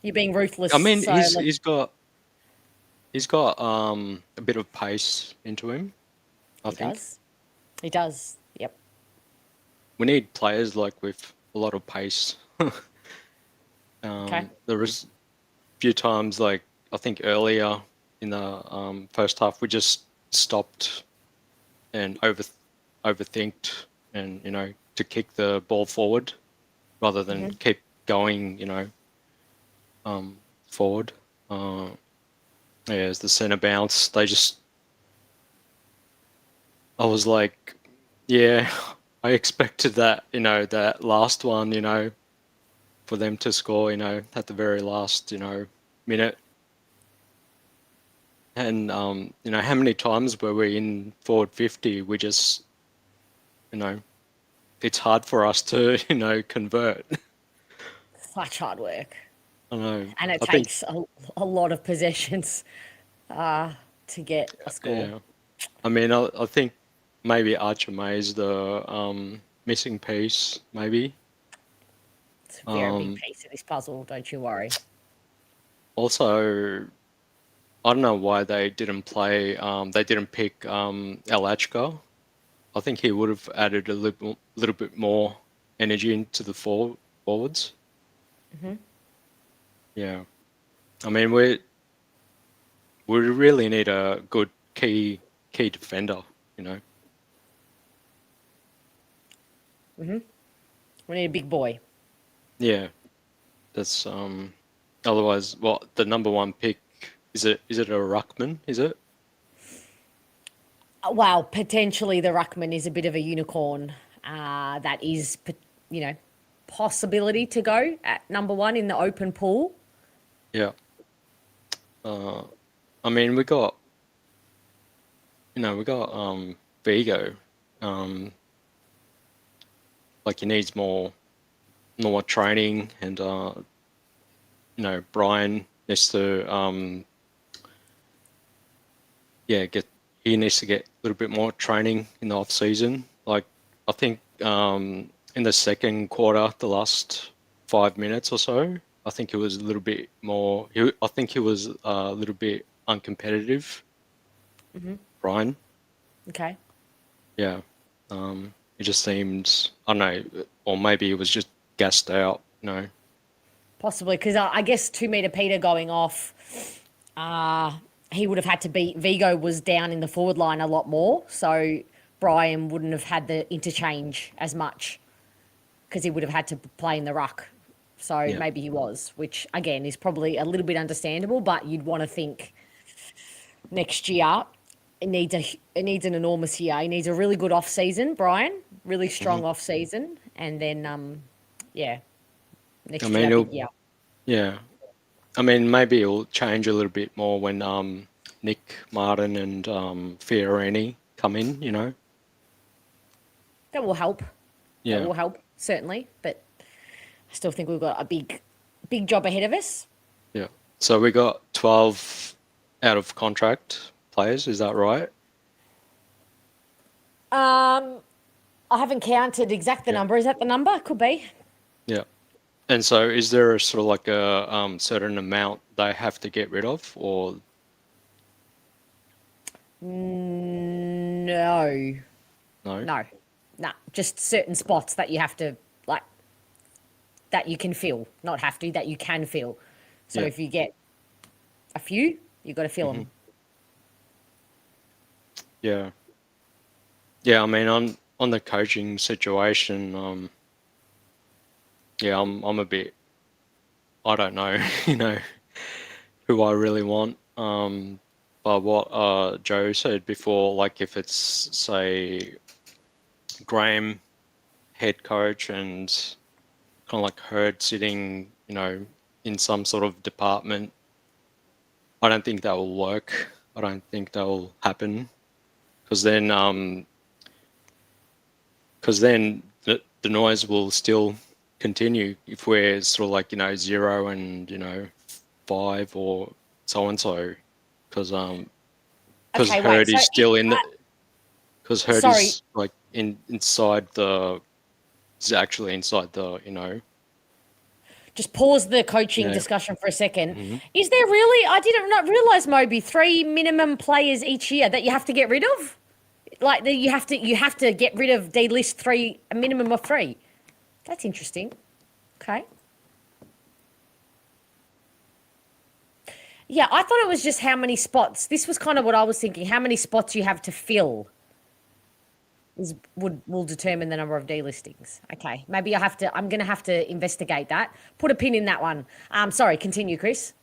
You're being ruthless. I mean, so he's got a bit of pace into him. I think He does. Yep. we need players like with a lot of pace. Okay. There was a few times, like I think earlier in the first half, we just stopped and overthinked, and you know, to kick the ball forward rather than keep going, you know, forward. As the centre bounce, I was like, yeah, I expected that, you know, that last one, you know, for them to score, you know, at the very last, you know, minute. And, you know, how many times were we in forward 50? We just, you know, it's hard for us to, you know, convert. Such hard work. I know. And it I think, takes a lot of possessions to get a score. yeah. I mean, I think maybe Archer May's the missing piece, maybe. It's a very big piece of this puzzle, don't you worry. Also, I don't know why they didn't play. They didn't pick Alachka. I think he would have added a little bit more energy into the forwards. Yeah, I mean we really need a good key defender. You know. We need a big boy. Yeah, that's otherwise, what the number one pick is it a ruckman? Is it? Well, potentially the ruckman is a bit of a unicorn. That is, you know, possibility to go at number one in the open pool. Yeah. I mean, we got Vigo. Like he needs more training, and you know, Brian needs to he needs to get a little bit more training in the off season. Like I think in the second quarter, the last 5 minutes or so, I think he was a little bit more. I think he was a little bit uncompetitive. Brian. Okay. Yeah. It just seemed, I don't know, or maybe it was just gassed out. You know. Possibly, because I guess 2 meter Peter going off, he would have had to be. Vigo was down in the forward line a lot more, so Brian wouldn't have had the interchange as much because he would have had to play in the ruck. So maybe he was, which again is probably a little bit understandable, but you'd want to think next year it needs an enormous year. He needs a really good off season, Brian, really strong off season, and then next year, big year. Yeah. I mean, maybe it'll change a little bit more when Nick Martin and Fiorini come in, you know. That will help. Yeah. That will help, certainly. But I still think we've got a big job ahead of us. Yeah. So we got 12 out of contract players, is that right? I haven't counted the number. Is that the number? Could be. Yeah. And so is there a sort of like a certain amount they have to get rid of, or? No. No? No. Just certain spots that you have to, like, that you can fill. Not have to, that you can fill. So if you get a few, you've got to fill them. Yeah. Yeah, I mean, on the coaching situation, I'm a bit I don't know, who I really want. But what Joe said before, like if it's say Graham, head coach, and kind of like Hurd sitting, in some sort of department, I don't think that will work. I don't think that will happen, because then the noise will still continue if we're sort of like 0 and 5 or so and so, because Okay, Hurd wait, is so still in the because Hurd sorry. is like inside the is actually inside the Just pause the coaching Yeah. discussion for a second. Mhm. Is there really? I did not realize, Moby, 3 minimum players each year that you have to get rid of. Like you have to get rid of delist 3, a minimum of 3. That's interesting. Okay. Yeah, I thought it was just how many spots. This was kind of what I was thinking. How many spots you have to fill will determine the number of delistings. Okay, maybe I'm going to have to investigate that. Put a pin in that one. Sorry, continue, Chris.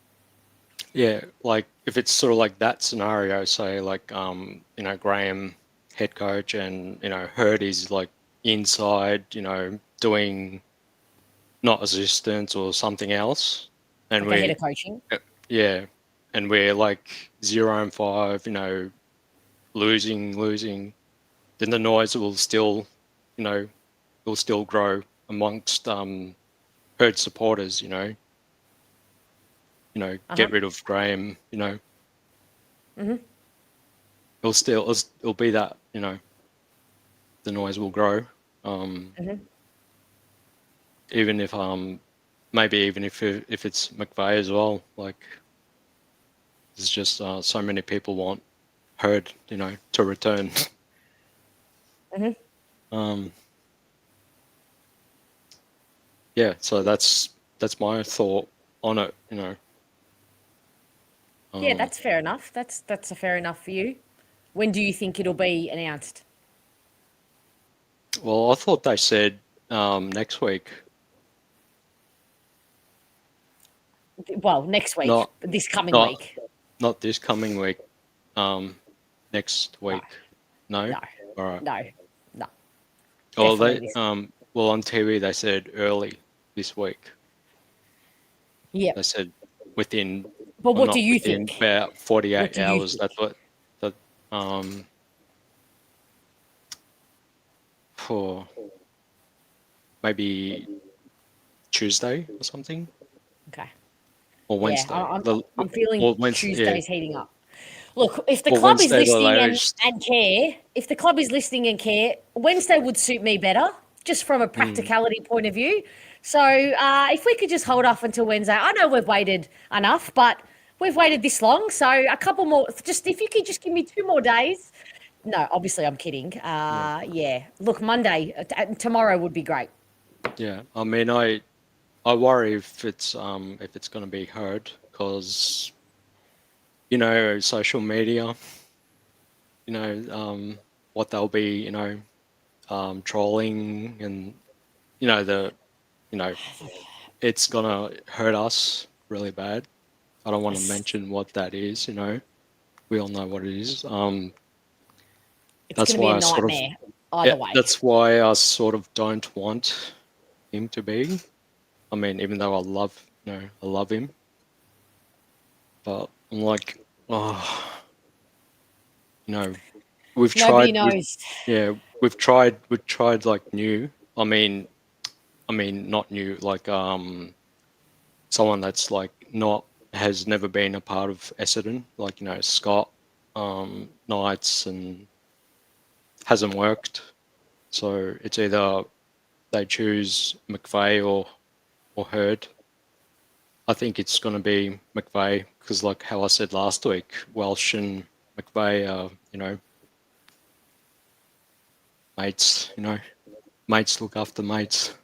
Yeah, like if it's sort of like that scenario, say like Graham, head coach, and Hurd is like inside, doing not assistants or something else, and Like a head of coaching. yeah, and we're like 0 and 5, losing, then the noise will still, will still grow amongst Hurd supporters, get rid of Graham, Mhm. it'll be that, the noise will grow. Mhm. Even if maybe even if it's McVeigh as well, like there's just so many people want Hurd, to return. Mhm. Yeah, so that's my thought on it, Yeah, that's fair enough. That's a fair enough for you. When do you think it'll be announced? Well, I thought they said next week. Well, next week, Not this coming not week. not this coming week. Next week. No. No. All right. No. Well, Definitely they this. well on TV they said early this week. Yeah. They said within. But well, what not do you within think? about What 48 do you hours. think? That's what that for maybe Tuesday or something. Okay. Or Wednesday. Yeah, I'm feeling or Wednesday, Tuesday's heating up. Look, if the Well, club is Wednesday the listening latest. and care, if the club is listening and care, Wednesday would suit me better, just from a practicality point of view. So if we could just hold off until Wednesday, I know we've waited enough, but we've waited this long, so a couple more. Just if you could just give me 2 more days. No, obviously I'm kidding. Yeah. Look, Monday, tomorrow would be great. Yeah, I mean, I worry if it's going to be heard because social media, what they'll be, trolling and it's gonna hurt us really bad. I don't want to mention what that is. We all know what it is. It's That's going to be why a I sort of nightmare either way. that's why I sort of don't want him to be. I mean, even though I love him, but I'm like, we've Nobody tried. knows. We've tried like new. I mean, not new, like someone that's like has never been a part of Essendon, like Scott, Knights, and hasn't worked. So it's either they choose McVeigh or Hurd. I think it's going to be McVeigh because, like how I said last week, Welsh and McVeigh are, mates. Mates look after mates.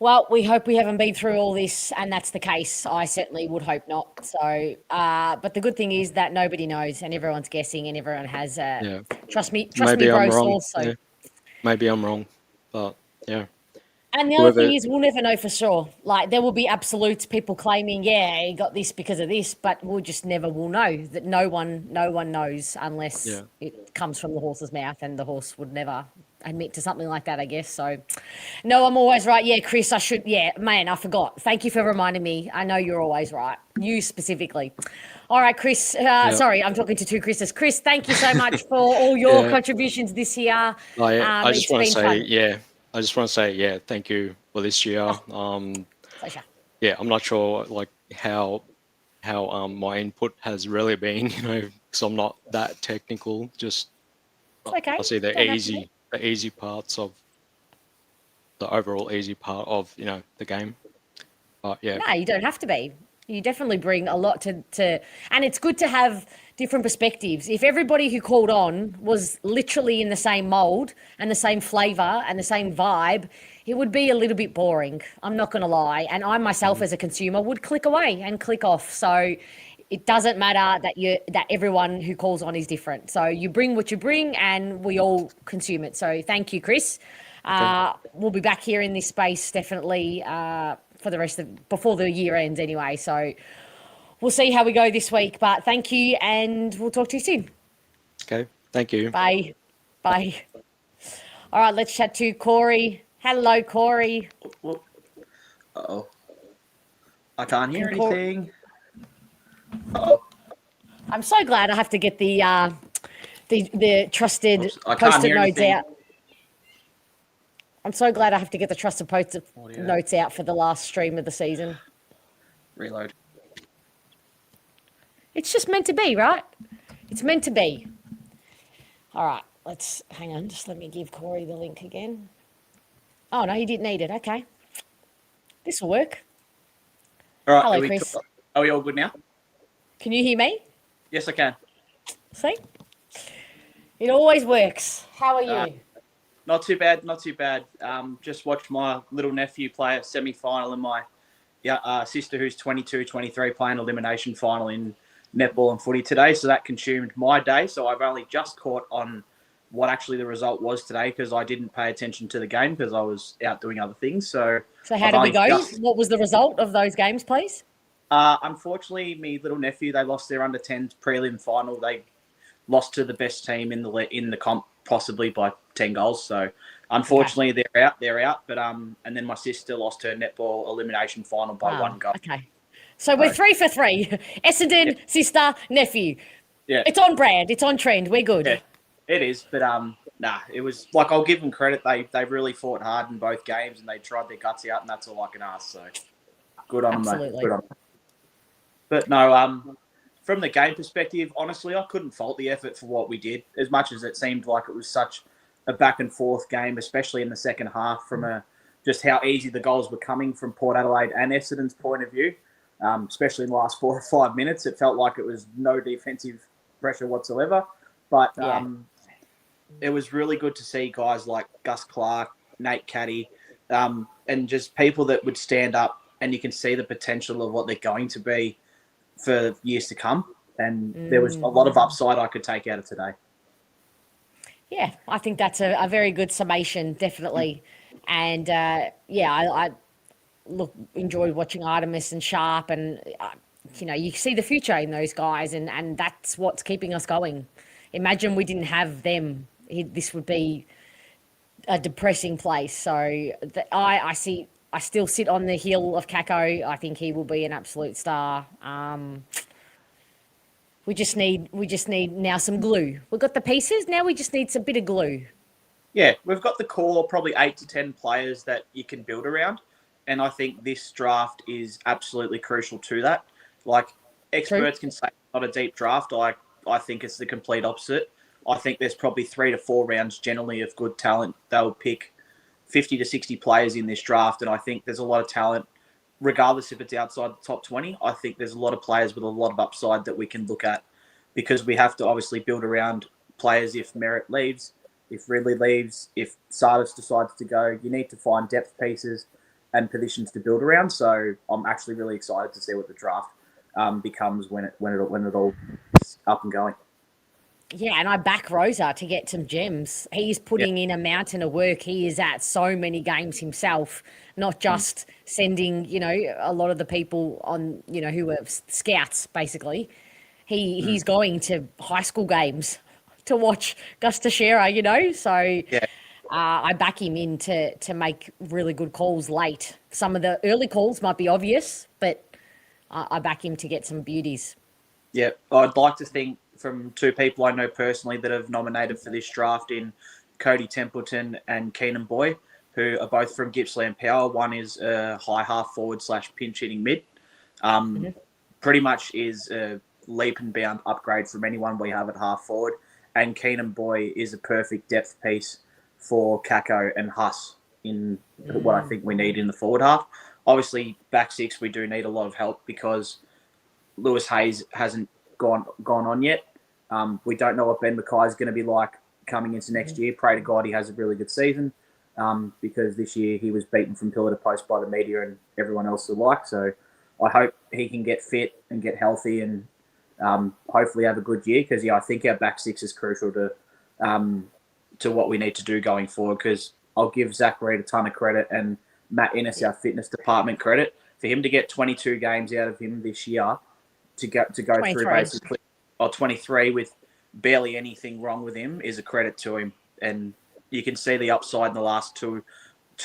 Well, we hope we haven't been through all this, and that's the case. I certainly would hope not. So, but the good thing is that nobody knows, and everyone's guessing, and everyone has. Trust me, Maybe bro. I'm wrong. Source, so. Yeah. Maybe I'm wrong, but yeah. And the other thing is, we'll never know for sure. Like, there will be absolutes, people claiming, yeah, he got this because of this, but we'll just never will know. That no one knows unless it comes from the horse's mouth, and the horse would never admit to something like that, I guess. So, no, I'm always right. Yeah, Chris, I forgot. Thank you for reminding me. I know you're always right. You specifically. All right, Chris. Sorry, I'm talking to two Chris's. Chris, thank you so much for all your contributions this year. I just want to say, I just want to say, thank you for this year. Pleasure. Yeah, I'm not sure like how my input has really been, because I'm not that technical. Just okay. I see the easy parts of the overall easy part of the game. But yeah. No, you don't have to be. You definitely bring a lot to and it's good to have different perspectives. If everybody who called on was literally in the same mold and the same flavor and the same vibe, it would be a little bit boring. I'm not going to lie. And I myself as a consumer would click away and click off. So it doesn't matter that everyone who calls on is different. So you bring what you bring and we all consume it. So thank you, Chris. We'll be back here in this space definitely for the rest of before the year ends anyway. So we'll see how we go this week. But thank you, and we'll talk to you soon. Okay, thank you. Bye. All right, let's chat to Corey. Hello, Corey. Uh-oh. I can't hear anything. I'm so glad I have to get the trusted post-it notes out. I'm so glad I have to get the trusted post-it notes out for the last stream of the season. Reload. It's just meant to be, right? It's meant to be. All right, hang on. Just let me give Corey the link again. Oh, no, he didn't need it. Okay. This will work. All right. Hello, Chris. Are we all good now? Can you hear me? Yes, I can. See? It always works. How are you? Not too bad. Just watched my little nephew play a semi-final and my sister, who's 22, 23, playing elimination final in netball and footy today. So that consumed my day. So I've only just caught on what actually the result was today because I didn't pay attention to the game because I was out doing other things. So how did we go? What was the result of those games, please? Unfortunately, me little nephew, they lost their under-10s prelim final. They lost to the best team in the comp, possibly by 10 goals. So unfortunately, they're out. But and then my sister lost her netball elimination final by 1 goal. Okay. So we're 3 for 3. Essendon, sister, nephew. Yeah. It's on brand. It's on trend. We're good. Yeah, it is. But it was like, I'll give them credit. They really fought hard in both games and they tried their guts out, and that's all I can ask. So good on them, mate. Good on them. But no, from the game perspective, honestly, I couldn't fault the effort for what we did. As much as it seemed like it was such a back and forth game, especially in the second half, from just how easy the goals were coming from Port Adelaide and Essendon's point of view, especially in the last 4 or 5 minutes. It felt like it was no defensive pressure whatsoever. But it was really good to see guys like Gus Clark, Nate Caddy, and just people that would stand up, and you can see the potential of what they're going to be for years to come. And there was a lot of upside I could take out of today. Yeah, I think that's a very good summation, definitely. And I enjoyed watching Artemis and Sharp, and you see the future in those guys, and that's what's keeping us going. Imagine we didn't have them, this would be a depressing place. So I still sit on the heel of Kako. I think he will be an absolute star. We just need now some glue. We've got the pieces. Now we just need a bit of glue. Yeah, we've got the core, probably 8 to 10 players that you can build around. And I think this draft is absolutely crucial to that. Like, experts can say it's not a deep draft. I think it's the complete opposite. I think there's probably 3 to 4 rounds generally of good talent. They'll pick 50 to 60 players in this draft. And I think there's a lot of talent, regardless if it's outside the top 20. I think there's a lot of players with a lot of upside that we can look at, because we have to obviously build around players if Merritt leaves, if Ridley leaves, if Sardis decides to go. You need to find depth pieces and positions to build around. So I'm actually really excited to see what the draft becomes when it all is up and going. Yeah, and I back Rosa to get some gems. He's putting in a mountain of work. He is at so many games himself, not just sending, a lot of the people on, who are scouts, basically. He's going to high school games to watch Gus Teixeira, So Yeah. I back him in to make really good calls late. Some of the early calls might be obvious, but I back him to get some beauties. Yeah, I'd like to think from two people I know personally that have nominated for this draft in Cody Templeton and Keenan Boy, who are both from Gippsland Power. One is a high half forward / pinch hitting mid. Pretty much is a leap and bound upgrade from anyone we have at half forward. And Keenan Boy is a perfect depth piece for Kako and Huss in what I think we need in the forward half. Obviously, back six, we do need a lot of help because Lewis Hayes hasn't gone on yet. We don't know what Ben Mackay is going to be like coming into next year. Pray to God he has a really good season because this year he was beaten from pillar to post by the media and everyone else alike. So I hope he can get fit and get healthy and hopefully have a good year because, I think our back six is crucial to what we need to do going forward because I'll give Zach Reid a ton of credit and Matt Innes, our fitness department, credit for him to get 22 games out of him this year to go through basically 23 with barely anything wrong with him is a credit to him. And you can see the upside in the last two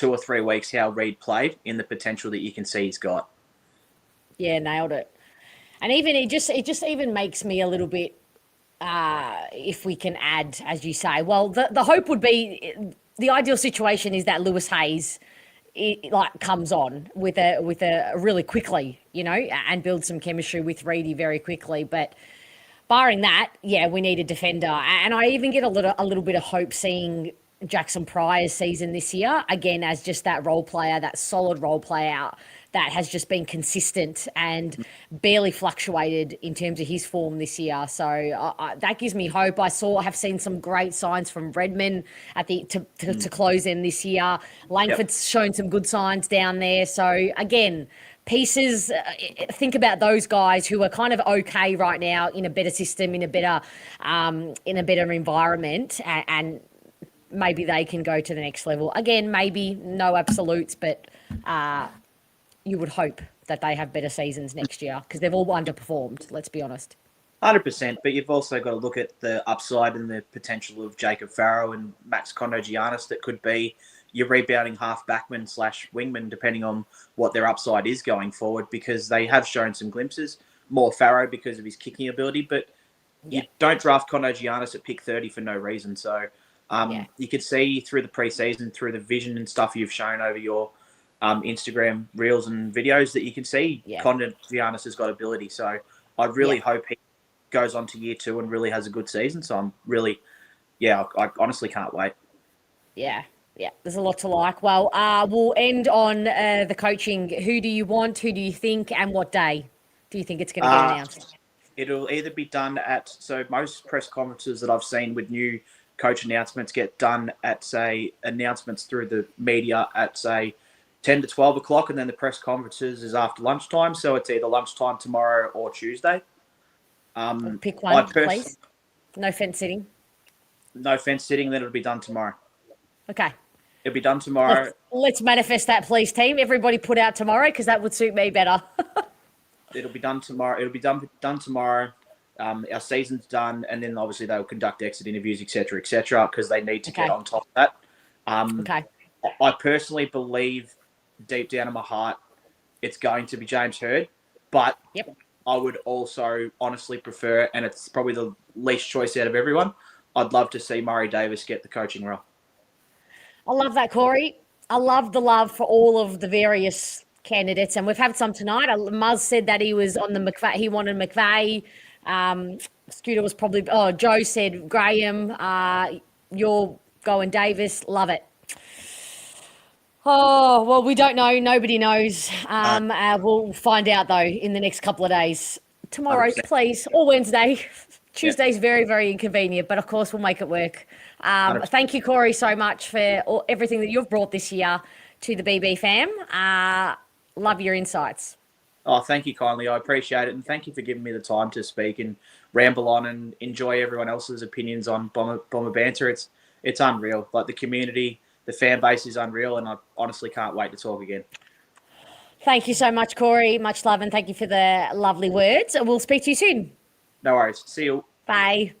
or 3 weeks how Reid played in the potential that you can see he's got. Yeah, nailed it. And even it just even makes me a little bit if we can add, as you say, well, the hope would be the ideal situation is that Lewis Hayes comes on with a really quickly, and builds some chemistry with Reedy very quickly. But barring that, we need a defender. And I even get a little bit of hope seeing Jackson Pryor's season this year, again, as just that role player, that solid role player that has just been consistent and barely fluctuated in terms of his form this year. So that gives me hope. I have seen some great signs from Redmond to close in this year. Langford's shown some good signs down there. So again, pieces, think about those guys who are kind of okay right now in a better system, in a better environment, and maybe they can go to the next level. Again, maybe no absolutes, but you would hope that they have better seasons next year because they've all underperformed, let's be honest. 100%, but you've also got to look at the upside and the potential of Jacob Farrow and Max Kondogiannis that could be your rebounding half backman / wingman, depending on what their upside is going forward, because they have shown some glimpses. More Farrow because of his kicking ability, but you don't draft Kondogiannis at pick 30 for no reason. So you could see through the preseason, through the vision and stuff you've shown over your Instagram reels and videos that you can see Kondogiannis has got ability. So I really hope he goes on to year 2 and really has a good season. So I'm really, I honestly can't wait. Yeah, there's a lot to like. Well, we'll end on the coaching. Who do you want? Who do you think? And what day do you think it's going to get announced? It'll either be done so most press conferences that I've seen with new coach announcements get done at, say, announcements through the media at, say, 10 to 12 o'clock, and then the press conferences is after lunchtime. So it's either lunchtime tomorrow or Tuesday. Pick one, please. No fence sitting. No fence sitting, then it'll be done tomorrow. Okay. It'll be done tomorrow. Let's manifest that, please, team. Everybody put out tomorrow because that would suit me better. It'll be done tomorrow. It'll be done tomorrow. Our season's done, and then obviously they'll conduct exit interviews, etc., because they need to get on top of that. Okay. I personally believe deep down in my heart it's going to be James Hird, but I would also honestly prefer, and it's probably the least choice out of everyone, I'd love to see Murray Davis get the coaching role. I love that, Corey. I love the love for all of the various candidates, and we've had some tonight. Muzz said that he was on the McVeigh. He wanted McVeigh. Scooter was probably. Oh, Joe said Graham. You're going Davis. Love it. Oh, well, we don't know. Nobody knows. We'll find out, though, in the next couple of days. Tomorrow, 100%. Please, or Wednesday. Tuesday's very, very inconvenient, but, of course, we'll make it work. Thank you, Corey, so much for everything that you've brought this year to the BB fam. Love your insights. Oh, thank you kindly. I appreciate it. And thank you for giving me the time to speak. And ramble on and enjoy everyone else's opinions on Bomber Banter. It's unreal. Like the community, the fan base is unreal, and I honestly can't wait to talk again. Thank you so much, Corey. Much love, and thank you for the lovely words. We'll speak to you soon. No worries. See you. Bye.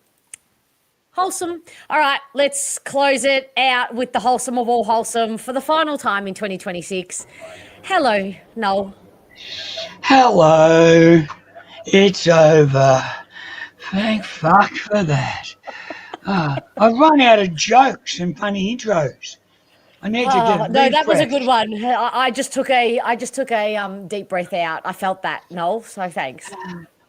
Wholesome. All right, let's close it out with the wholesome of all wholesome for the final time in 2026. Hello, Noel. Hello. It's over. Thank fuck for that. I've run out of jokes and funny intros. I need to get no, that was a good one. I just took a deep breath out. I felt that, Noel. So thanks.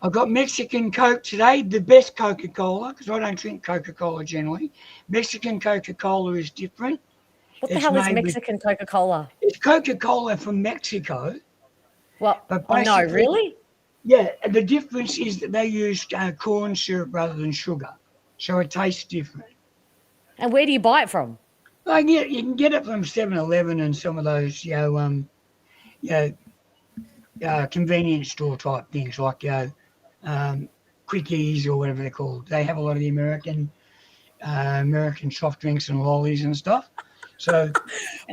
I've got Mexican Coke today, the best Coca-Cola, because I don't drink Coca-Cola generally. Mexican Coca-Cola is different. What the hell is Mexican Coca-Cola? It's Coca-Cola from Mexico. Well, no, really? Yeah, and the difference is that they use corn syrup rather than sugar, so it tastes different. And where do you buy it from? You can get it from 7-Eleven and some of those, convenience store type things like, Quickies or whatever they're called. They have a lot of the American soft drinks and lollies and stuff. So,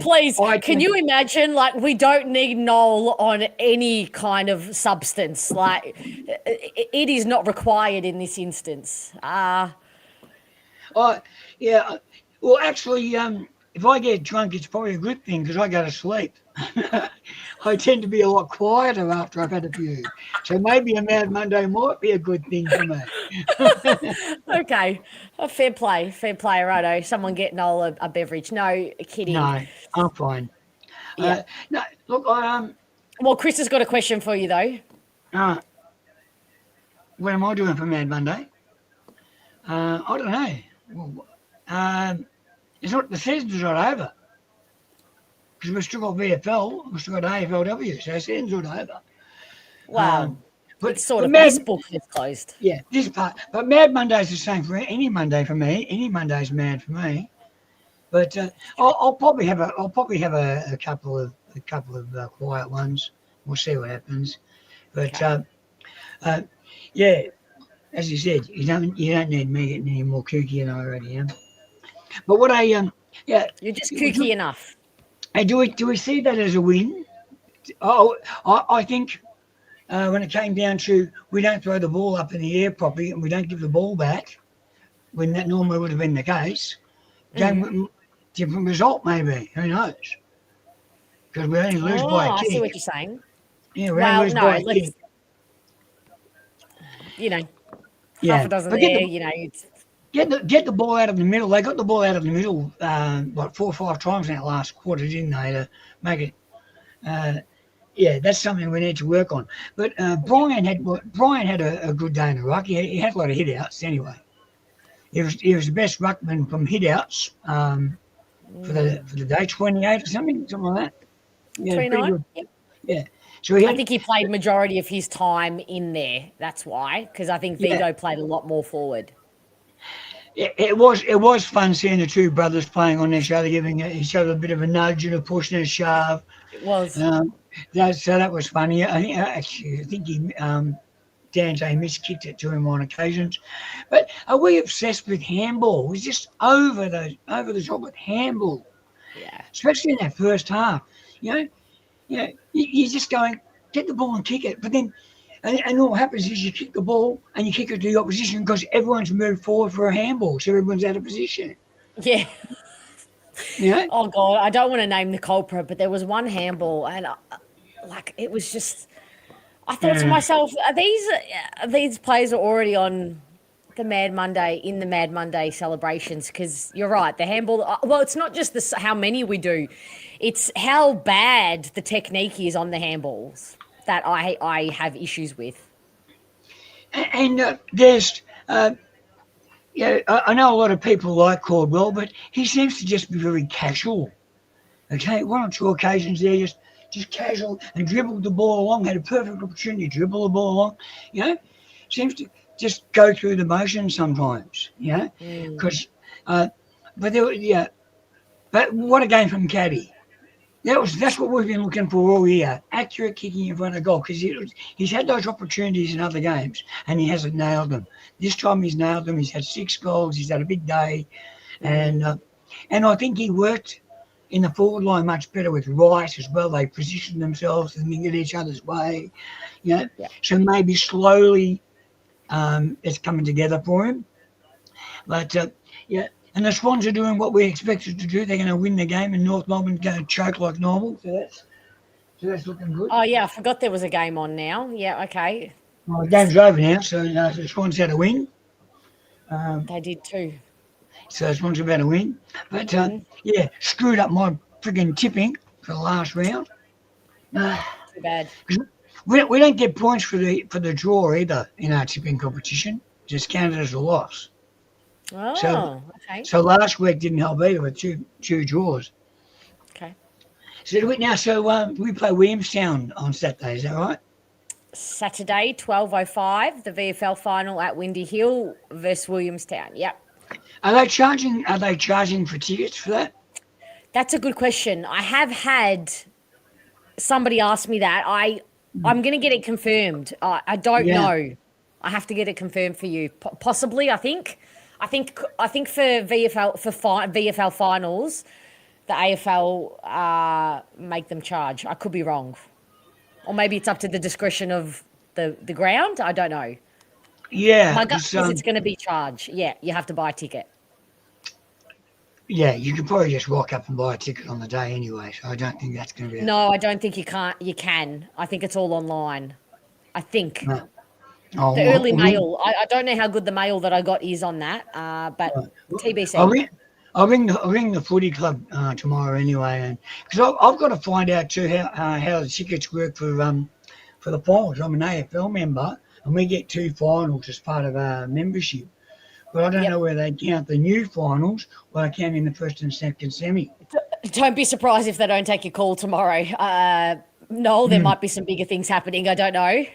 please, can you imagine? Like, we don't need Noel on any kind of substance. Like, it is not required in this instance. Yeah. Well, actually, if I get drunk, it's probably a good thing because I go to sleep. I tend to be a lot quieter after I've had a few. So maybe a Mad Monday might be a good thing for me. Okay. Fair play, righto. Someone get Noel a beverage. No, kidding. No, I'm fine. Yeah. No, look, well, Chris has got a question for you, though. What am I doing for Mad Monday? I don't know. Well, it's not, the season's not over. Because we've still got VFL, we've still got AFLW, so the season's not over. Wow. But it's sort of Mad, this book is closed. Yeah, this part. But Mad Monday's the same for any Monday for me. Any Monday's mad for me. But I'll probably have a couple of quiet ones. We'll see what happens. But yeah, as you said, you don't need me getting any more kooky than I already am. But what you're just kooky enough. And do we see that as a win? I think when it came down to we don't throw the ball up in the air properly and we don't give the ball back, when that normally would have been the case, different result maybe. Who knows? Because we only lose by a kick. I see what you're saying. Yeah, we only lose by a kick. Half a dozen there, it's... Get the ball out of the middle. They got the ball out of the middle, 4 or 5 times in that last quarter, didn't they, to make it? That's something we need to work on. But Brian had a good day in the ruck. He had a lot of hit outs anyway. He was the best ruckman from hit outs for the day, 28 or something like that. Yeah, 29. Yep. Yeah. So I think he played majority of his time in there. That's why, because I think Vito played a lot more forward. It was fun seeing the two brothers playing on each other, giving each other a bit of a nudge and a push and a shove. It was. So that was funny. I think Dante miskicked it to him on occasions. But are we obsessed with handball? We're just over the top with handball. Yeah. Especially in that first half. You're just going, get the ball and kick it. But then, and all happens is you kick the ball and you kick it to the opposition because everyone's moved forward for a handball, so everyone's out of position. Yeah. Yeah. Oh God, I don't want to name the culprit, but there was one handball, and it was just. I thought to myself, these players are already on the Mad Monday celebrations? Because you're right, the handball. Well, it's not just how many we do; it's how bad the technique is on the handballs that I have issues with. And there's, I know a lot of people like Caldwell, but he seems to just be very casual. Okay, 1 or 2 occasions there, just casual and dribbled the ball along, had a perfect opportunity to dribble the ball along, seems to just go through the motions sometimes, because, but what a game from Caddy. That's what we've been looking for all year. Accurate kicking in front of goal, because he's had those opportunities in other games and he hasn't nailed them. This time he's nailed them. He's had 6 goals. He's had a big day, and I think he worked in the forward line much better with Rice as well. They positioned themselves and get each other's way, So maybe slowly it's coming together for him. But and the Swans are doing what we expected to do. They're going to win the game, and North Melbourne's going to choke like normal. So that's looking good. Oh, yeah, I forgot there was a game on now. Yeah, okay. Well, the game's over now, so the Swans had a win. They did too. So the Swans about to win. But, screwed up my frigging tipping for the last round. Too bad. We don't get points for the draw either in our tipping competition. Just counted as a loss. Oh, okay. So last week didn't help either with two draws. Okay. So we play Williamstown on Saturday, is that right? Saturday, 12:05, the VFL final at Windy Hill versus Williamstown. Yep. Are they charging for tickets for that? That's a good question. I have had somebody ask me that. I'm going to get it confirmed. I don't know. I have to get it confirmed for you. Possibly, I think for VFL finals, the AFL make them charge. I could be wrong, or maybe it's up to the discretion of the ground. I don't know. Yeah, my gut says it's going to be charged. Yeah, you have to buy a ticket. Yeah, you can probably just rock up and buy a ticket on the day anyway. So I don't think that's going to be. No, I don't think you can't. You can. I think it's all online. I think. No. The early mail. I don't know how good the mail that I got is on that, but TBC. I'll ring the footy club tomorrow anyway, and because I've got to find out too how the tickets work for the finals. I'm an AFL member, and we get 2 finals as part of our membership. But I don't know where they count the new finals or they count in the first and second semi. Don't be surprised if they don't take your call tomorrow. No, there might be some bigger things happening. I don't know,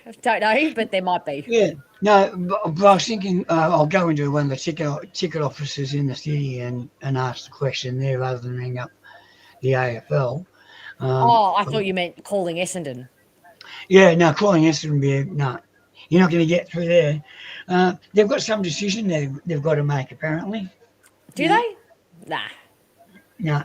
but there might be. Yeah, no, but I was thinking I'll go into one of the ticket offices in the city and ask the question there rather than ring up the AFL. I thought you meant calling Essendon. Yeah, no, calling Essendon would be no. You're not going to get through there. They've got some decision they've got to make apparently. Do they? Nah. No.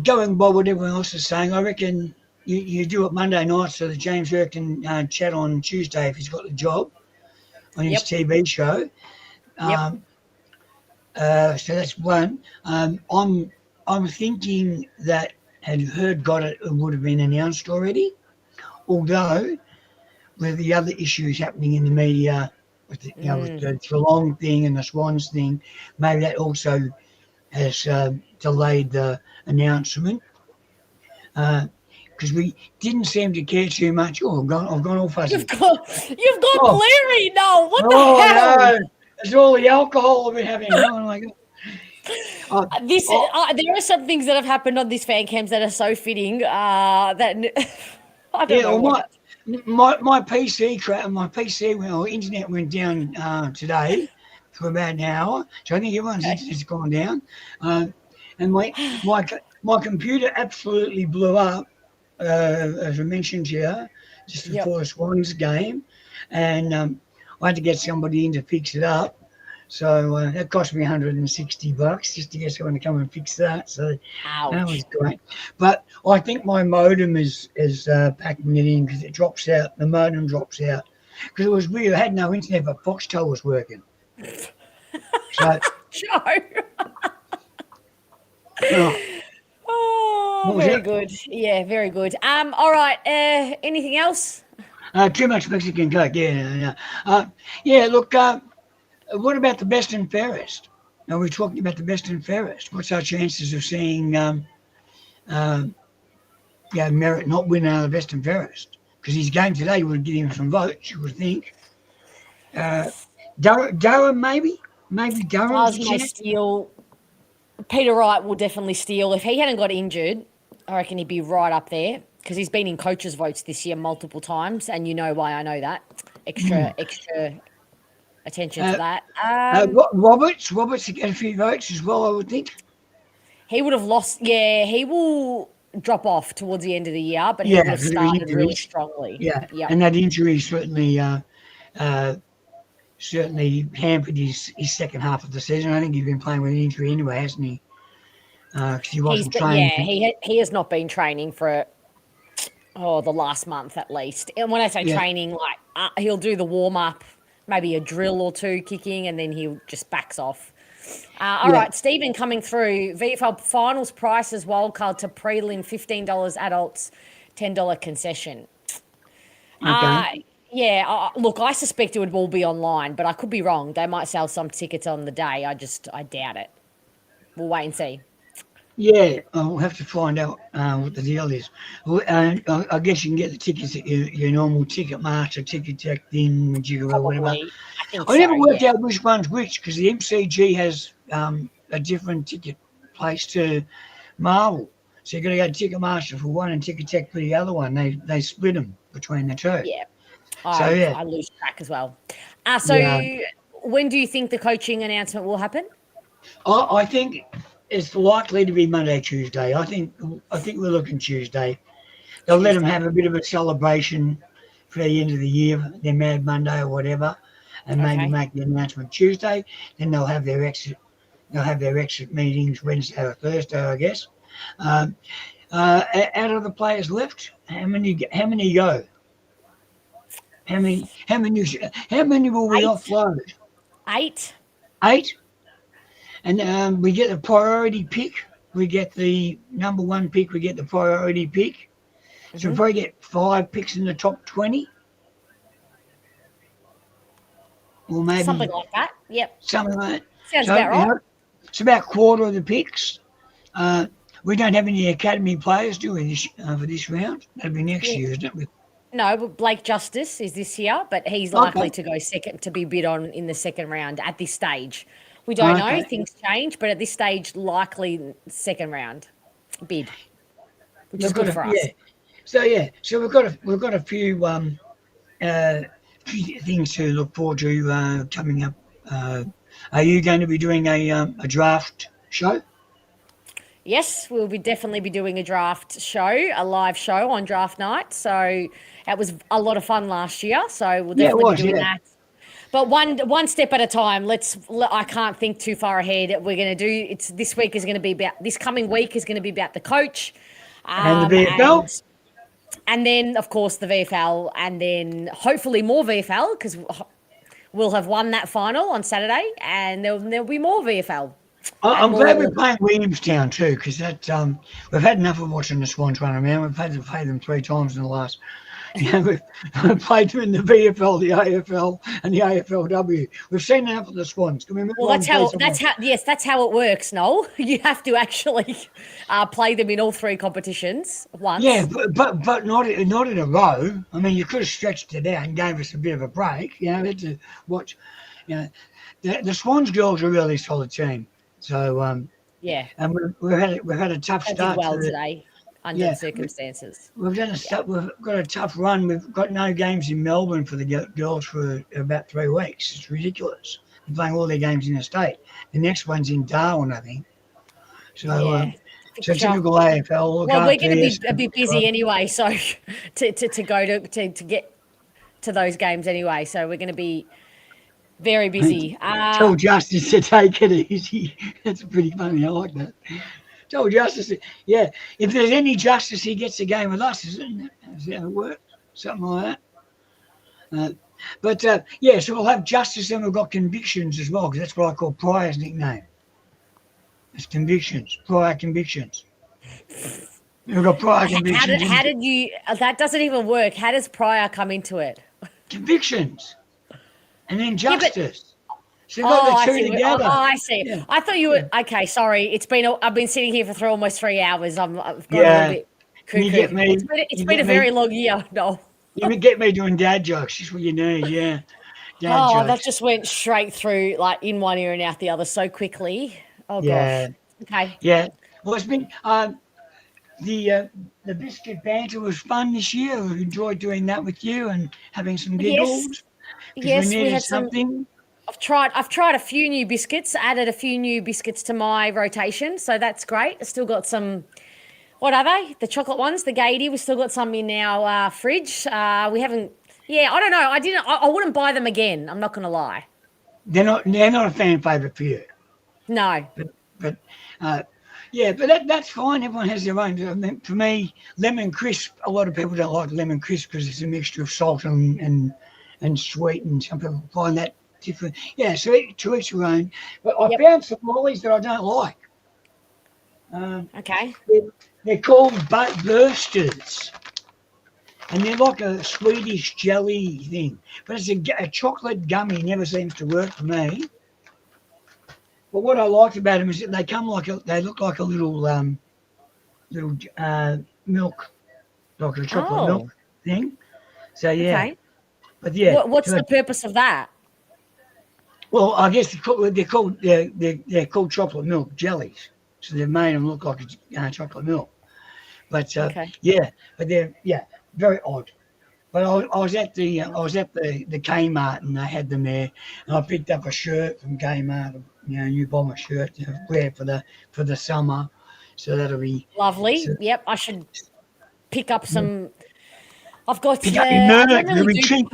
Going by what everyone else is saying, I reckon you do it Monday night so that James Burke can chat on Tuesday if he's got the job on his TV show. So that's one. I'm thinking that had Heard got it would have been announced already, although with the other issues happening in the media with the, with the Geelong thing and the Swans thing, maybe that also has delayed the announcement because we didn't seem to care too much. I've gone all fuzzy. You've gone blurry. No, what the hell? No. It's all the alcohol I've been having. Oh my God. There are some things that have happened on this fan cams that are so fitting that I don't know. My PC internet went down today for about an hour, so I think everyone's internet's gone down. And my computer absolutely blew up, as I mentioned here, just before the Swans game, and I had to get somebody in to fix it up. So that cost me $160 just to get someone to come and fix that. So that was great. But I think my modem is packing it in because it drops out. The modem drops out because it was weird. I had no internet, but Foxtel was working. So. Oh, very good. Yeah, very good. All right. Anything else? Too much Mexican Coke. Yeah. Look. What about the best and fairest? Now we're talking about the best and fairest. What's our chances of seeing Merritt not win out of the best and fairest? Because his game today would give him some votes, you would think. Durham, maybe? Maybe Durham. Steal. Peter Wright will definitely steal. If he hadn't got injured, I reckon he'd be right up there because he's been in coaches' votes this year multiple times, and you know why I know that. Extra attention to that. Roberts to get a few votes as well, I would think. He would have lost. Yeah, he will drop off towards the end of the year, but he Yeah, would have for the started injury. really strongly. Yeah, Yep. and that injury certainly hampered his second half of the season. I think he's been playing with an injury anyway, hasn't he? Because he wasn't training. He has not been training for the last month at least. And when I say training, like he'll do the warm up, maybe a drill or two kicking, and then he just backs off. All right, Stephen coming through. VFL finals prices wildcard to prelim $15 adults, $10 concession. Okay. Look, I suspect it would all be online, but I could be wrong. They might sell some tickets on the day. I doubt it. We'll wait and see. Yeah, I'll have to find out what the deal is. Well, I guess you can get the tickets at your normal Ticketmaster, Ticketek, Majigga, or whatever. I never worked out which one's which because the MCG has a different ticket place to Marvel. So you've got to go to Ticketmaster for one and Ticketek for the other one. They split them between the two. Yeah. I lose track as well. When do you think the coaching announcement will happen? I think it's likely to be Monday, Tuesday. I think we're looking Tuesday. They'll let them have a bit of a celebration for the end of the year, their Mad Monday or whatever, and maybe make the announcement Tuesday. Then they'll have their exit. They'll have their exit meetings Wednesday or Thursday, I guess. Out of the players left, how many go? How many will we offload? 8. 8. And we get the priority pick. We get the number 1 pick. We get the priority pick. So if we get 5 picks in the top 20, or maybe something like that. Yep. Something like that. Sounds about right. It's about a quarter of the picks. We don't have any academy players, do we, for this round? That'll be next year, isn't it? No, but Blake Justice is this year, but he's likely to go second, to be bid on in the second round at this stage. We don't know, things change, but at this stage, likely second round bid, which is good for us. Yeah. So we've got a few things to look forward to coming up. Are you going to be doing a draft show? Yes, we'll definitely be doing a draft show, a live show on draft night. So that was a lot of fun last year. So we'll definitely be doing that. But one step at a time. I can't think too far ahead. We're going to do this week is going to be about this coming week is going to be about the coach and the VFL, and then of course the VFL, and then hopefully more VFL because we'll have won that final on Saturday, and there'll be more VFL. I'm glad we're playing Williamstown too, because that we've had enough of watching the Swans run around. We've had to play them 3 times in the last. We've played them in the VFL, the AFL, and the AFLW. We've seen enough of the Swans. Can we move on? That's how it works, Noel. You have to actually play them in all 3 competitions once. Yeah, but not in a row. I mean, you could have stretched it out and gave us a bit of a break. You know, had to watch. You know, the Swans girls are a really solid team. So and we've had a tough start. Did well today under the circumstances. We've got a tough run. We've got no games in Melbourne for the girls for about 3 weeks. It's ridiculous. They're playing all their games in the state. The next one's in Darwin, I think. So so typical AFL. Well, we're going to be a bit busy anyway. So to go to get to those games anyway. So we're going to be very busy. Tell Justice to take it easy. That's pretty funny. I like that. Tell Justice, if there's any justice, he gets a game with us, isn't it? Is that how it works? Something like that. So we'll have justice and we've got convictions as well, because that's what I call Pryor's nickname. It's convictions, Pryor convictions. We've got Pryor convictions. How did you, that doesn't even work. How does Pryor come into it? Convictions. And then justice. So got the 2 together. I see. Yeah. I thought you were okay. Sorry, I've been sitting here for almost 3 hours. I've got a little bit cuckoo. It's been a very long year. No, you get me doing dad jokes. That's what you need. Yeah. Dad jokes. That just went straight through, like in one ear and out the other, so quickly. Oh gosh. Okay. Yeah. Well, it's been the biscuit banter was fun this year. We enjoyed doing that with you and having some giggles. Yes, we had something. I've tried a few new biscuits, added a few new biscuits to my rotation, so that's great. I still got some. What are they? The chocolate ones, the Gaiety. We've still got some in our fridge. We haven't. Yeah, I don't know. I wouldn't buy them again. I'm not going to lie. They're not a fan favourite for you. No. But that's fine. Everyone has their own. I mean, for me, lemon crisp. A lot of people don't like lemon crisp because it's a mixture of salt and sweet, and some people find that different. Yeah, so to each your own. But I found some lollies that I don't like. Okay. They're called bursters, and they're like a Swedish jelly thing. But it's a chocolate gummy. Never seems to work for me. But what I liked about them is that they look like a little milk, like a chocolate milk thing. So yeah. Okay. But yeah. What's the purpose of that? Well, I guess they're called chocolate milk jellies. So they've made them look like chocolate milk. But but they're very odd. But I was at the Kmart, and they had them there, and I picked up a shirt from Kmart, a new Bomber shirt to wear for the summer. So that'll be lovely. So, yep, I should pick up some. I've got. Pick up your merch. It'll be cheap.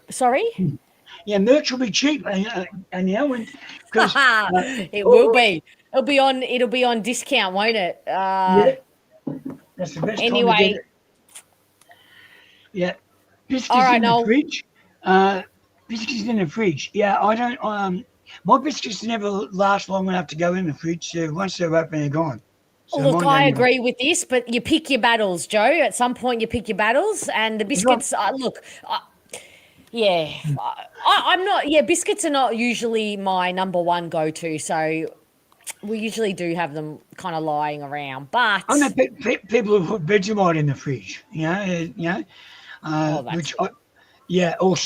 Sorry. Yeah, merch will be cheap, and because it will be. It'll be on discount, won't it? Yeah, that's the best. Anyway. Time to get it. Yeah, biscuits in the fridge. Biscuits in the fridge. Yeah, I don't. My biscuits never last long enough to go in the fridge. So once they're open, they're gone. So look, I agree with this, but you pick your battles, Joe. At some point, you pick your battles, and the biscuits. I'm not. Yeah, biscuits are not usually my number one go-to. So we usually do have them kind of lying around. But I know people who put Vegemite in the fridge.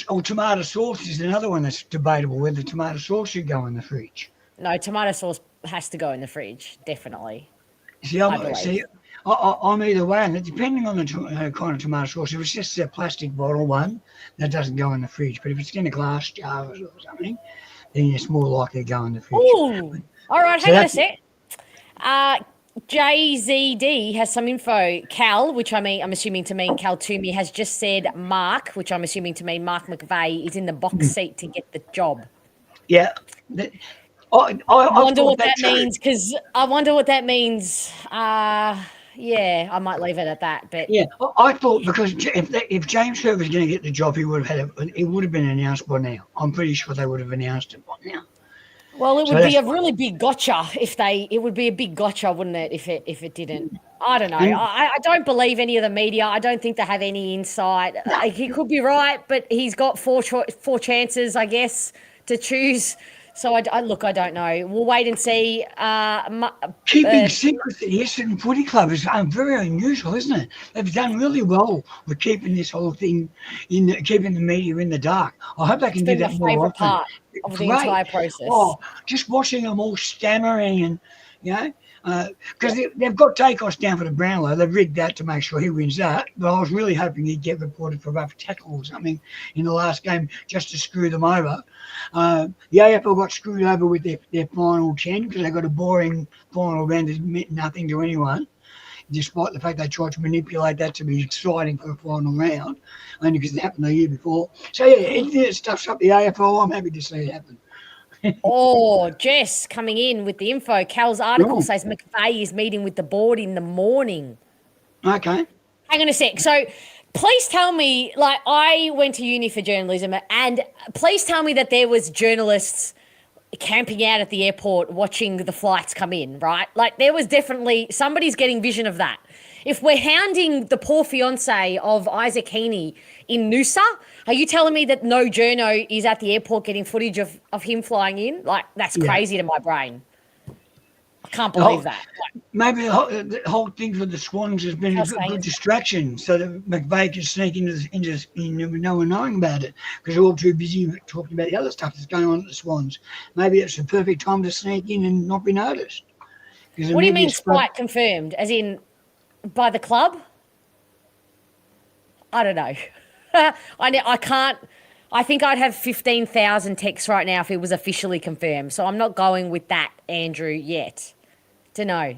Or tomato sauce is another one that's debatable whether tomato sauce should go in the fridge. No, tomato sauce has to go in the fridge, definitely. See, I'm either way, and depending on the kind of tomato sauce. If it's just a plastic bottle one, that doesn't go in the fridge. But if it's in a glass jar or something, then it's more likely to go in the fridge. Ooh. All right, hang on a sec. JZD has some info. Cal, which I'm assuming to mean Cal Toomey, has just said Mark, which I'm assuming to mean Mark McVeigh, is in the box seat to get the job. Yeah. I wonder what that means, because I wonder what that means. Yeah, I might leave it at that. But yeah, I thought because if James Herb was going to get the job, it would have been announced by now. I'm pretty sure they would have announced it by now. Well, it would be a really big gotcha it would be a big gotcha, wouldn't it, if it didn't? I don't know. I don't believe any of the media. I don't think they have any insight. He could be right, but he's got four chances, I guess, to choose. So I don't know. We'll wait and see. Keeping secret the Essendon Footy Club is very unusual, isn't it? They've done really well with keeping this whole thing keeping the media in the dark. I hope they can do that more often. Part of the entire process. Oh, just watching them all stammering and because they've got Dacos down for the Brownlow. They've rigged that to make sure he wins that. But I was really hoping he'd get reported for rough tackle or something in the last game just to screw them over. The AFL got screwed over with their final 10 because they got a boring final round that meant nothing to anyone, despite the fact they tried to manipulate that to be exciting for a final round, only because it happened the year before. So, yeah, anything that stuffs up the AFL, I'm happy to see it happen. Jess coming in with the info. Cal's article says McVeigh is meeting with the board in the morning. Okay. Hang on a sec. So please tell me, I went to uni for journalism, and please tell me that there was journalists camping out at the airport watching the flights come in, right? There was definitely somebody's getting vision of that. If we're hounding the poor fiance of Isaac Heaney in Noosa, are you telling me that no journo is at the airport getting footage of him flying in? That's crazy to my brain. I can't believe that. Maybe the whole thing for the Swans has been a good distraction so that McVeigh can sneak into no one knowing about it because they're all too busy talking about the other stuff that's going on at the Swans. Maybe it's the perfect time to sneak in and not be noticed. What do you mean flight confirmed? As in by the club? I don't know. I I think I'd have 15,000 texts right now if it was officially confirmed. So I'm not going with that, Andrew, yet. Dunno.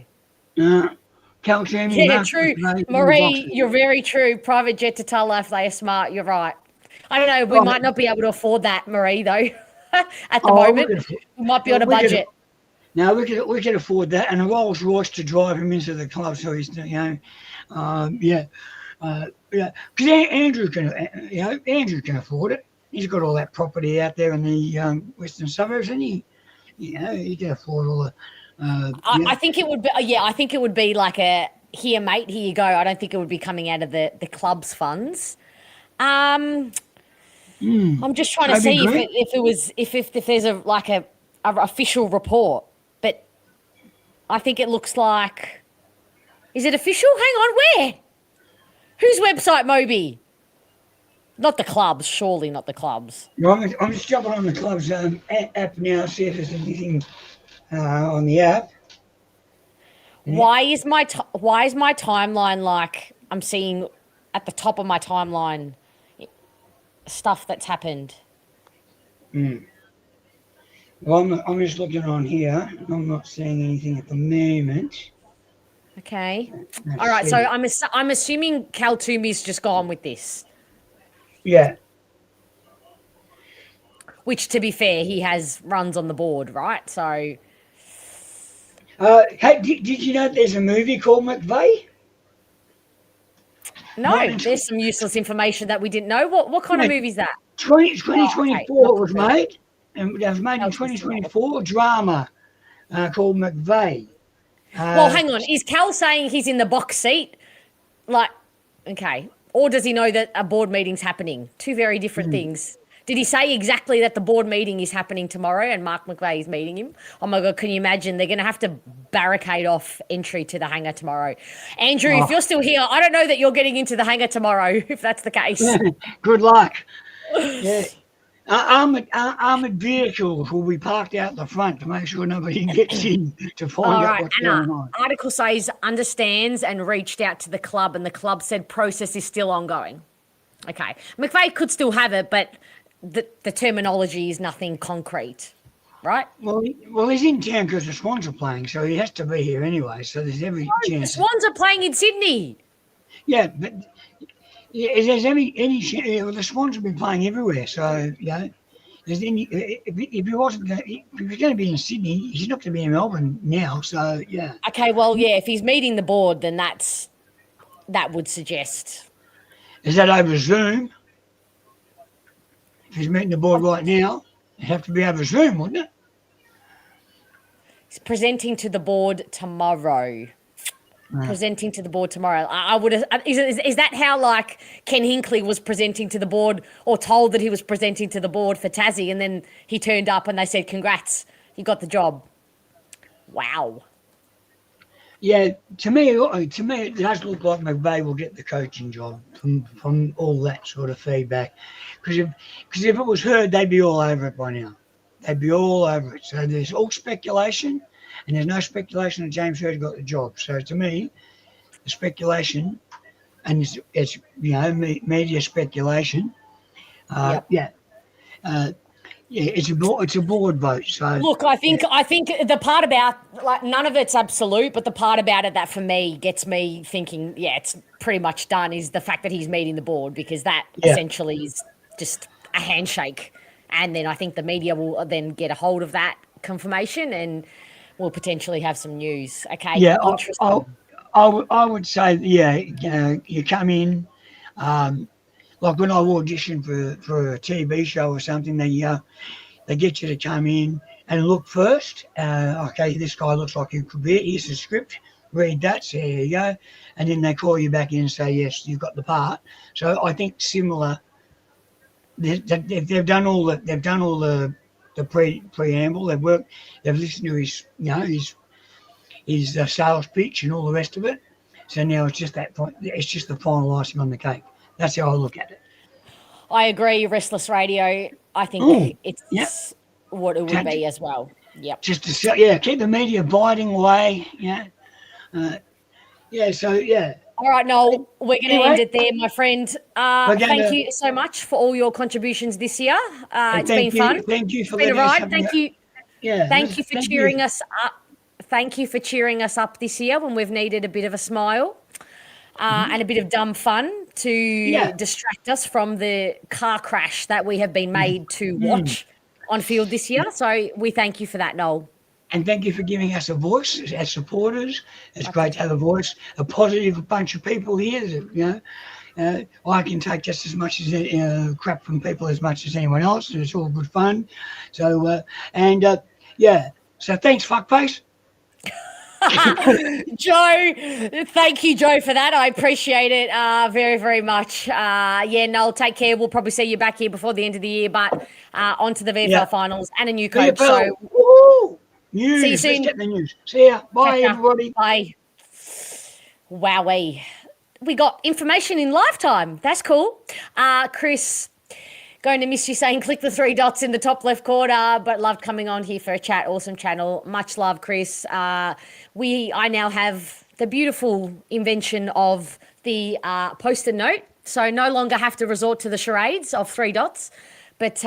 Calcium. Yeah, true. Marie, you're very true. Private jet to Tulla if they are smart. You're right. I don't know. We might not be able to afford that, Marie, though, at the moment. We might be on a budget. No, we could afford that, and a Rolls Royce to drive him into the club, so he's Because Andrew can afford it. He's got all that property out there in the western suburbs, and he can afford all the. I think it would be. I think it would be like a here, mate. Here you go. I don't think it would be coming out of the club's funds. I'm just trying to see if there's a official report. I think it looks like... Is it official? Hang on, where? Whose website, Moby? Not the clubs, surely not the clubs. No, I'm just jumping on the club's app now, see if there's anything on the app. Why is my timeline like... I'm seeing at the top of my timeline stuff that's happened. Well, I'm just looking on here. I'm not seeing anything at the moment. Okay. All right. So I'm assuming Kaltumi's just gone with this. Yeah. Which, to be fair, he has runs on the board, right? So. Hey, did you know there's a movie called McVeigh? No, there's some useless information that we didn't know. What kind of movie is that? 2024 was made. And it was made in 2024, drama called McVeigh. Well, hang on. Is Cal saying he's in the box seat? Okay. Or does he know that a board meeting's happening? Two very different things. Did he say exactly that the board meeting is happening tomorrow and Mark McVeigh is meeting him? Oh, my God, can you imagine? They're going to have to barricade off entry to the hangar tomorrow. Andrew, if you're still here, I don't know that you're getting into the hangar tomorrow, if that's the case. Good luck. Yeah. Armoured vehicles will be parked out the front to make sure nobody gets in to find out what's going on. Article says understands and reached out to the club, and the club said process is still ongoing. Okay. McVeigh could still have it, but the terminology is nothing concrete, right? Well, he's in town because the Swans are playing, so he has to be here anyway, so there's every chance. The Swans are playing in Sydney. Yeah, but... If there's any the Swans have been playing everywhere, so if he wasn't if he was going to be in Sydney, he's not going to be in Melbourne now. So yeah. Okay, well, if he's meeting the board, then that would suggest. Is that over Zoom? If he's meeting the board right now, it'd have to be over Zoom, wouldn't it? He's presenting to the board tomorrow. Presenting to the board tomorrow. I would. Is that how Ken Hinkley was presenting to the board, or told that he was presenting to the board for Tassie, and then he turned up and they said, "Congrats, you got the job." Wow. Yeah, to me, it does look like McVeigh will get the coaching job from all that sort of feedback. Because if it was heard, they'd be all over it by now. They'd be all over it. So there's all speculation. And there's no speculation that James Hird got the job. So to me, the speculation, and it's media speculation. It's a board vote. So look, I think the part about none of it's absolute, but the part about it that for me gets me thinking, it's pretty much done, is the fact that he's meeting the board, because that essentially is just a handshake, and then I think the media will then get a hold of that confirmation and we'll potentially have some news. Okay. Yeah, I would say, you come in, like when I auditioned for a TV show or something, they get you to come in and look first. Okay, this guy looks like he could be it. Here's the script. Read that. So here you go. And then they call you back in and say, yes, you've got the part. So I think similar. They've done all the preamble. They've listened to his sales pitch and all the rest of it. So now it's just that point. It's just the final icing on the cake. That's how I look at it. I agree. Restless Radio. I think it's what it would be as well. Yep. Just to keep the media biting away. All right, Noel, we're going to Anyway. end it there, my friend. We're Thank gonna- you so much for all your contributions this year. And It's been fun. Thank you for It's been a letting us ride. have Thank a- you. Yeah. Thank you for cheering us up. Thank you for cheering us up this year when we've needed a bit of a smile and a bit of dumb fun to distract us from the car crash that we have been made to watch on field this year. So we thank you for that, Noel. And thank you for giving us a voice as supporters. It's great to have a voice, a positive bunch of people here. That, I can take just as much as crap from people as much as anyone else. And it's all good fun. So, so thanks, fuckface. Joe, thank you, Joe, for that. I appreciate it very, very much. Noel, take care. We'll probably see you back here before the end of the year, but on to the VFL finals and a new coach. VFL. So Woo! News. See you soon. Let's get the news. See ya. Bye, Catch ya. everybody. Bye. Wowee. We got information in lifetime. That's cool. Chris, going to miss you saying click the 3 dots in the top left corner, but loved coming on here for a chat. Awesome channel. Much love, Chris. I now have the beautiful invention of the post-it note, so no longer have to resort to the charades of 3 dots, but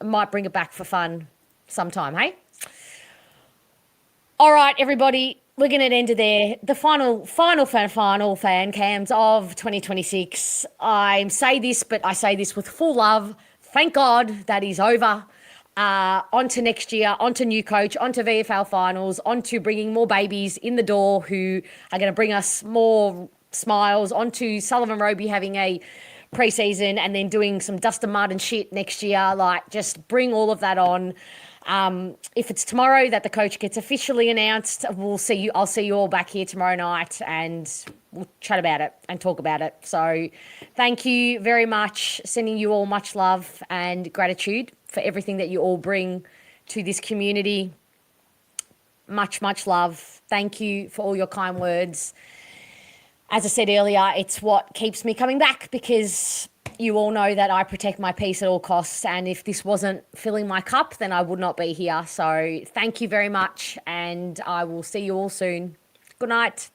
might bring it back for fun sometime, hey? All right, everybody, we're going to end it there. The final fan cams of 2026. I say this, but I say this with full love. Thank God that is over. On to next year, on to new coach, on to VFL finals, on to bringing more babies in the door who are going to bring us more smiles, on to Sullivan Roby having a preseason and then doing some dust and mud and shit next year. Like, just bring all of that on. If it's tomorrow that the coach gets officially announced, I'll see you all back here tomorrow night and we'll chat about it and talk about it. So thank you very much. Sending you all much love and gratitude for everything that you all bring to this community. Much, much love. Thank you for all your kind words. As I said earlier, it's what keeps me coming back because you all know that I protect my peace at all costs. And if this wasn't filling my cup, then I would not be here. So thank you very much. And I will see you all soon. Good night.